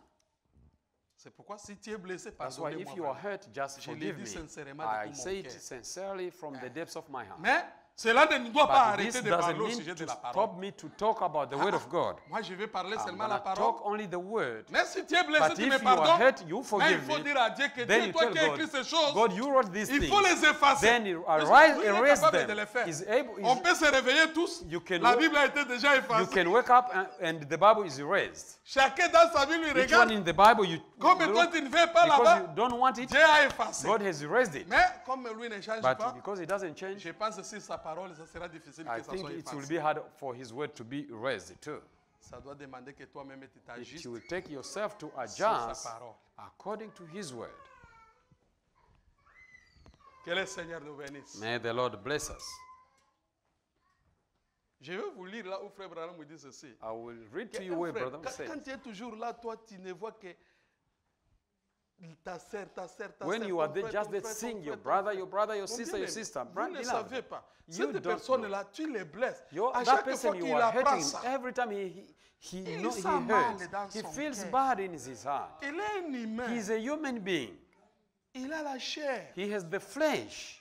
A: C'est pourquoi si tu es blessé,
B: That's why if
A: pardonnez-moi.
B: you are
A: vraiment.
B: hurt, just
A: Je l'ai
B: forgive
A: dit
B: me.
A: sincèrement de
B: I
A: tout mon
B: say it
A: cœur.
B: sincerely from the depths of my heart.
A: Mais cela ne doit pas
B: But this
A: arrêter de
B: doesn't
A: parler au
B: mean
A: sujet de
B: to
A: la parole.
B: stop me to talk about the word of God.
A: Moi, je vais parler
B: I'm
A: seulement
B: going
A: la
B: to
A: parole.
B: talk only the word.
A: Mais si tu es blessé,
B: But
A: tu
B: if
A: me
B: you are
A: pardonnes.
B: hurt, you
A: Mais il
B: forgive
A: faut
B: me.
A: dire à Dieu que
B: Then
A: Dieu,
B: you
A: toi
B: tell
A: qui as
B: God,
A: écrit ces choses,
B: God, you wrote these
A: il faut
B: things.
A: les effacer.
B: Then you
A: Parce que
B: arise,
A: lui, il est
B: erase
A: capable de
B: them.
A: les faire.
B: Is able,
A: On peut se réveiller tous.
B: You can
A: La
B: wo-
A: Bible a été déjà
B: you
A: effacée.
B: can wake up and the Bible is erased.
A: Chacun dans sa Bible, il
B: Each one
A: regarde.
B: in the Bible, you
A: Comme toi,
B: look,
A: tu ne veux pas
B: because
A: là-bas,
B: you don't want it,
A: Dieu a effacé.
B: God has erased it.
A: Mais comme lui ne change
B: But
A: pas,
B: because it doesn't change,
A: je pense que si sa parole, ça sera difficile
B: I
A: que ça
B: think
A: soit
B: it will
A: effacé.
B: be hard for his word to be erased too.
A: Ça doit demander que toi-même tu
B: It
A: t'ajustes
B: will take yourself to
A: sur sa
B: adjust
A: parole.
B: according to his word.
A: Que le Seigneur nous bénisse.
B: May the Lord bless us.
A: Je vais vous lire là où Frère Branham me dit ceci.
B: I will read to
A: Que
B: you
A: un
B: where
A: frère,
B: Brother
A: quand,
B: said.
A: quand tu es toujours là, toi, tu ne vois que ta sœur,
B: When
A: sœur,
B: you
A: ton
B: are there,
A: frère,
B: just
A: ton
B: there
A: frère, ton
B: seeing your
A: frère, ton
B: brother, your
A: Mon
B: sister, your
A: bien-aimé,
B: sister.
A: vous ne
B: Beloved,
A: savez pas.
B: you
A: Cette
B: don't
A: personne-là, tu les blesses. À
B: that
A: chaque fois
B: person you
A: qu'il
B: are
A: apprend
B: hurting,
A: ça,
B: every time he
A: Il sent
B: hurts,
A: mal dans
B: he
A: son
B: feels
A: cœur.
B: bad in his heart.
A: il est un humain.
B: He's a human being.
A: Il a la chair.
B: He has the flesh.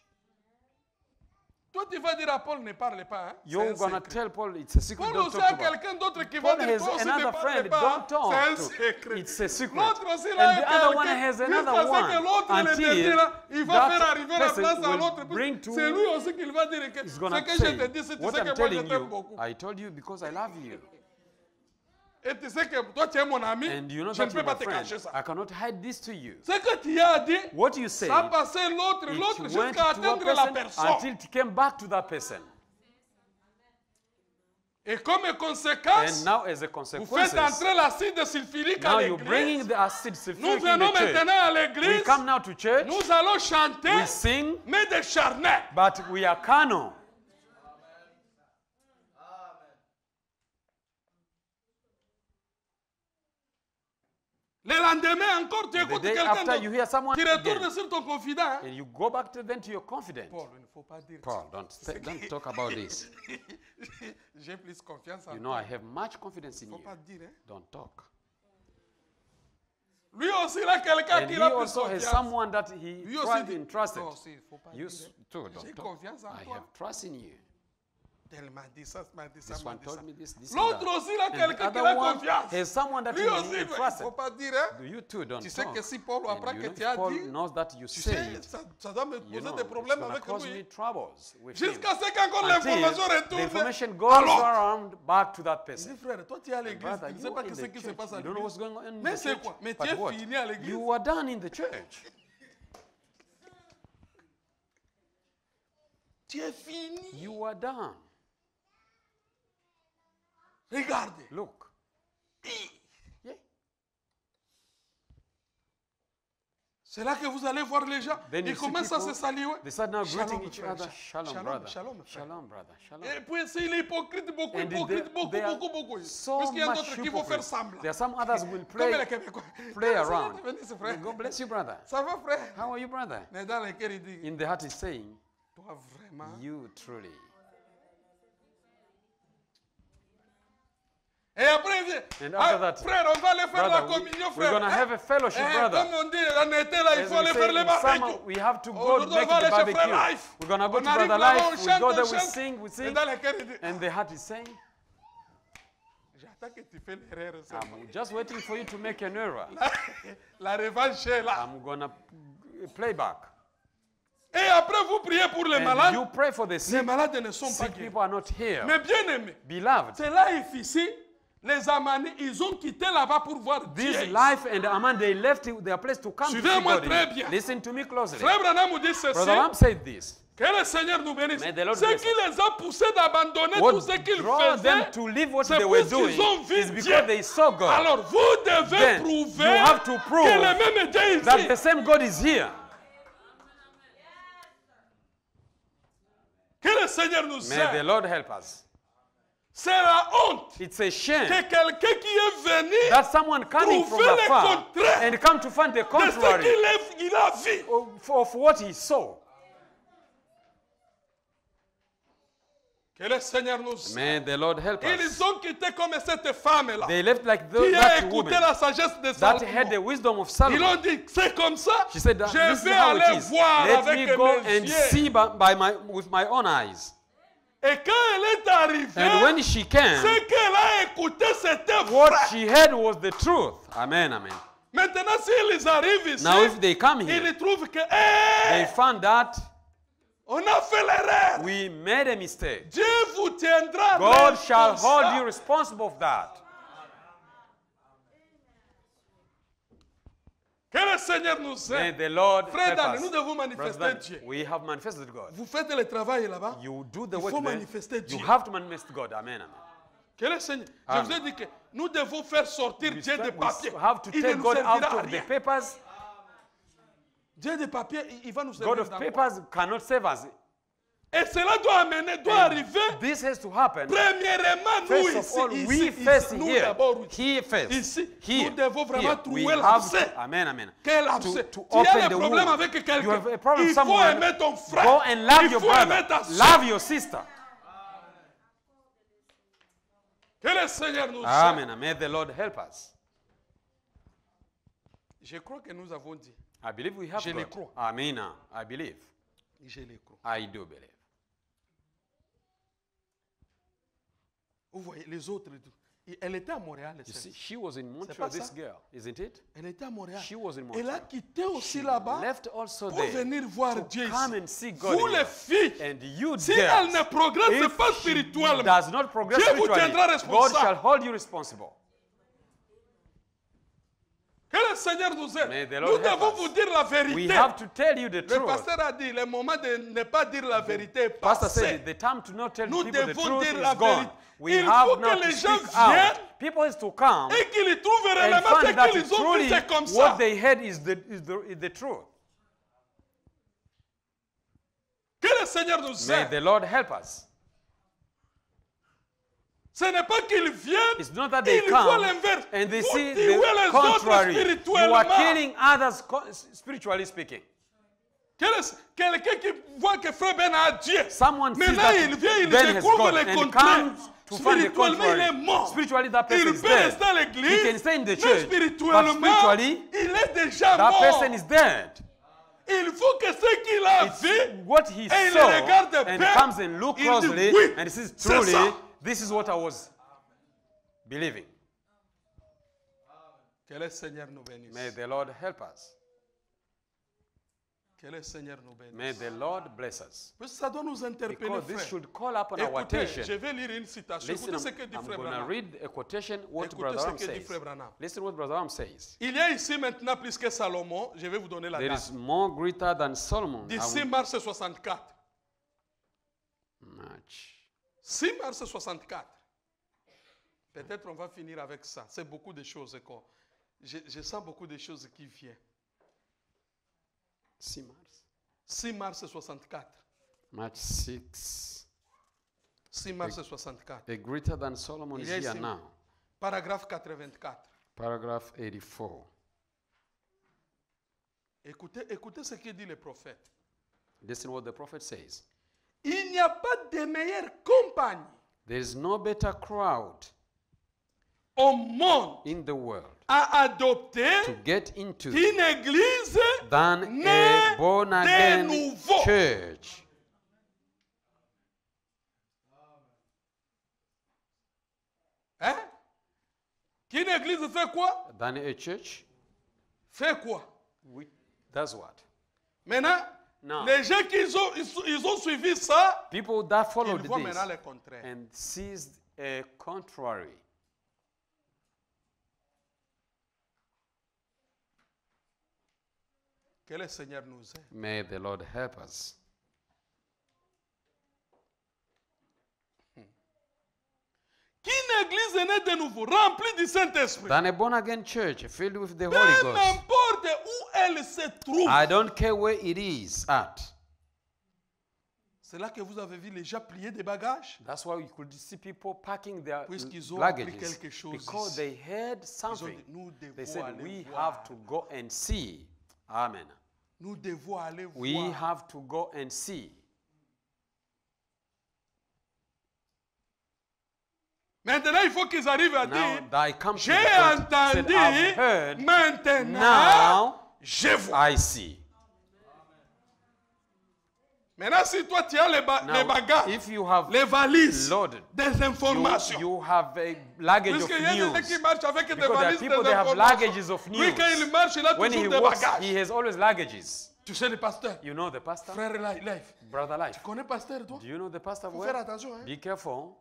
A: Toi, tu vas dire à Paul, ne parle pas. Hein?
B: You're
A: C'est un
B: going to
A: secret.
B: tell Paul it's a secret.
A: Paul
B: Don't
A: aussi
B: talk
A: a
B: about.
A: quelqu'un d'autre qui va
B: Paul
A: dire,
B: has
A: toi aussi ne
B: another
A: parle
B: friend.
A: pas.
B: Don't
A: Hein? C'est un
B: talk.
A: secret.
B: It's a secret.
A: L'autre aussi, là,
B: And the other one has
A: jusqu'à
B: another
A: ce que
B: one.
A: l'autre, le dernier, là, il va
B: that
A: faire arriver la
B: person
A: place à
B: will
A: l'autre.
B: bring to-
A: C'est lui aussi qui va dire que
B: He's
A: ce
B: going
A: que
B: to
A: je
B: say,
A: te dis, c'est tu
B: what
A: sais
B: I'm
A: que moi je
B: telling
A: t'aime
B: you,
A: beaucoup.
B: I told you because I love you.
A: Et tu sais que toi, tu es mon ami,
B: And you know
A: je ne
B: that
A: peux
B: you're
A: pas
B: my
A: te
B: friend.
A: cacher ça.
B: I cannot hide this to you.
A: Ce que tu as dit,
B: What you say,
A: ça a passé l'autre,
B: it
A: l'autre,
B: went
A: jusqu'à
B: to a
A: atteindre la
B: person
A: personne.
B: until it came back to that person.
A: Et comme
B: And
A: conséquence,
B: now as a
A: vous
B: consequence,
A: faites entrer l'acide sulfurique à
B: now you're bringing
A: l'église.
B: the acid
A: Nous
B: sulfuric in
A: venons
B: the church.
A: maintenant à
B: We
A: l'église.
B: come now to church,
A: Nous allons chanter,
B: we sing,
A: mais des charnels.
B: but we are carnal.
A: Le lendemain encore, tu
B: The
A: écoutes
B: day
A: quelqu'un
B: after you
A: d'autre.
B: hear someone
A: Tu retournes
B: again,
A: sur ton confident. Hein?
B: and you go back to then to your confident.
A: Paul, il ne faut pas dire.
B: Paul, don't talk about this.
A: J'ai plus confiance en
B: You know,
A: toi.
B: I have much confidence in
A: Il ne faut
B: you.
A: pas dire. Hein?
B: Don't talk.
A: Lui aussi, il a quelqu'un
B: And
A: qui
B: he
A: a plus
B: also has
A: confiance.
B: someone that he
A: Lui aussi dit,
B: entrusted.
A: non, si, il ne faut pas
B: You
A: dire.
B: too,
A: J'ai
B: don't talk.
A: confiance en
B: I
A: toi.
B: have trust in you.
A: tel m'a dit ça, m'a dit ça,
B: This
A: m'a
B: one
A: dit ça.
B: told me this, this and
A: L'autre
B: that.
A: aussi, il a
B: And the
A: quelqu'un qui
B: other
A: a
B: one
A: confiance.
B: has someone that
A: Lui
B: he
A: aussi, il ne
B: trusted.
A: faut pas dire, hein.
B: You too don't
A: Tu sais
B: talk.
A: que si Paul
B: And
A: apprend
B: you
A: que
B: know,
A: tu
B: if
A: as
B: Paul
A: dit,
B: knows that you
A: tu
B: say
A: sais,
B: it,
A: ça doit me
B: you
A: poser
B: know,
A: des
B: it's
A: problèmes
B: going to
A: avec
B: cause
A: lui.
B: me troubles with him.
A: Jusqu'à ce qu'encore
B: Until
A: l'information
B: the
A: retourne.
B: information goes
A: Alors,
B: around back to that
A: je dis,
B: person.
A: frère, toi tu es à l'église,
B: Brother,
A: tu ne
B: you
A: sais pas
B: in
A: ce
B: the
A: qui se
B: church,
A: passe à
B: you don't know what's
A: l'église.
B: going on in
A: Mais
B: the
A: c'est
B: church.
A: quoi? Mais tu
B: But
A: es
B: what?
A: fini à l'église.
B: You are done in the church.
A: Tu es fini.
B: You are done.
A: Regardez.
B: Look. Yeah.
A: C'est là que vous allez voir les gens.
B: Then you
A: Ils
B: see
A: commencent à
B: people,
A: se saluer.
B: they start now
A: Shalom,
B: greeting each
A: frère.
B: other. Shalom,
A: Shalom,
B: brother.
A: shalom, frère.
B: Shalom, brother. Shalom.
A: Et puis c'est hypocrite, beaucoup,
B: And
A: hypocrite, beaucoup,
B: they are
A: beaucoup.
B: so
A: Parce qu'il y a
B: much
A: d'autres qui vont faire
B: hypocrites.
A: semblant.
B: There are some others who will
A: Comme
B: play
A: les Québécois.
B: around.
A: Frère.
B: God bless you, brother.
A: Ça va, frère?
B: How are you, brother?
A: Mais dans le cœur, il dit,
B: In the heart is saying,
A: toi vraiment.
B: you truly.
A: Et après, il dit,
B: And after that,
A: frère, on va aller faire la
B: Brother,
A: communion,
B: we're
A: frère.
B: going to have a fellowship, brother.
A: Comme on dit en été, là, il
B: As
A: faut
B: we
A: aller
B: say
A: faire le
B: in summer,
A: barbecue.
B: we have to go
A: Aujourd'hui,
B: make
A: on va
B: the
A: aller chez Frère
B: barbecue.
A: Life.
B: We're going to go
A: On
B: to
A: arrive
B: Brother
A: là-bas,
B: Life.
A: on
B: We go
A: chante,
B: there,
A: on
B: we
A: chante.
B: sing, we
A: Et
B: sing.
A: dans le cœur, il dit,
B: And the heart is saying,
A: j'attends que tu fais l'erreur.
B: I'm just waiting for you to make an error.
A: La revanche est là.
B: I'm going to play back.
A: Et après, vous priez pour les
B: And
A: malades.
B: you pray for the
A: Les
B: sick.
A: malades ne sont pas
B: Sick
A: guéris.
B: people are not here.
A: Mais bien aimé,
B: Beloved,
A: c'est là ici, les Amani, ils ont quitté là-bas pour voir Dieu.
B: this life and Aman, they left their place to come to see
A: Suivez-moi
B: God.
A: très bien.
B: Listen to me closely.
A: Frère Branham vous dit ceci.
B: Brother Lam said this.
A: Que le Seigneur nous bénisse.
B: May the Lord
A: Ce
B: bless
A: qui les a poussés d'abandonner
B: What
A: tout ce qu'ils
B: draw them
A: faisaient,
B: to leave what
A: c'est
B: they were
A: parce qu'ils
B: doing
A: ont vu
B: is
A: Dieu.
B: because they saw God.
A: Alors vous devez
B: Then
A: prouver
B: you have to prove
A: que le même Dieu est
B: that
A: ici.
B: the same God is here.
A: Que le Seigneur nous
B: May the
A: aide.
B: Lord help us.
A: C'est la honte
B: It's a shame
A: que quelqu'un qui est venu
B: that someone coming from
A: trouver le
B: afar
A: contraire
B: and come to find the
A: de ce
B: contrary
A: qu'il a vu.
B: of what he saw.
A: Que le Seigneur nous aide.
B: May the Lord help us.
A: Ils ont quitté comme cette femme-là
B: They left like
A: qui a
B: that
A: écouté
B: woman
A: la sagesse de
B: that had
A: Salomon.
B: the wisdom of
A: Ils
B: Solomon.
A: ont dit, c'est comme ça,
B: She said,
A: je
B: this is
A: vais
B: how it
A: aller
B: is.
A: voir
B: Let
A: avec
B: me go
A: mes
B: and
A: yeux.
B: see with my own eyes.
A: Et quand elle est arrivée,
B: And when she came,
A: ce qu'elle a écouté, c'était
B: what
A: vrai.
B: she heard was the truth. Amen, amen.
A: Maintenant, s'ils arrivent ici,
B: Now if they come here,
A: ils trouvent que,
B: they found that
A: on a fait l'erreur.
B: we made a mistake.
A: Dieu vous tiendra
B: God shall hold you
A: responsable.
B: responsible of that.
A: Que le Seigneur nous
B: May
A: aide.
B: the Lord
A: Frère
B: help
A: Dan, nous
B: us.
A: devons
B: Brother
A: manifester
B: Dan,
A: Dieu.
B: we have manifested God.
A: Vous faites le travail là-bas.
B: You do the
A: Il
B: work
A: faut
B: there.
A: manifester Dieu.
B: You have to manifest God. Amen, amen.
A: Que le Seigneur. Je
B: Amen.
A: vous ai dit que nous devons faire sortir Dieu des papiers.
B: We have to
A: Il ne
B: take
A: nous
B: God
A: servira
B: out
A: à
B: of the
A: rien.
B: papers.
A: Dieu des papiers, il va nous
B: God
A: servir
B: of
A: dans quoi?
B: papers cannot save us.
A: Et cela doit amener, doit arriver.
B: This has to happen.
A: Premièrement, nous
B: First of
A: ici,
B: all,
A: ici,
B: we
A: ici,
B: first
A: nous
B: here.
A: d'abord,
B: Here first.
A: ici,
B: Here.
A: nous devons vraiment
B: Here.
A: trouver
B: We have
A: l'abcès.
B: to, amen, amen.
A: Quel
B: To,
A: abcès?
B: to
A: Tu as
B: open
A: un
B: the
A: problème
B: womb.
A: avec
B: You
A: quelqu'un.
B: have a problem
A: Il
B: with
A: faut
B: someone.
A: aimer ton frère.
B: Go and love
A: Il
B: your
A: faut aimer
B: brother.
A: ta soeur.
B: Love your sister.
A: Que le Seigneur nous aide.
B: Amen. May the Lord help us.
A: Je crois que nous avons dit.
B: I believe we have
A: Je le
B: God.
A: crois.
B: Amen. I believe.
A: Je le crois.
B: I do believe.
A: Vous voyez, les autres, elle était à Montréal.
B: You see, she was in
A: pas
B: Montreal, this
A: ça?
B: girl, isn't it?
A: Elle était à Montréal.
B: She was in
A: Elle a
B: Montreal.
A: quitté aussi
B: She
A: là-bas
B: left also
A: pour
B: there
A: venir voir
B: to
A: Dieu
B: come
A: ici.
B: and see God
A: Vous
B: in
A: les
B: her.
A: filles,
B: And you
A: si elle ne
B: girls,
A: progresse pas
B: if she
A: spirituellement,
B: does not progress
A: Dieu vous
B: spiritually,
A: tiendra
B: God
A: responsable.
B: shall hold you responsible.
A: que le Seigneur nous
B: May
A: aide.
B: the Lord
A: Nous
B: help
A: devons
B: us.
A: vous dire la
B: We
A: vérité.
B: have to tell you the
A: Le
B: truth.
A: pasteur a dit, le moment de ne pas dire la vérité est
B: Pastor
A: passé.
B: said the time to not tell
A: Nous
B: people the
A: devons
B: truth
A: dire
B: is
A: la
B: gone.
A: vérité.
B: We
A: Il
B: have
A: faut
B: now
A: que
B: to
A: les gens
B: speak out.
A: viennent
B: People is to come
A: et qu'ils trouvent
B: and
A: réellement
B: find
A: ce
B: that
A: qu'ils ont vu,
B: truly
A: c'est comme ça.
B: what they had is the truth.
A: Que le Seigneur nous
B: May
A: aide.
B: the Lord help us.
A: Ce n'est pas qu'ils viennent,
B: It's not that they
A: ils voient
B: come
A: l'inverse.
B: and they
A: Vous
B: see
A: tuez
B: the
A: les autres
B: contrary. You are
A: spirituellement.
B: killing others spiritually speaking.
A: Quelqu'un qui voit que Frère Ben a Dieu.
B: Someone sees
A: Maintenant,
B: that
A: il vient, il
B: Ben has
A: découvre
B: gone
A: le
B: and
A: contraire.
B: comes to find the
A: Spirituellement, il est
B: contrary.
A: mort.
B: Spiritually, that person
A: Il
B: is
A: peut
B: dead.
A: rester à
B: He
A: l'église,
B: can stay in the
A: mais
B: church, but
A: spirituellement,
B: spiritually,
A: il est déjà
B: that
A: mort.
B: person is dead.
A: il faut que ce qu'il a
B: It's
A: vu,
B: what he
A: et il
B: saw
A: regarde
B: and
A: bien,
B: comes and look
A: il dit,
B: closely
A: oui,
B: and he says,
A: c'est
B: truly,
A: ça.
B: this is what I was believing.
A: Que le Seigneur nous bénisse.
B: May the Lord help us.
A: Que le Seigneur nous bénisse.
B: May the Lord bless us.
A: Parce que ça doit nous interpeller,
B: Because this
A: frère.
B: should call upon our
A: Écoutez,
B: attention.
A: je vais lire une citation.
B: Listen,
A: Écoutez ce que dit
B: I'm
A: Frère
B: going to
A: Branham.
B: read a quotation, what
A: Écoutez
B: Brother
A: ce
B: Ram
A: que dit
B: says.
A: Frère Branham.
B: Listen what Brother Ram says.
A: Il y a ici maintenant plus que Salomon. Je vais vous donner la
B: There
A: date.
B: is more greater than Solomon.
A: Du
B: I
A: 6
B: will-
A: mars 64.
B: March.
A: 6 mars 64. Peut-être on va finir avec ça. C'est beaucoup de choses. Je sens beaucoup de choses qui viennent.
B: 6 mars.
A: 6 mars 64.
B: March 6.
A: 6 mars 64.
B: A greater than Solomon is
A: Il y a
B: here
A: ici-
B: now.
A: Paragraphe 84.
B: Paragraph 84.
A: Écoutez ce que dit le prophète.
B: Listen what the prophet says.
A: Il n'y a pas de meilleure compagnie
B: There is no better crowd
A: au monde
B: in the world
A: à adopter
B: to get into
A: qu'une église
B: than a
A: née
B: born
A: de
B: again
A: nouveau.
B: church.
A: Hein? Qu'une église fait quoi?
B: Than a church?
A: Fait quoi?
B: That's what?
A: Maintenant,
B: No.
A: les gens qui ils ont suivi ça,
B: People that
A: ils
B: followed
A: voient
B: this
A: maintenant le contraire.
B: and seized a contrary.
A: Que le Seigneur nous aide.
B: May the Lord help us.
A: Qu'une église née de nouveau, remplie du Saint-Esprit,
B: Than a born again church filled with the Holy
A: peu
B: Ghost.
A: importe où elle se trouve,
B: I don't care where it is at.
A: c'est là que vous avez vu les gens plier des bagages.
B: That's why you could see people packing their
A: Puisqu'ils ont appris
B: luggages
A: quelque chose
B: because
A: ici.
B: they heard
A: Ils ont
B: something.
A: dit, nous
B: They
A: devons
B: said,
A: aller
B: we
A: voir.
B: have to go and see. Amen.
A: Nous devons aller
B: We
A: voir.
B: have to go and see.
A: Maintenant, il faut qu'ils arrivent à
B: Now
A: dire,
B: that I come to
A: j'ai
B: the point, said,
A: entendu,
B: I've heard,
A: maintenant,
B: now
A: je vois.
B: I see.
A: Maintenant, si toi, tu as les
B: Now,
A: bagages,
B: if you have
A: les valises,
B: loaded,
A: des informations.
B: you have a luggage of
A: Puisqu'il y a des gens
B: news.
A: qui marchent avec des
B: Because there are
A: valises,
B: people
A: des
B: that have
A: informations.
B: luggages of
A: Oui,
B: news.
A: quand il marche, il a
B: When he
A: toujours des
B: walks,
A: bagages.
B: he has always luggages.
A: Tu sais le pasteur,
B: You know the pastor?
A: frère Life.
B: Brother Life.
A: Tu connais pasteur, toi?
B: Do you know the pastor
A: Faut faire
B: well?
A: attention. Hein?
B: Be careful.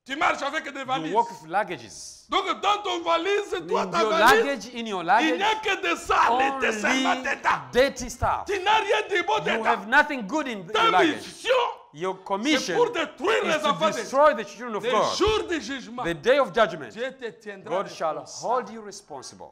A: Tu marches avec des
B: You
A: valises.
B: walk with luggages.
A: Donc, dans ton valise, toi,
B: In
A: ta
B: your
A: valise,
B: luggage, in your
A: il n'y
B: luggage,
A: a que des saletés, c'est
B: only
A: dedans.
B: dirty stuff.
A: Tu n'as rien de beau
B: You
A: dedans.
B: have nothing good in your
A: Ta
B: luggage.
A: mission,
B: Your
A: c'est
B: commission
A: pour détruire
B: is
A: les
B: to
A: enfants de Dieu.
B: destroy the children of
A: Le
B: God.
A: jour du jugement,
B: The day of judgment,
A: Dieu te tiendra
B: God shall
A: responsable.
B: hold you responsible.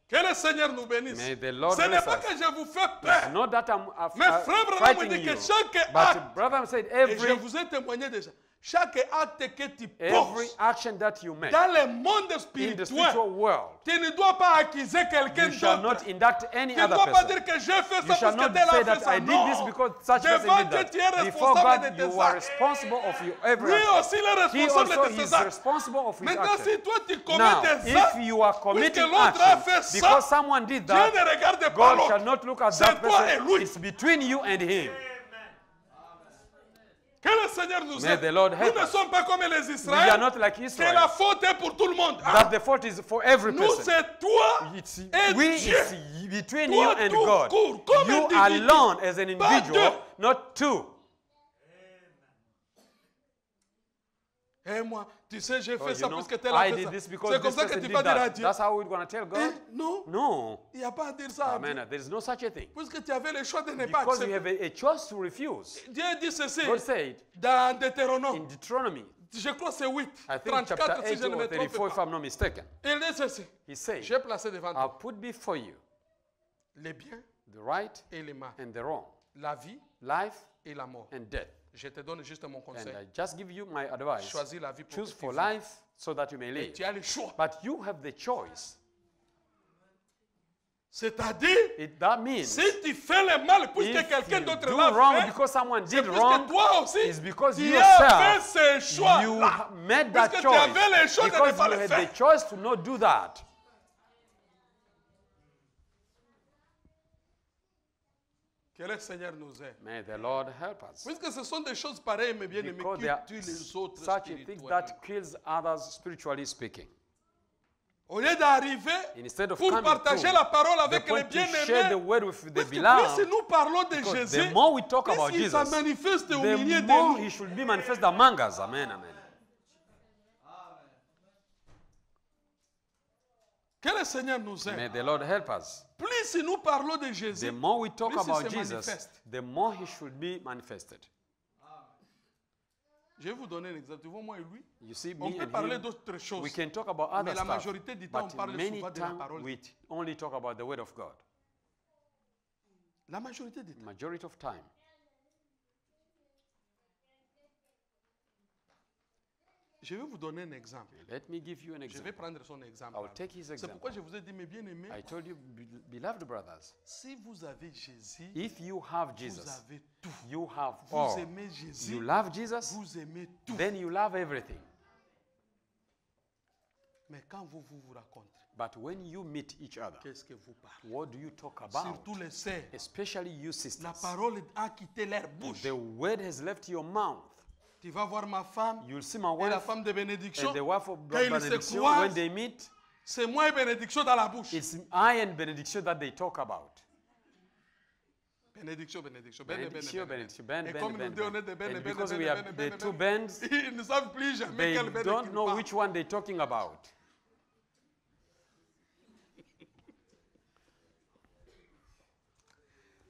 A: Que le Seigneur nous bénisse.
B: May the Lord
A: Ce n'est
B: bless
A: pas
B: us.
A: que je vous fais
B: It's
A: peur.
B: not that I'm
A: Mais frère Branham me
B: frightening
A: dit que
B: you.
A: chaque
B: But
A: acte,
B: brother said
A: et je
B: every
A: vous ai témoigné déjà, chaque acte que tu
B: every
A: poses
B: action that you make
A: dans le monde
B: in the
A: spirituel,
B: spiritual world,
A: tu ne dois pas accuser quelqu'un
B: you shall
A: d'autre.
B: not induct any
A: Tu ne
B: other
A: dois pas
B: person.
A: dire que j'ai fait
B: You
A: ça
B: shall
A: parce que
B: not
A: tel
B: say
A: a fait
B: that
A: ça.
B: I did this
A: Non.
B: because such person
A: Devant
B: did
A: Dieu,
B: that.
A: tu es
B: Before
A: responsable
B: God,
A: de
B: you
A: tes
B: are
A: actes.
B: responsible of your every
A: Lui
B: action.
A: aussi, il est
B: He
A: responsable
B: also
A: de
B: is
A: ses actes.
B: responsible of his
A: Maintenant,
B: actions.
A: si toi tu commets
B: Now,
A: des actes,
B: if you are committing
A: l'autre a
B: action
A: fait ça,
B: because someone did
A: Dieu
B: that,
A: ne regarde pas
B: God shall
A: l'autre.
B: not look at
A: C'est
B: that
A: toi et
B: person.
A: lui.
B: It's between you and him.
A: Que le Seigneur nous
B: May
A: aide.
B: the Lord
A: Nous
B: help
A: ne
B: us.
A: sommes pas comme les
B: We are
A: Israël.
B: not like
A: Que la
B: Israel.
A: faute est pour tout le monde.
B: That the fault is for every
A: Nous,
B: person.
A: c'est toi
B: It's
A: et
B: we,
A: Dieu.
B: it's between
A: Toi
B: you and
A: tout
B: God.
A: court, comme
B: You
A: individu.
B: alone as an
A: Pas
B: individual,
A: deux.
B: not two.
A: Et moi, tu sais, j'ai
B: Oh,
A: fait
B: you
A: ça
B: know,
A: parce que tel a
B: I
A: fait
B: did
A: ça.
B: this because
A: C'est comme
B: this
A: ça que
B: person
A: tu
B: did
A: vas dire à
B: that.
A: Dieu.
B: That's how we're going to tell
A: Eh,
B: God?
A: non,
B: No.
A: il n'y a pas à dire ça à Dieu.
B: Amen. There is no such a thing.
A: Puisque tu avais le choix de ne pas
B: Because you
A: accepter.
B: have a choice to refuse.
A: Dieu dit ceci
B: God said
A: dans
B: in
A: Deutéronome.
B: Deuteronomy,
A: Je crois que c'est 8,
B: I think
A: 34
B: chapter
A: si
B: 8
A: je ne
B: or
A: me
B: 34,
A: trompe
B: if
A: pas.
B: I'm not mistaken,
A: Il dit ceci.
B: he said,
A: J'ai placé devant
B: I'll
A: toi
B: put before you
A: les biens
B: the right
A: et les mal,
B: and the wrong,
A: la vie
B: life
A: et la mort.
B: and death.
A: Je te donne juste mon
B: And
A: conseil.
B: I just give you my advice.
A: Choisis la vie pour
B: Choose
A: que tu
B: for
A: vives.
B: life so that you may
A: Et
B: live.
A: tu as le choix.
B: But you have the choice.
A: C'est-à-dire,
B: That means
A: si tu fais le mal puisque
B: if
A: quelqu'un
B: you
A: d'autre
B: do
A: l'a
B: wrong
A: fait,
B: because someone
A: c'est
B: did
A: puisque
B: wrong,
A: toi aussi,
B: it's because
A: tu
B: you
A: as fait
B: yourself,
A: ce choix
B: you
A: là.
B: made that
A: Puisque tu
B: choice
A: avais le choix de ne
B: because
A: pas
B: you
A: le
B: had
A: faire.
B: the choice to not do that.
A: Que le Seigneur nous aide.
B: May the Lord help us.
A: Puisque ce sont des choses pareilles, mes bien-aimés,
B: Because
A: qui
B: there are
A: tuent les autres
B: such things
A: spirituellement.
B: that kills others spiritually speaking.
A: Au lieu d'arriver
B: Instead of
A: pour
B: coming
A: partager
B: through,
A: la parole
B: the
A: avec les
B: point to share
A: bien-aimés,
B: the word with the
A: parce que plus
B: beloved,
A: nous parlons de
B: because
A: Jésus,
B: the more we talk about
A: plus il se
B: Jesus,
A: manifeste au
B: the
A: milieu de
B: more
A: nous.
B: he should be manifest among us. Amen, amen.
A: Que le Seigneur nous
B: May
A: aide.
B: the Lord help us.
A: Plus nous parlons de
B: The
A: Jésus,
B: more we talk
A: plus il
B: about
A: se
B: Jesus,
A: manifeste.
B: the more he should be manifested.
A: Je vais vous donner un exemple. Tu vois, moi et lui,
B: You see,
A: on
B: me
A: peut
B: and
A: parler
B: him,
A: d'autres choses.
B: we can talk about other
A: Mais la
B: stuff,
A: majorité du temps, on
B: but
A: parle
B: many
A: souvent de la
B: times
A: parole.
B: we only talk about the word of God.
A: La majorité du temps.
B: Majority of time.
A: Je vais vous donner un exemple.
B: Let me give you an
A: Je vais
B: example.
A: prendre son exemple.
B: I will take his
A: C'est
B: example.
A: pourquoi je vous ai dit, mes bien-aimés,
B: I told you, beloved brothers,
A: si vous avez Jésus,
B: if you have
A: vous
B: Jesus,
A: avez tout.
B: you have
A: Vous
B: all.
A: aimez Jésus,
B: You love Jesus,
A: vous aimez tout.
B: then you love everything.
A: Mais quand vous rencontrez,
B: But when you meet each other,
A: qu'est-ce que vous parlez?
B: what do you talk about?
A: Surtout les sœurs.
B: Especially you
A: La
B: sisters.
A: parole a quitté leur bouche.
B: The word has left your mouth.
A: Tu vas voir ma femme
B: You'll see my
A: et la
B: wife
A: femme de bénédiction.
B: and the wife of
A: Quand ils se
B: benediction.
A: croisent,
B: When they meet,
A: c'est moi et bénédiction dans la bouche.
B: it's I and benediction that they talk about.
A: Bénédiction, bénédiction.
B: Benediction, benediction, ben,
A: Et
B: ben,
A: comme nous
B: ben,
A: deux, on est
B: ben.
A: des ben,
B: And
A: ben,
B: because
A: ben,
B: we
A: ben,
B: have
A: ben,
B: the
A: ben,
B: two
A: ben.
B: bands,
A: Ils ne savent plus jamais
B: they
A: quel ben
B: don't
A: ils
B: know
A: parlent.
B: which one they're talking about.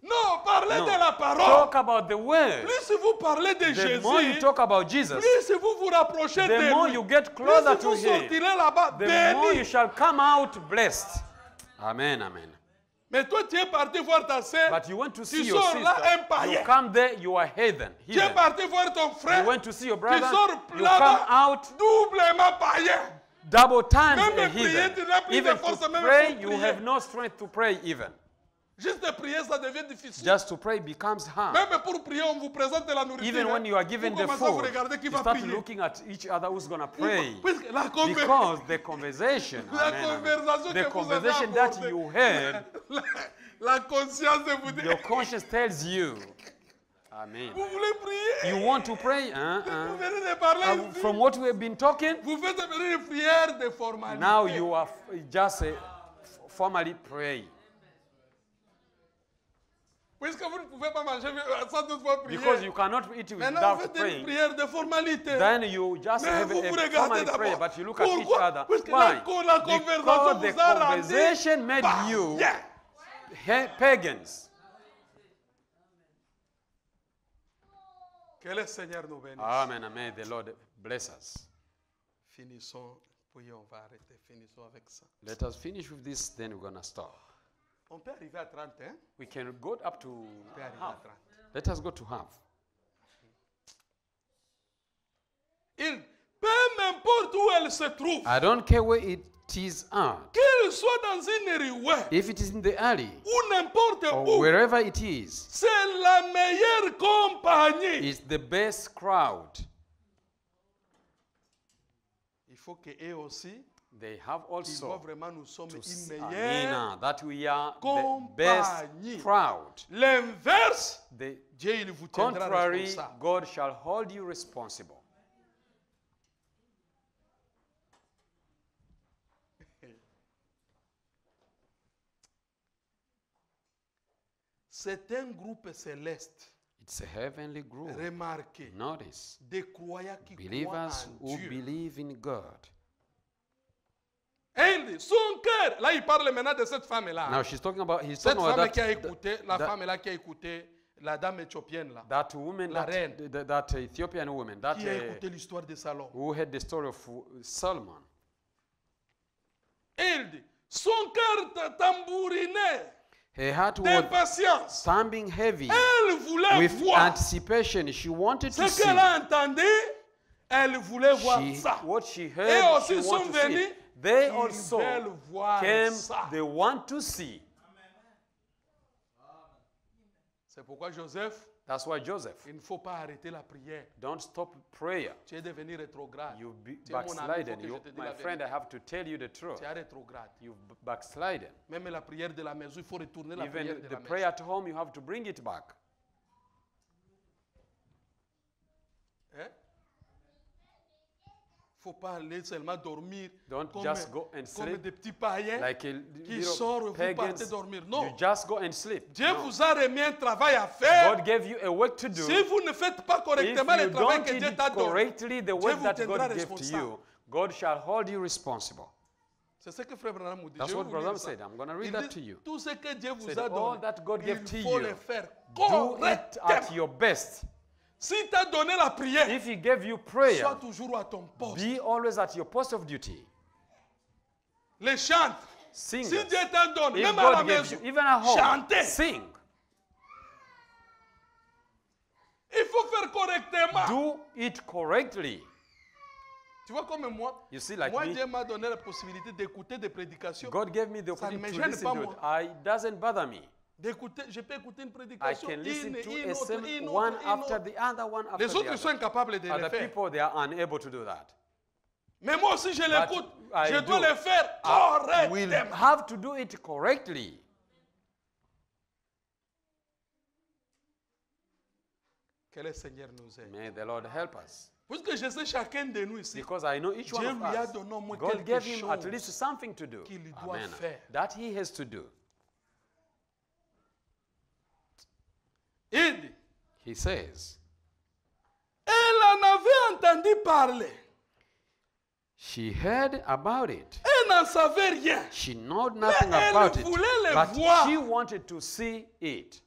A: Non, parlez
B: No.
A: de la parole.
B: Talk about the word.
A: Plus vous parlez de
B: The more you
A: Jésus,
B: talk about Jesus,
A: plus vous vous rapprochez
B: the
A: de
B: more
A: lui.
B: you get
A: Plus
B: closer to
A: vous
B: him,
A: sortirez là-bas
B: the more you
A: béni.
B: shall come out blessed. Amen, amen.
A: Mais toi, tu es parti voir ta sœur.
B: But you went to see
A: Tu
B: your
A: sors
B: sister.
A: là un
B: You
A: païen.
B: come there, you are heathen.
A: Tu es
B: heathen.
A: parti voir ton frère.
B: You went to see your
A: Tu
B: brother.
A: sors
B: You
A: là-bas
B: come out
A: doublement païen.
B: double times
A: Même
B: a
A: prier,
B: heathen.
A: tu n'as plus
B: Even
A: de force
B: to
A: même
B: pray,
A: pour
B: you
A: prier.
B: have no strength to pray even.
A: Juste de prier, ça devient difficile.
B: Just to pray becomes hard.
A: Même pour prier, on vous présente la nourriture.
B: Even when you are given
A: vous
B: the
A: commencez à vous
B: food,
A: regarder qui
B: you
A: va
B: start
A: prier.
B: looking at each other who's going to pray.
A: Puisque la
B: Because the conversation,
A: La
B: amen, amen.
A: conversation
B: The
A: que vous avez
B: conversation that
A: abordée.
B: you had,
A: la conscience de vous dire,
B: your conscience tells you, amen.
A: vous voulez prier.
B: You want to pray?
A: Vous venez de parler ici.
B: From what we have been talking,
A: Vous faites venir une prière de formalité.
B: now you are just formally praying.
A: Puisque vous ne pouvez pas manger sans toutefois prier.
B: Because you cannot eat
A: Maintenant, vous
B: without
A: faites une
B: praying.
A: prière de formalité.
B: Then you just
A: Mais
B: have
A: vous vous
B: a
A: regardez
B: formal
A: d'abord.
B: prayer, but you look at each
A: Pourquoi?
B: other.
A: Parce que
B: Why?
A: la
B: Because
A: conversation
B: the
A: vous a rendu
B: conversation made you pagans.
A: Que le Seigneur nous bénisse.
B: Amen. And may the Lord bless us.
A: Finissons, puis on va arrêter. Finissons avec ça.
B: Let us finish with this, then we're going to stop.
A: On peut arriver à 30, hein?
B: We can go up to
A: On peut arriver
B: half.
A: à 30.
B: Let us go to half.
A: Peu importe où elle se trouve,
B: I don't care where it is at.
A: qu'elle soit dans une rue
B: If it is in the alley
A: ou n'importe
B: or
A: où,
B: wherever it is,
A: c'est la meilleure compagnie.
B: it's the best crowd.
A: Il faut qu'eux aussi,
B: They have
A: ils voient
B: also
A: vraiment nous sommes
B: to
A: une
B: see,
A: meilleure.
B: that we are the
A: compagnie.
B: best crowd.
A: L'inverse,
B: The
A: Dieu il vous tiendra
B: contrary,
A: responsable.
B: God shall hold you responsible.
A: C'est un groupe céleste.
B: It's a heavenly group.
A: Remarquez,
B: Notice,
A: des croyants qui croient
B: believers
A: en
B: who
A: Dieu.
B: believe in God.
A: Et il dit, son cœur, là il parle maintenant de cette femme-là.
B: Now he's talking about
A: Cette femme
B: that,
A: qui a écouté, la
B: that-
A: femme là qui a écouté la dame éthiopienne là,
B: that woman,
A: La reine.
B: that Ethiopian woman, that
A: qui a écouté l'histoire de Salomon.
B: who had the story of Solomon.
A: Et il dit, son cœur tambourinait
B: Her heart was
A: d'impatience.
B: thumping heavy
A: Elle voulait
B: with
A: voir
B: anticipation. She wanted to
A: ce
B: see.
A: qu'elle a entendu. Elle voulait voir ça.
B: What she
A: Et
B: heard,
A: aussi
B: she
A: sont
B: wanted to see.
A: venus.
B: They
A: Ils
B: also
A: veulent voir
B: came,
A: ça.
B: they want to see.
A: C'est pourquoi Joseph,
B: That's why Joseph,
A: il ne faut pas arrêter la prière.
B: don't stop prayer.
A: Tu es devenu rétrograde.
B: You've
A: Tu es mon ami, il faut
B: backslidden.
A: que je te dise
B: My
A: la
B: friend, I
A: vérité.
B: have to tell you the truth.
A: Tu es rétrograde.
B: You've backslidden.
A: Même la prière de la maison, il faut retourner la prière
B: Even
A: de
B: the
A: la
B: prayer
A: maison.
B: at home, you have to bring it back.
A: Hein? Faut pas aller seulement dormir
B: Don't
A: comme,
B: just go and
A: comme
B: sleep
A: des petits païens
B: like a
A: qui sortent et
B: little
A: vous partez
B: pagans.
A: dormir.
B: You
A: Non.
B: just go and sleep.
A: Dieu
B: No.
A: vous a remis un travail à faire.
B: God gave you a work to do.
A: Si vous ne faites pas
B: If
A: correctement le
B: you
A: travail
B: don't
A: que
B: do
A: Dieu
B: it
A: t'a donné,
B: correctly, the work
A: vous
B: that
A: tiendra
B: God gave to
A: responsable.
B: you, God shall hold you responsible.
A: c'est ce que Frère Branham nous dit.
B: That's
A: Je vais
B: what
A: vous
B: Brother
A: lire ça.
B: said. I'm going to read
A: Il
B: that
A: dit,
B: to you.
A: tout ce que Dieu vous
B: Said,
A: a
B: all
A: donné,
B: that God gave to
A: il faut
B: you,
A: le faire
B: Do it
A: correctement.
B: at your best.
A: Si tu as donné la prière,
B: If He gave you prayer,
A: sois toujours à ton poste.
B: be always at your post of duty.
A: Les chantres,
B: Sing.
A: si Dieu t'en donne,
B: If
A: même à la
B: God gave
A: maison,
B: you, even at home,
A: chantez.
B: sing.
A: Il faut faire correctement.
B: Do it correctly.
A: Tu vois comme moi,
B: You see, like
A: moi
B: me,
A: Dieu m'a donné la possibilité d'écouter des prédications.
B: God gave me the
A: Ça ne me
B: opportunity to
A: gêne
B: listen
A: pas,
B: to it.
A: moi.
B: It doesn't bother me.
A: D'écouter, je peux écouter une
B: I
A: prédication,
B: can listen
A: une
B: to
A: autre,
B: a sermon,
A: une
B: one
A: autre, une
B: after
A: autre.
B: the other, one after
A: Les
B: the
A: autres sont
B: other.
A: incapables de le
B: Other
A: faire.
B: people, they are unable to do that.
A: Mais moi aussi, je l'écoute.
B: I
A: Je dois
B: do.
A: le faire
B: I will
A: correctement.
B: have to do it correctly.
A: Que le Seigneur nous aide.
B: May the Lord help us.
A: Puisque je sais chacun de nous ici,
B: Because I know each one
A: Dieu
B: of
A: lui a
B: us,
A: donné au moins
B: God
A: quelque
B: gave him at
A: chose
B: least something to do.
A: qu'il doit
B: Amen.
A: faire.
B: That he has to do.
A: Il dit,
B: He says,
A: elle en avait entendu parler.
B: she heard about it.
A: Elle n'en savait rien.
B: She knew nothing
A: elle
B: about it,
A: voulait le
B: but
A: voir.
B: she wanted to see it.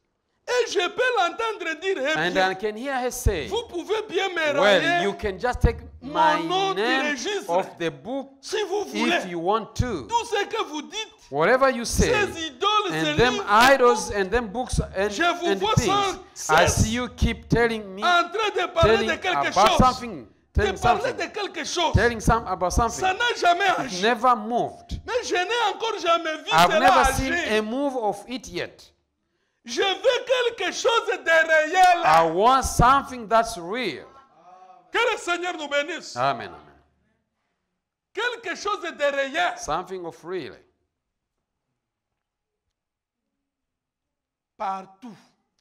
A: Et je peux l'entendre dire, eh
B: And
A: bien,
B: I can hear her say,
A: vous pouvez bien me
B: well,
A: rayer
B: you can just take my
A: nom du
B: name
A: registre.
B: of the book
A: si vous
B: if
A: voulez.
B: you want to.
A: Tout ce que vous dites,
B: Whatever you say,
A: ces idoles, ces
B: and them
A: livres,
B: idols and them books and,
A: Je vous
B: and
A: vois
B: things,
A: sans
B: I
A: cesse
B: see you keep telling me,
A: en train de parler
B: telling
A: de quelque
B: about
A: chose.
B: something,
A: De
B: telling
A: parler
B: something,
A: de quelque chose.
B: telling some about something.
A: Ça n'a jamais
B: It
A: agi.
B: never moved.
A: Mais je n'ai encore jamais vu
B: I've
A: cela
B: never seen
A: agir.
B: a move of it yet.
A: Je veux quelque chose de réel.
B: I want something that's real.
A: Que le Seigneur nous bénisse.
B: Amen. Amen.
A: Quelque chose de réel.
B: Something of real.
A: Partout où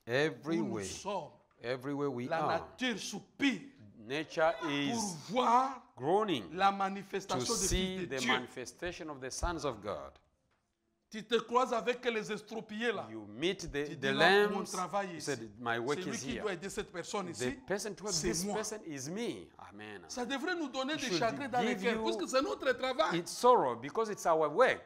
A: nous
B: Everywhere.
A: sommes,
B: Everywhere we
A: la
B: are.
A: nature soupire
B: Nature
A: pour
B: is
A: voir
B: groaning
A: la
B: to
A: manifestation des
B: see
A: fils de
B: the
A: Dieu.
B: manifestation of the sons of God.
A: Tu te croises avec les estropiés là.
B: You meet
A: Tu
B: the
A: dis là, mon
B: lambs.
A: travail
B: You
A: ici.
B: said, my work
A: Celui
B: is
A: qui
B: here.
A: doit aider cette personne
B: The
A: ici,
B: person to help
A: c'est
B: this
A: moi.
B: person is me. Amen.
A: Ça devrait nous donner des
B: should
A: chagrins dans les
B: give
A: cœurs
B: you-
A: parce que c'est notre travail.
B: It's sorrow because it's our work.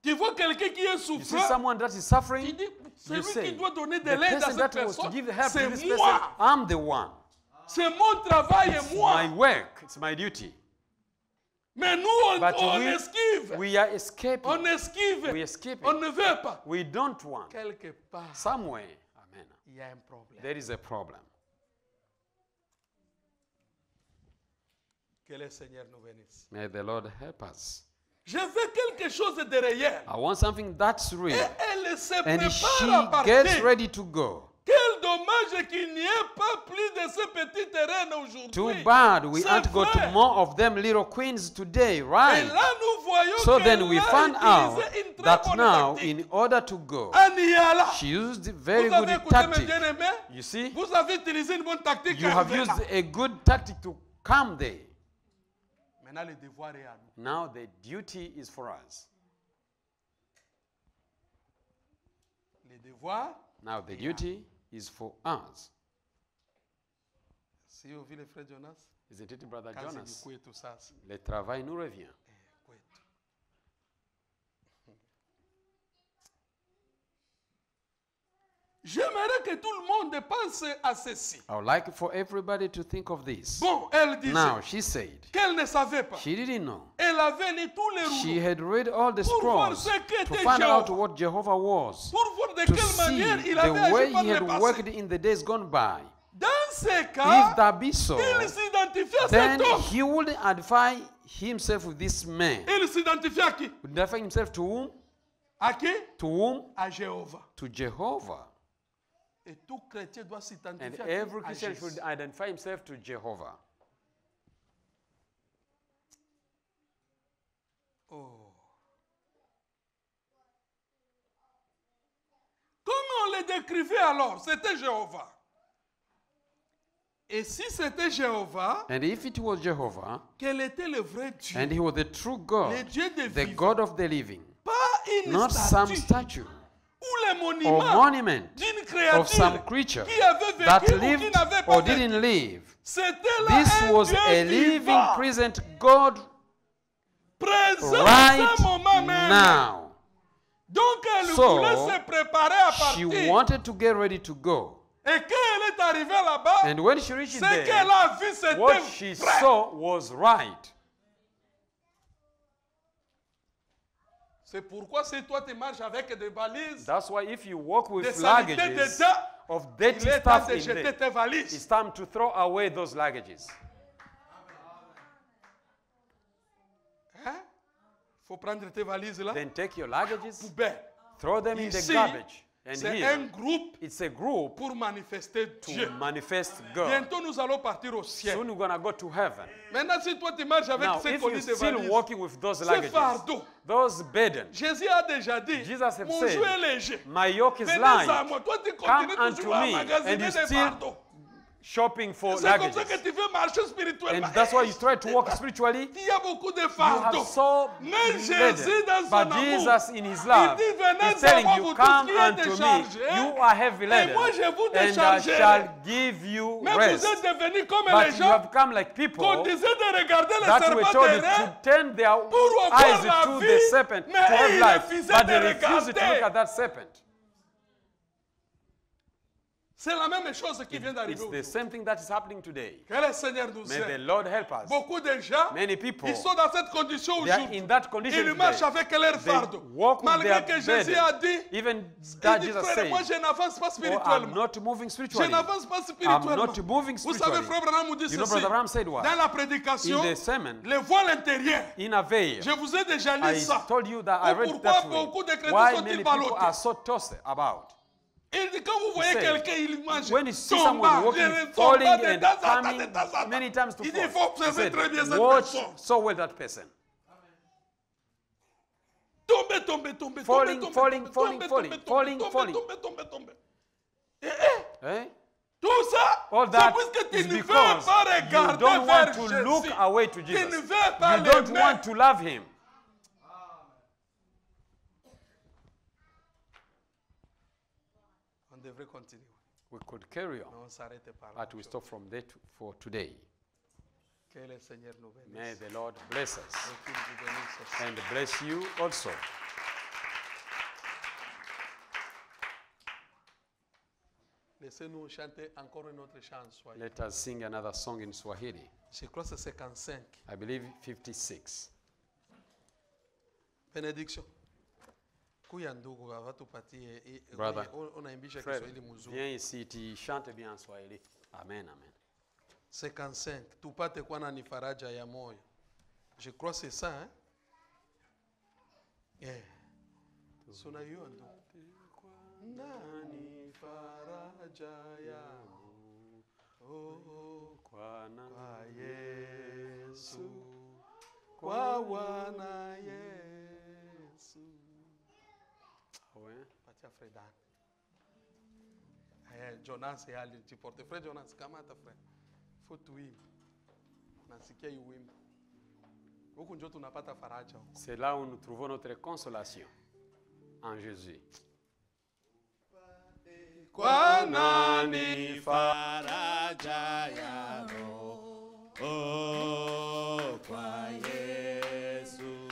A: Tu vois quelqu'un qui est
B: You see
A: souffrant,
B: someone that is
A: tu
B: suffering,
A: dis, celui
B: you say,
A: qui doit donner de
B: the
A: l'aide à
B: person
A: cette
B: that was to
A: personne,
B: give help to
A: c'est
B: this person,
A: moi.
B: I'm the one.
A: C'est mon travail et moi.
B: My work, it's my duty.
A: Mais nous,
B: But
A: on
B: we-
A: esquive.
B: We are escaping.
A: On esquive.
B: We escape
A: On
B: it.
A: ne veut pas.
B: We don't want.
A: Quelque part,
B: Somewhere, amen.
A: il y a un problème.
B: There is a problem.
A: Que le Seigneur nous bénisse.
B: May the Lord help us.
A: Je veux quelque chose de réel.
B: I want something that's
A: Et
B: real.
A: elle se
B: And
A: prépare à
B: she gets
A: partir.
B: ready to go.
A: Quel dommage qu'il n'y ait pas plus de ces petites reines aujourd'hui.
B: Too bad we
A: C'est
B: aren't got
A: vrai.
B: more of them little queens today,
A: Et
B: right?
A: là, nous voyons
B: So
A: qu'elle
B: then we
A: a
B: found out
A: utilisé une très
B: that
A: bonne
B: now,
A: tactique.
B: in order to go,
A: En y allant.
B: she used a very
A: Vous avez
B: good
A: écouté mes
B: tactic.
A: bien-aimés?
B: You see,
A: Vous avez utilisé une bonne tactique.
B: you have
A: Carvela.
B: used a good tactic to come there.
A: Maintenant, le devoir est à nous.
B: Now the duty is for us.
A: Le devoir,
B: Now the duty is for us.
A: si vous voyez le frère Jonas,
B: Isn't it, Brother
A: quand c'est
B: Jonas?
A: du coup et tout ça,
B: Le travail nous revient.
A: ouais. J'aimerais que tout le monde pense à ceci.
B: I would like for everybody to think of this.
A: Bon, elle disait
B: Now, she said,
A: qu'elle ne savait pas.
B: she didn't know.
A: Elle avait lu tous les
B: She
A: rouleaux
B: had read all the
A: Pour voir
B: scrolls
A: ce qu'était
B: to find out
A: Jehovah.
B: what Jehovah was,
A: pour voir de
B: to
A: quelle
B: see
A: manière il
B: the
A: avait
B: way
A: agi par
B: he
A: le
B: had
A: passé.
B: worked in the days gone by.
A: Dans ces
B: If
A: cas,
B: that be so,
A: il s'identifie à
B: then
A: cet homme.
B: he would identify himself with this man.
A: Il s'identifie à qui?
B: Would identify himself to whom?
A: À qui?
B: To whom?
A: À Jéhovah.
B: To Jehovah.
A: Et tout chrétien doit
B: And
A: s'identifier
B: every
A: à
B: Christian
A: Jésus.
B: should identify himself to Jehovah.
A: Oh. Comment on le décrivait alors? C'était Jéhovah. Et si c'était Jéhovah,
B: And if it was Jehovah,
A: quel était le vrai Dieu?
B: and he was the true God,
A: Le Dieu des
B: the
A: vivants.
B: God of the living,
A: Pas une
B: not some
A: statue
B: statue
A: ou le
B: or
A: monument
B: monument
A: d'une
B: of some
A: créature
B: creature
A: qui avait
B: that
A: vécu ou qui
B: lived
A: n'avait pas
B: or
A: vécu.
B: didn't live.
A: C'était là
B: This
A: un
B: was
A: Dieu
B: a living,
A: vivant,
B: present God
A: présent
B: right
A: à ce moment même.
B: now.
A: Donc elle
B: So,
A: voulait se préparer à
B: She
A: partir.
B: wanted to get ready to go.
A: Et quand elle est arrivée là-bas,
B: And when she reached
A: ce
B: there,
A: qu'elle a vu, c'était
B: what she
A: vrai.
B: saw was right.
A: C'est pourquoi si toi tu marches avec des valises,
B: That's why if you walk
A: des
B: with
A: saletés
B: luggages
A: dedans,
B: of
A: il
B: dirty
A: est temps
B: stuff
A: de
B: in
A: jeter
B: there,
A: tes valises.
B: it's time to throw away those luggages.
A: Hein? Faut prendre tes valises là,
B: Then take your luggages,
A: poubelle.
B: throw them in the
A: Ici,
B: garbage. And
A: c'est
B: here,
A: un groupe
B: it's a group
A: pour manifester Dieu.
B: to manifest God.
A: Bientôt nous allons partir au ciel.
B: Soon we're going to go to heaven.
A: Maintenant si toi tu marches avec
B: Now,
A: ces
B: if
A: colis
B: you're
A: de
B: still
A: valises,
B: walking with those
A: ces
B: luggages,
A: fardeaux,
B: those burdens,
A: Jésus a déjà dit,
B: Jesus have
A: mon
B: said,
A: joug est léger.
B: my yoke is
A: Venez à
B: light.
A: moi. Toi tu
B: Come
A: continues
B: unto
A: toujours à
B: me,
A: magasiner
B: and you
A: des
B: still
A: fardeaux.
B: shopping for
A: C'est comme ça
B: luggages.
A: que tu veux marcher spirituellement.
B: And that's why you try to walk spiritually.
A: Il y a beaucoup de
B: You have
A: fardeaux.
B: so
A: Mais
B: many
A: Jésus
B: burdens.
A: dans son
B: But
A: amour,
B: Jesus in his love
A: il dit, venez
B: is telling
A: à moi,
B: you,
A: vous
B: come
A: tous qui êtes
B: unto me,
A: déchargés,
B: you are heavy
A: et
B: laden,
A: moi je vous
B: and I
A: déchargerai.
B: shall give you
A: Mais
B: rest.
A: vous êtes devenus comme
B: But
A: les
B: you
A: gens
B: have come like people
A: qu'on disait de regarder le
B: that were
A: serpent
B: told
A: derrière
B: to turn their
A: pour avoir
B: eyes
A: la
B: to
A: vie,
B: the serpent,
A: mais
B: to have
A: ils
B: life,
A: refusaient
B: but they
A: de
B: refused to look
A: regarder.
B: at that serpent.
A: C'est la même chose qui vient d'arriver
B: It's the
A: aujourd'hui.
B: same thing that is happening today.
A: Que le Seigneur nous
B: May the
A: aide.
B: Lord help us.
A: Beaucoup de gens,
B: Many people,
A: ils sont dans cette condition
B: they are
A: aujourd'hui.
B: in that condition
A: Ils marchent
B: today.
A: avec leur
B: They
A: fardeau.
B: walk with
A: Malgré
B: their
A: que Jésus a dit,
B: Even that
A: il dit,
B: Jesus
A: frère,
B: said,
A: moi je n'avance pas
B: oh, I'm
A: spirituellement.
B: not moving
A: Je
B: spiritually.
A: n'avance pas
B: I'm
A: spirituellement.
B: not moving
A: Vous savez,
B: spiritually.
A: frère Branham nous dit
B: You know,
A: ceci.
B: Brother Abraham said what?
A: Dans la prédication,
B: In the sermon,
A: le voile intérieur.
B: in a veil,
A: Je vous ai déjà lu
B: I
A: ça.
B: told you that I read
A: Pourquoi
B: that way.
A: beaucoup de chrétiens
B: Why
A: sont-ils
B: many people
A: ballottés?
B: are so tossed about.
A: Il dit, quand vous voyez
B: said,
A: quelqu'un, il mange,
B: When you see
A: tombe,
B: someone walking,
A: tombe,
B: falling
A: de
B: and
A: temps en temps, de
B: coming
A: temps en temps.
B: many times to
A: Il dit, il faut
B: fall, he
A: observer
B: said,
A: très bien cette
B: watch
A: personne.
B: so well that person.
A: Tombe, tombe, tombe,
B: Falling,
A: tombe,
B: falling,
A: tombe,
B: falling,
A: tombe,
B: falling,
A: tombe,
B: falling,
A: tombe,
B: falling.
A: tombe, tombe, tombe.
B: Eh?
A: Tout ça,
B: All
A: c'est
B: that
A: puisque tu
B: is
A: ne veux
B: because
A: pas
B: you
A: regarder
B: don't
A: vers
B: want to
A: Jésus.
B: look away to
A: Tu ne
B: Jesus.
A: veux pas
B: You don't
A: l'aimer.
B: want to love him.
A: On devrait continuer.
B: We could carry
A: Mais
B: on,
A: on s'arrête par là.
B: but we stop from there for today.
A: Que le Seigneur nous bénisse.
B: May the Lord bless us
A: Et qu'il vous bénisse aussi.
B: and bless you also.
A: Laissez-nous chanter encore un autre chant en Swahili.
B: Let us sing another song in Swahili.
A: Je crois que c'est 55.
B: I believe 56.
A: Benediction. Kuya ndugu watupatie
B: Brother,
A: unaimbisha
B: Fred,
A: Kiswahili mzuri.
B: viens ici, tu chantes bien en Swahili. Amen, amen.
A: 55. Tupate kuwa na faraja ya moyo. Je crois c'est ça, hein? Yeah. Suna hiyo ndugu. Nani faraja yangu, oh, kwa Yesu, kwa Bwana Yesu.
B: Ouais.
A: Patia Fredan. Jonas alijiporte. Fred Jonas, kamata Fred. Faut tuimbe. Nasikia hii wimbo. Huku ndio tunapata faraja.
B: C'est là où nous trouvons notre consolation en Jésus.
A: Kwa nani
C: faraja ya roho, oh, kwa Yesu.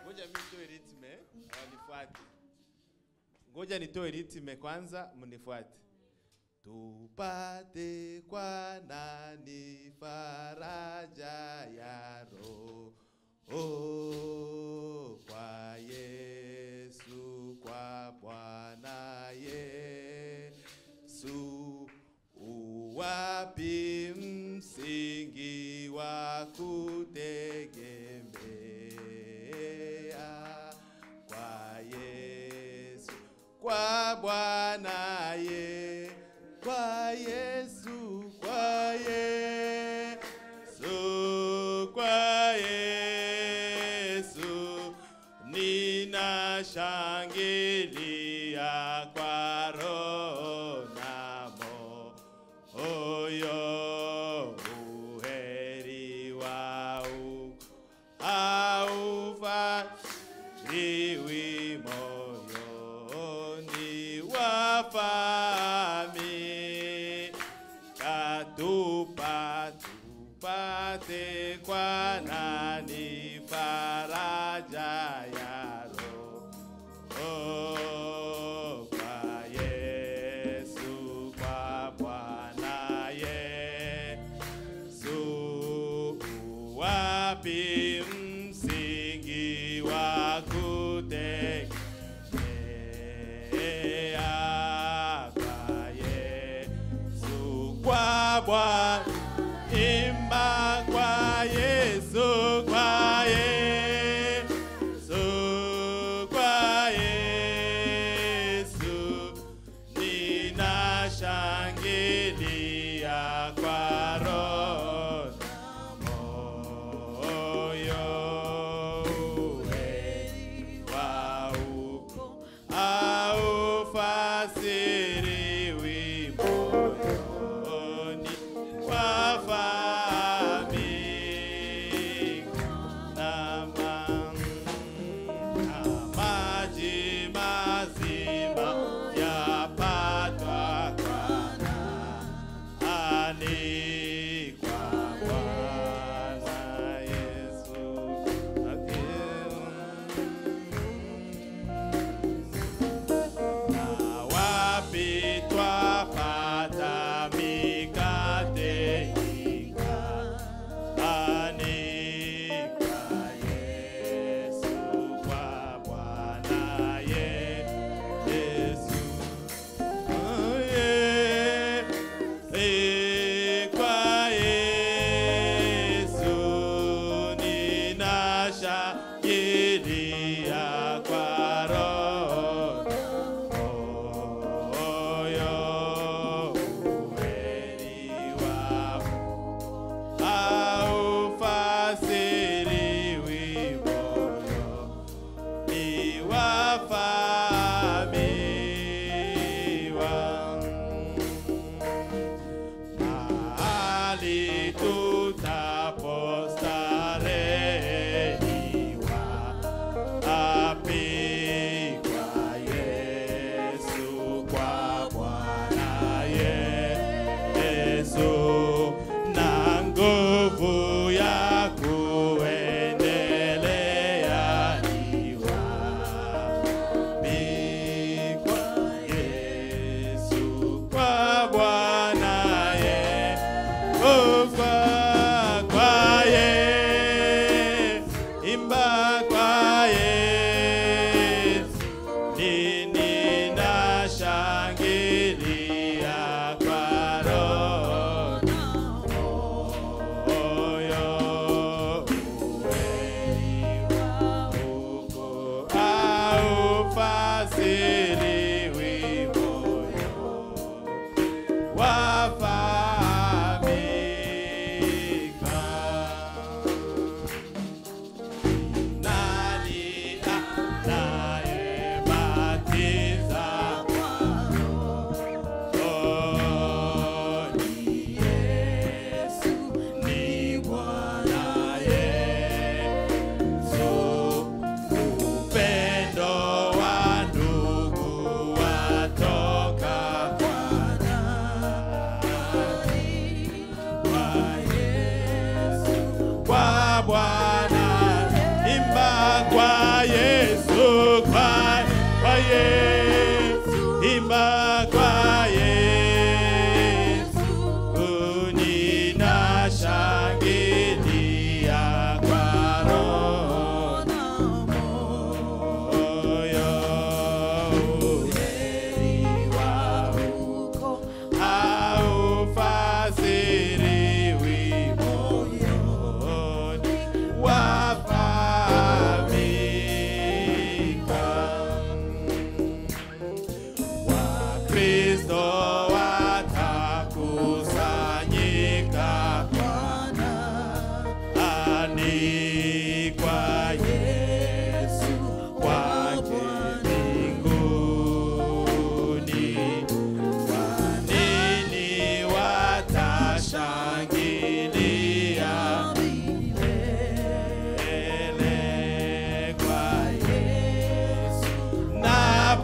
C: Ngoja mimi nitoe ritme, wanifuate. Ngoja nitoe ritme kwanza, mnifuate. Tupate kwa nani faraja ya roho, oh, kwa Yesu, kwa Bwana Yesu. Uwapi msingi wa kutegemea, kwa kwa Bwana ye, kwa Yesu, kwa Yesu, kwa Yesu, ninashangilia kwa roho na moyo, uheri wau haufariwi moyoni wafami, tupate kwa nani faraja ya roho, kwa Yesu, kwa Bwana Yesu. Wapi msingi wa kutegemea? Kwa Yesu, kwa Bwana, imba kwa Yesu, kwa Yesu, kwa Yesu, ninashangilia kwa roho na moyo, uheri wau haufasiriwi moyoni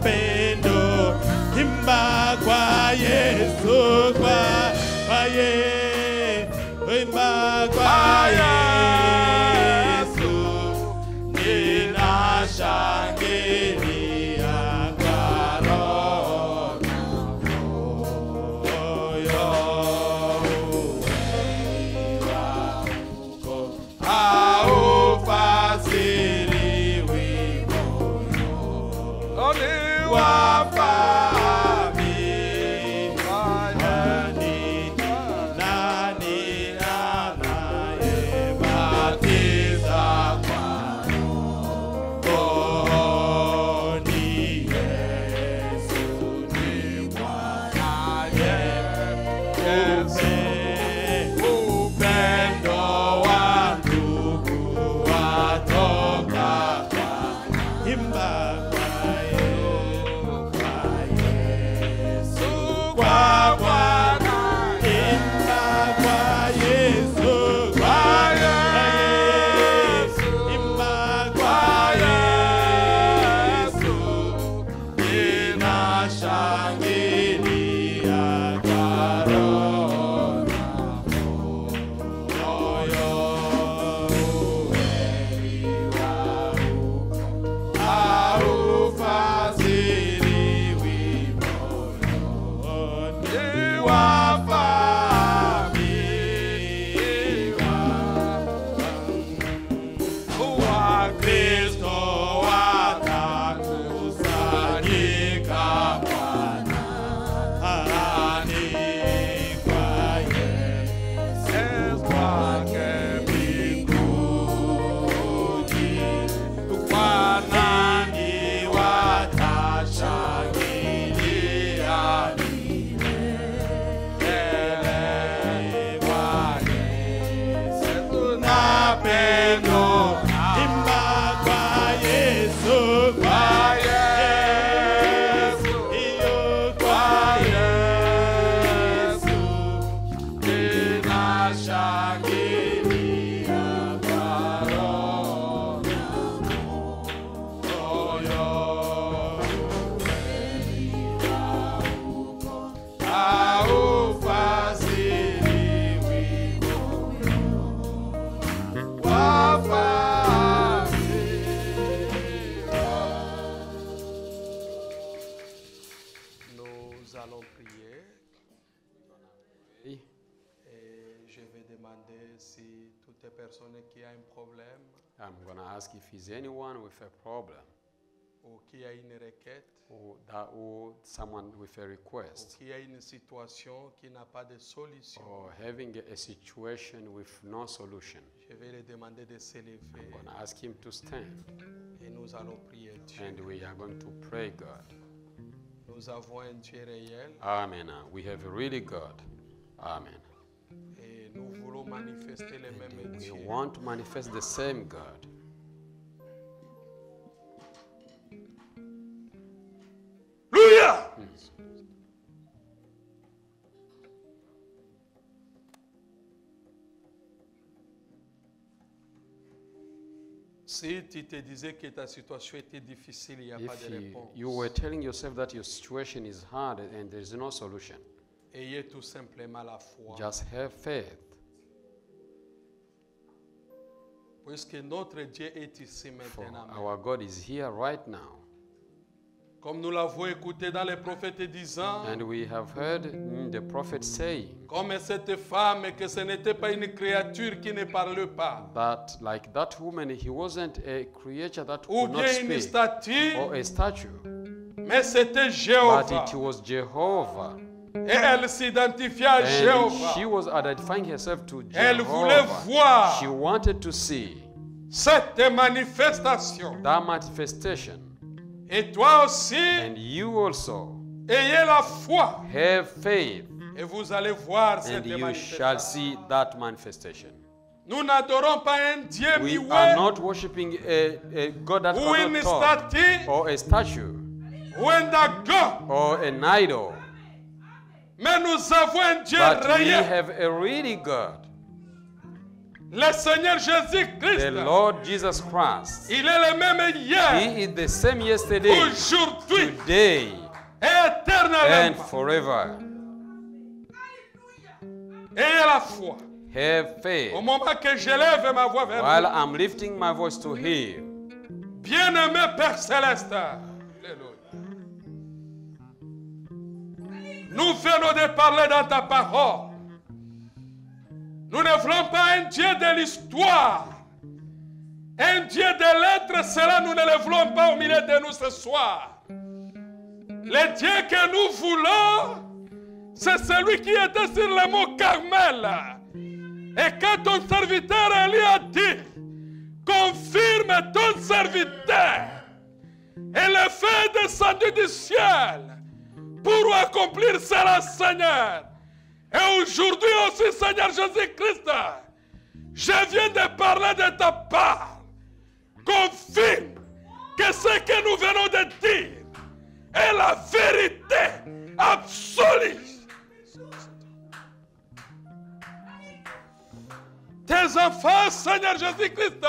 C: pendo, imba kwa Yesu, kwa imba kwa Yesu, ninashangilia kwa roho moyo wako haufasiriwi wafami nani anayebatiza kwa Roho ni Yesu ni Bwana upendo wa ndugu watoka imba kwa Bwana, imba kwa Yesu, kwa Yesu, imba kwa Yesu, ninashangilia kwa roho moyo haufasiriwi Kristo watakusanyika Bwana kwa Yesu kwake mbinguni, kwa nani watashangilia pendo imba kwa Yesu, kwa Yesu, iyo kwa Yesu, ninashangilia kwa roho moyo haufasiriwi
A: Nous allons prier. Et je vais demander si toute personne qui a un problème
B: I'm going to ask if is anyone with a problem
A: ou qui a une requête
B: or someone with a
A: ou
B: request
A: qui a une situation qui n'a pas de solution.
B: or having a situation with no solution.
A: Je vais lui demander de s'élever
B: I'm going to ask him to stand
A: et nous allons prier Dieu.
B: and we are going to pray God.
A: Nous avons un Dieu réel
B: Amen. We have a really God. Amen.
A: et nous voulons manifester le même
B: We
A: Dieu.
B: want to manifest the same God.
A: Alléluia! Si tu te disais que ta situation était difficile, il n'y a pas
B: If
A: de réponse.
B: you were telling yourself that your situation is hard and there is no solution,
A: Ayez tout simplement la foi.
B: just have faith.
A: Puisque notre Dieu est ici
B: For
A: maintenant.
B: our God is here right now.
A: Comme nous l'avons écouté dans les prophètes disant,
B: And we have heard the prophet saying
A: comme cette femme, que ce n'était pas une créature qui ne parle pas,
B: that, like that woman, he wasn't a creature that
A: ou
B: could not
A: bien une
B: speak
A: statue,
B: or a statue,
A: mais c'était
B: but
A: Jéhovah.
B: it was Jehovah.
A: Et elle s'identifiait à
B: And
A: Jéhovah.
B: she was identifying herself to
A: Elle voulait
B: Jehovah.
A: voir
B: She wanted to see
A: cette manifestation.
B: that manifestation.
A: Et toi aussi,
B: And you also
A: ayez la foi.
B: have faith,
A: Et vous allez voir
B: and
A: cette
B: you shall
A: manifestation.
B: see that manifestation.
A: Nous n'adorons pas un Dieu
B: We
A: muet
B: are not worshiping a God that
A: ou une
B: cannot talk,
A: statue
B: or a statue,
A: ou un dagon.
B: or an idol,
A: Mais nous avons un Dieu
B: but we
A: réel.
B: have a really God.
A: Le Seigneur Jésus-Christ,
B: The Lord Jesus Christ.
A: il est le même hier,
B: He is the same yesterday,
A: aujourd'hui
B: today,
A: et
B: and
A: éternellement.
B: forever.
A: Ayez la foi.
B: Have faith.
A: Au moment que je lève ma voix vers
B: While
A: vous,
B: I'm lifting my voice to Him,
A: bien-aimé Père Céleste, Alléluia. Nous venons de parler dans ta parole. Nous ne voulons pas un Dieu de l'histoire. Un Dieu de l'être, cela nous ne le voulons pas au milieu de nous ce soir. Le Dieu que nous voulons, c'est celui qui était sur le mont Carmel. Et quand ton serviteur Élie a dit, confirme ton serviteur. Et le feu est descendu du ciel pour accomplir cela, Seigneur. Et aujourd'hui aussi, Seigneur Jésus-Christ, je viens de parler de ta part. Confirme que ce que nous venons de dire est la vérité absolue. Tes enfants, Seigneur Jésus-Christ,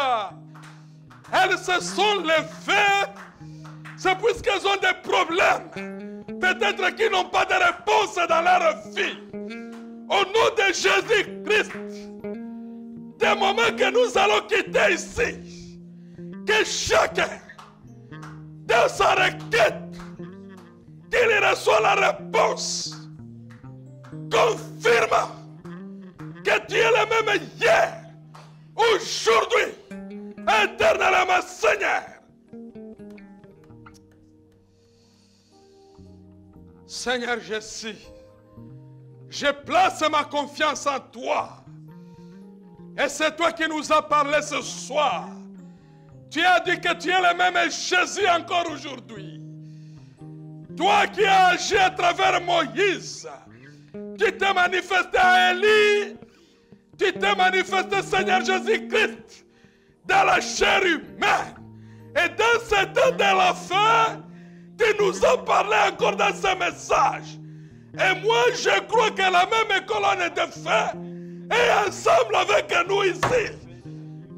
A: elles se sont levées, c'est puisqu'elles ont des problèmes, peut-être qu'ils n'ont pas de réponse dans leur vie. Au nom de Jésus-Christ, des moments que nous allons quitter ici, que chacun, dans sa requête, qu'il reçoit la réponse, confirme que tu es le même hier, aujourd'hui, éternellement, Seigneur. Seigneur Jésus, je place ma confiance en toi. Et c'est toi qui nous as parlé ce soir. Tu as dit que tu es le même Jésus encore aujourd'hui. Toi qui as agi à travers Moïse, tu t'es manifesté à Élie, tu t'es manifesté, Seigneur Jésus-Christ, dans la chair humaine. Et dans ce temps de la fin, tu nous as parlé encore dans ce message. Et moi, je crois que la même colonne de feu est ensemble avec nous ici.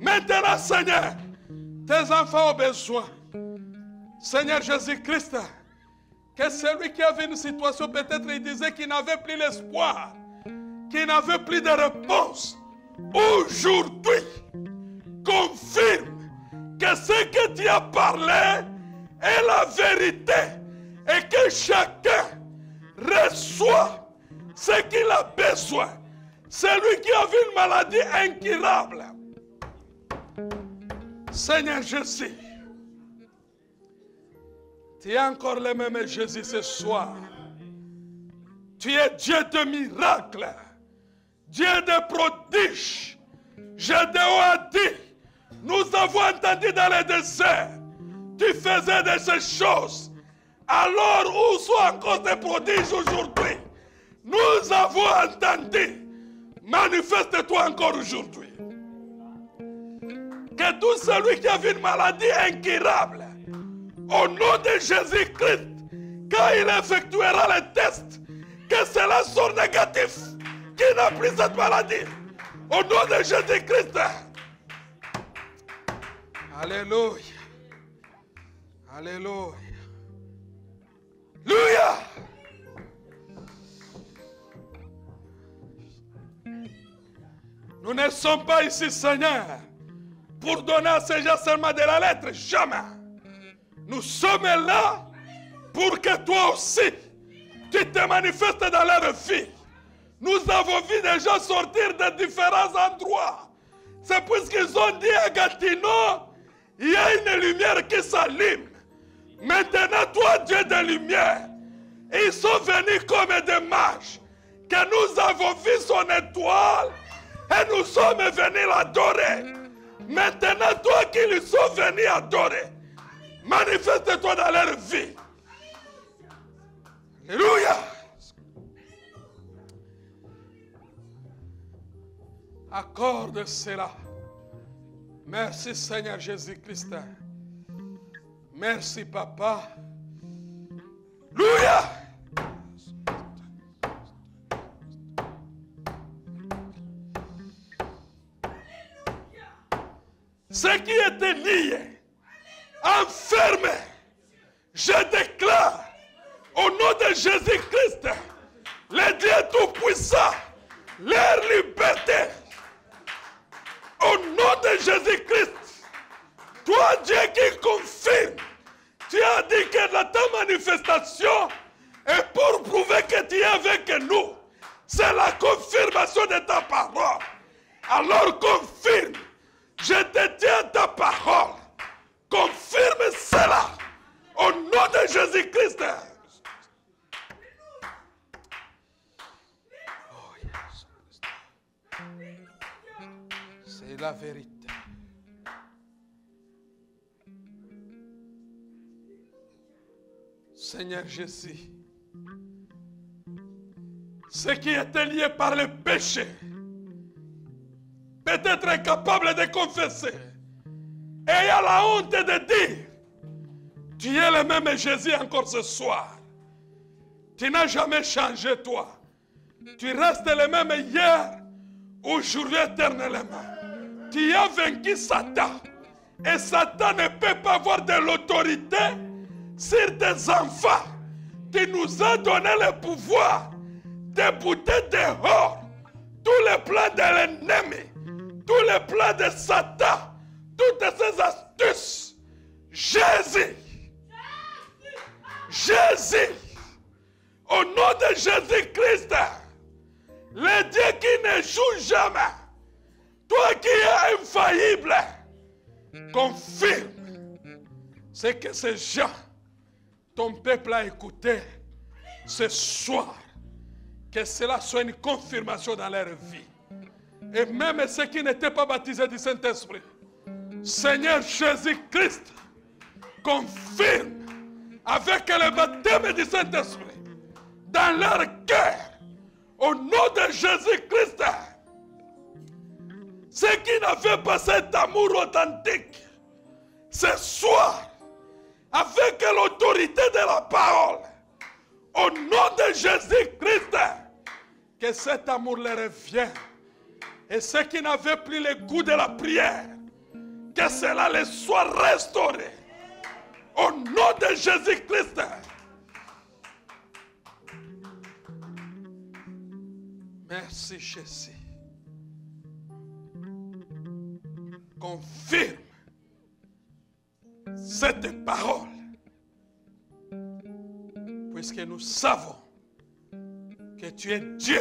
A: Maintenant, Seigneur, tes enfants ont besoin. Seigneur Jésus-Christ, que celui qui avait une situation, peut-être il disait qu'il n'avait plus l'espoir, qu'il n'avait plus de réponse. Aujourd'hui, confirme que ce que tu as parlé est la vérité et que chacun reçoit ce qu'il a besoin. Celui qui a vu une maladie incurable. Seigneur Jésus, tu es encore le même Jésus ce soir. Tu es Dieu de miracles, Dieu de prodiges. Gédéon a dit, nous avons entendu dans le désert, tu faisais de ces choses. Alors où sont encore des prodiges aujourd'hui? Nous avons entendu. Manifeste-toi encore aujourd'hui. Que tout celui qui a une maladie incurable, au nom de Jésus-Christ, quand il effectuera le test, que cela soit négatif, qu'il n'a plus cette maladie. Au nom de Jésus-Christ. Alléluia. Alléluia. Alléluia. Nous ne sommes pas ici, Seigneur, pour donner à ces gens seulement de la lettre. Jamais. Nous sommes là pour que toi aussi, tu te manifestes dans leur vie. Nous avons vu des gens sortir de différents endroits. C'est puisqu'ils ont dit à Gatineau, il y a une lumière qui s'allume. Maintenant, toi, Dieu de lumière, ils sont venus comme des mages, que nous avons vu son étoile et nous sommes venus l'adorer. Maintenant, toi qui lui sont venus adorer, manifeste-toi dans leur vie. Alléluia. Accorde cela. Merci Seigneur Jésus-Christ. Merci Papa. Alléluia. Ce qui était lié, enfermé, je déclare au nom de Jésus-Christ, le Dieu Tout-Puissant, leur liberté. Au nom de Jésus-Christ, toi Dieu qui confirme, tu as dit que ta manifestation est pour prouver que tu es avec nous. C'est la confirmation de ta parole. Alors confirme, je te tiens ta parole. Confirme cela au nom de Jésus-Christ. Oh, yes. C'est la vérité. Seigneur Jésus, ce qui était lié par le péché, peut-être incapable de confesser, et à la honte de dire, tu es le même Jésus encore ce soir. Tu n'as jamais changé toi. Tu restes le même hier, aujourd'hui, éternellement. Tu as vaincu Satan. Et Satan ne peut pas avoir de l'autorité sur tes enfants. Tu nous as donné le pouvoir de bouter dehors tous les plans de l'ennemi, tous les plans de Satan, toutes ces astuces. Jésus, au nom de Jésus-Christ, le Dieu qui ne joue jamais, toi qui es infaillible, confirme ce que ces gens, ton peuple a écouté ce soir, que cela soit une confirmation dans leur vie. Et même ceux qui n'étaient pas baptisés du Saint-Esprit, Seigneur Jésus-Christ, confirme avec le baptême du Saint-Esprit dans leur cœur, au nom de Jésus-Christ, ceux qui n'avaient pas cet amour authentique, ce soir, avec l'autorité de la parole, au nom de Jésus-Christ, que cet amour leur revienne. Et ceux qui n'avaient plus le goût de la prière, que cela les soit restauré. Au nom de Jésus-Christ. Merci Jésus. Confirme cette parole. Puisque nous savons que tu es Dieu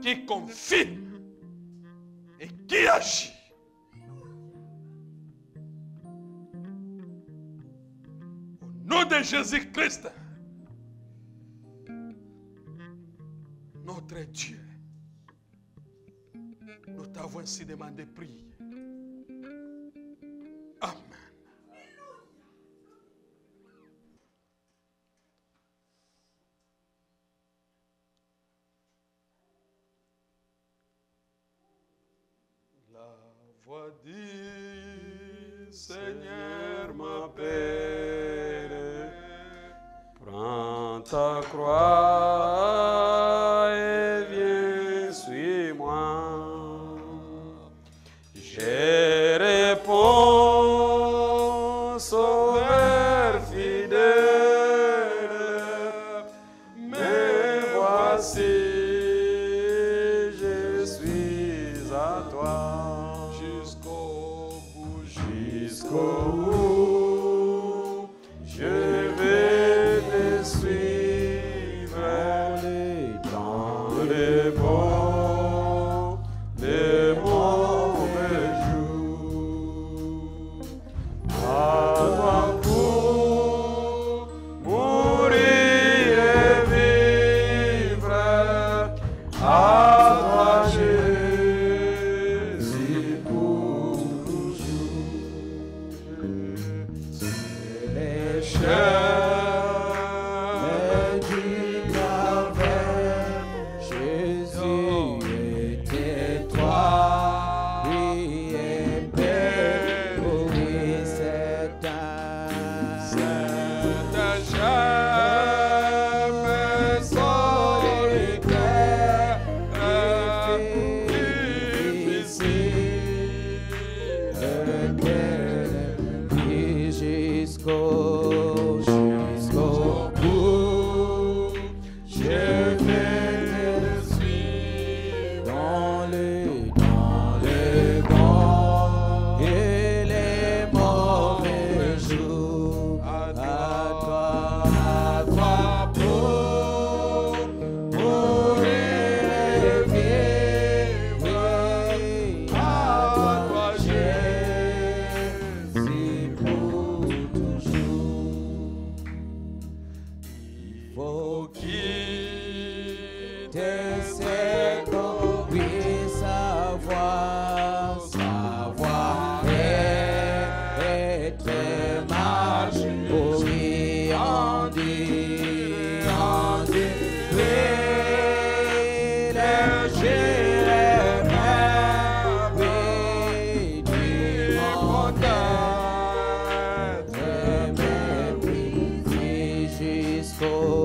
A: qui confirme et qui agit. Au nom de Jésus-Christ, notre Dieu, nous t'avons ainsi demandé prier. Amen. La voix dit, Seigneur m'appelle,
B: Prends ta croix et viens, suis-moi. Je réponds, Sauveur fidèle, me voici, je suis à toi.
A: jusqu'au bout,
B: Jusqu'au bout, je vais te suivre dans les bons, les mauvais jours. À toi pour mourir et vivre, à toi Jésus pour toujours. Les chemins du calvaire, Jésus était toi, lui est belle, oui c'est jamais solitaire, difficile.
C: faut
D: quitter
C: quitter
D: ses corps, oui, savoir être marché, oui, en Dieu, oui, Jérémie, oui, du monde, méprisé jusqu'au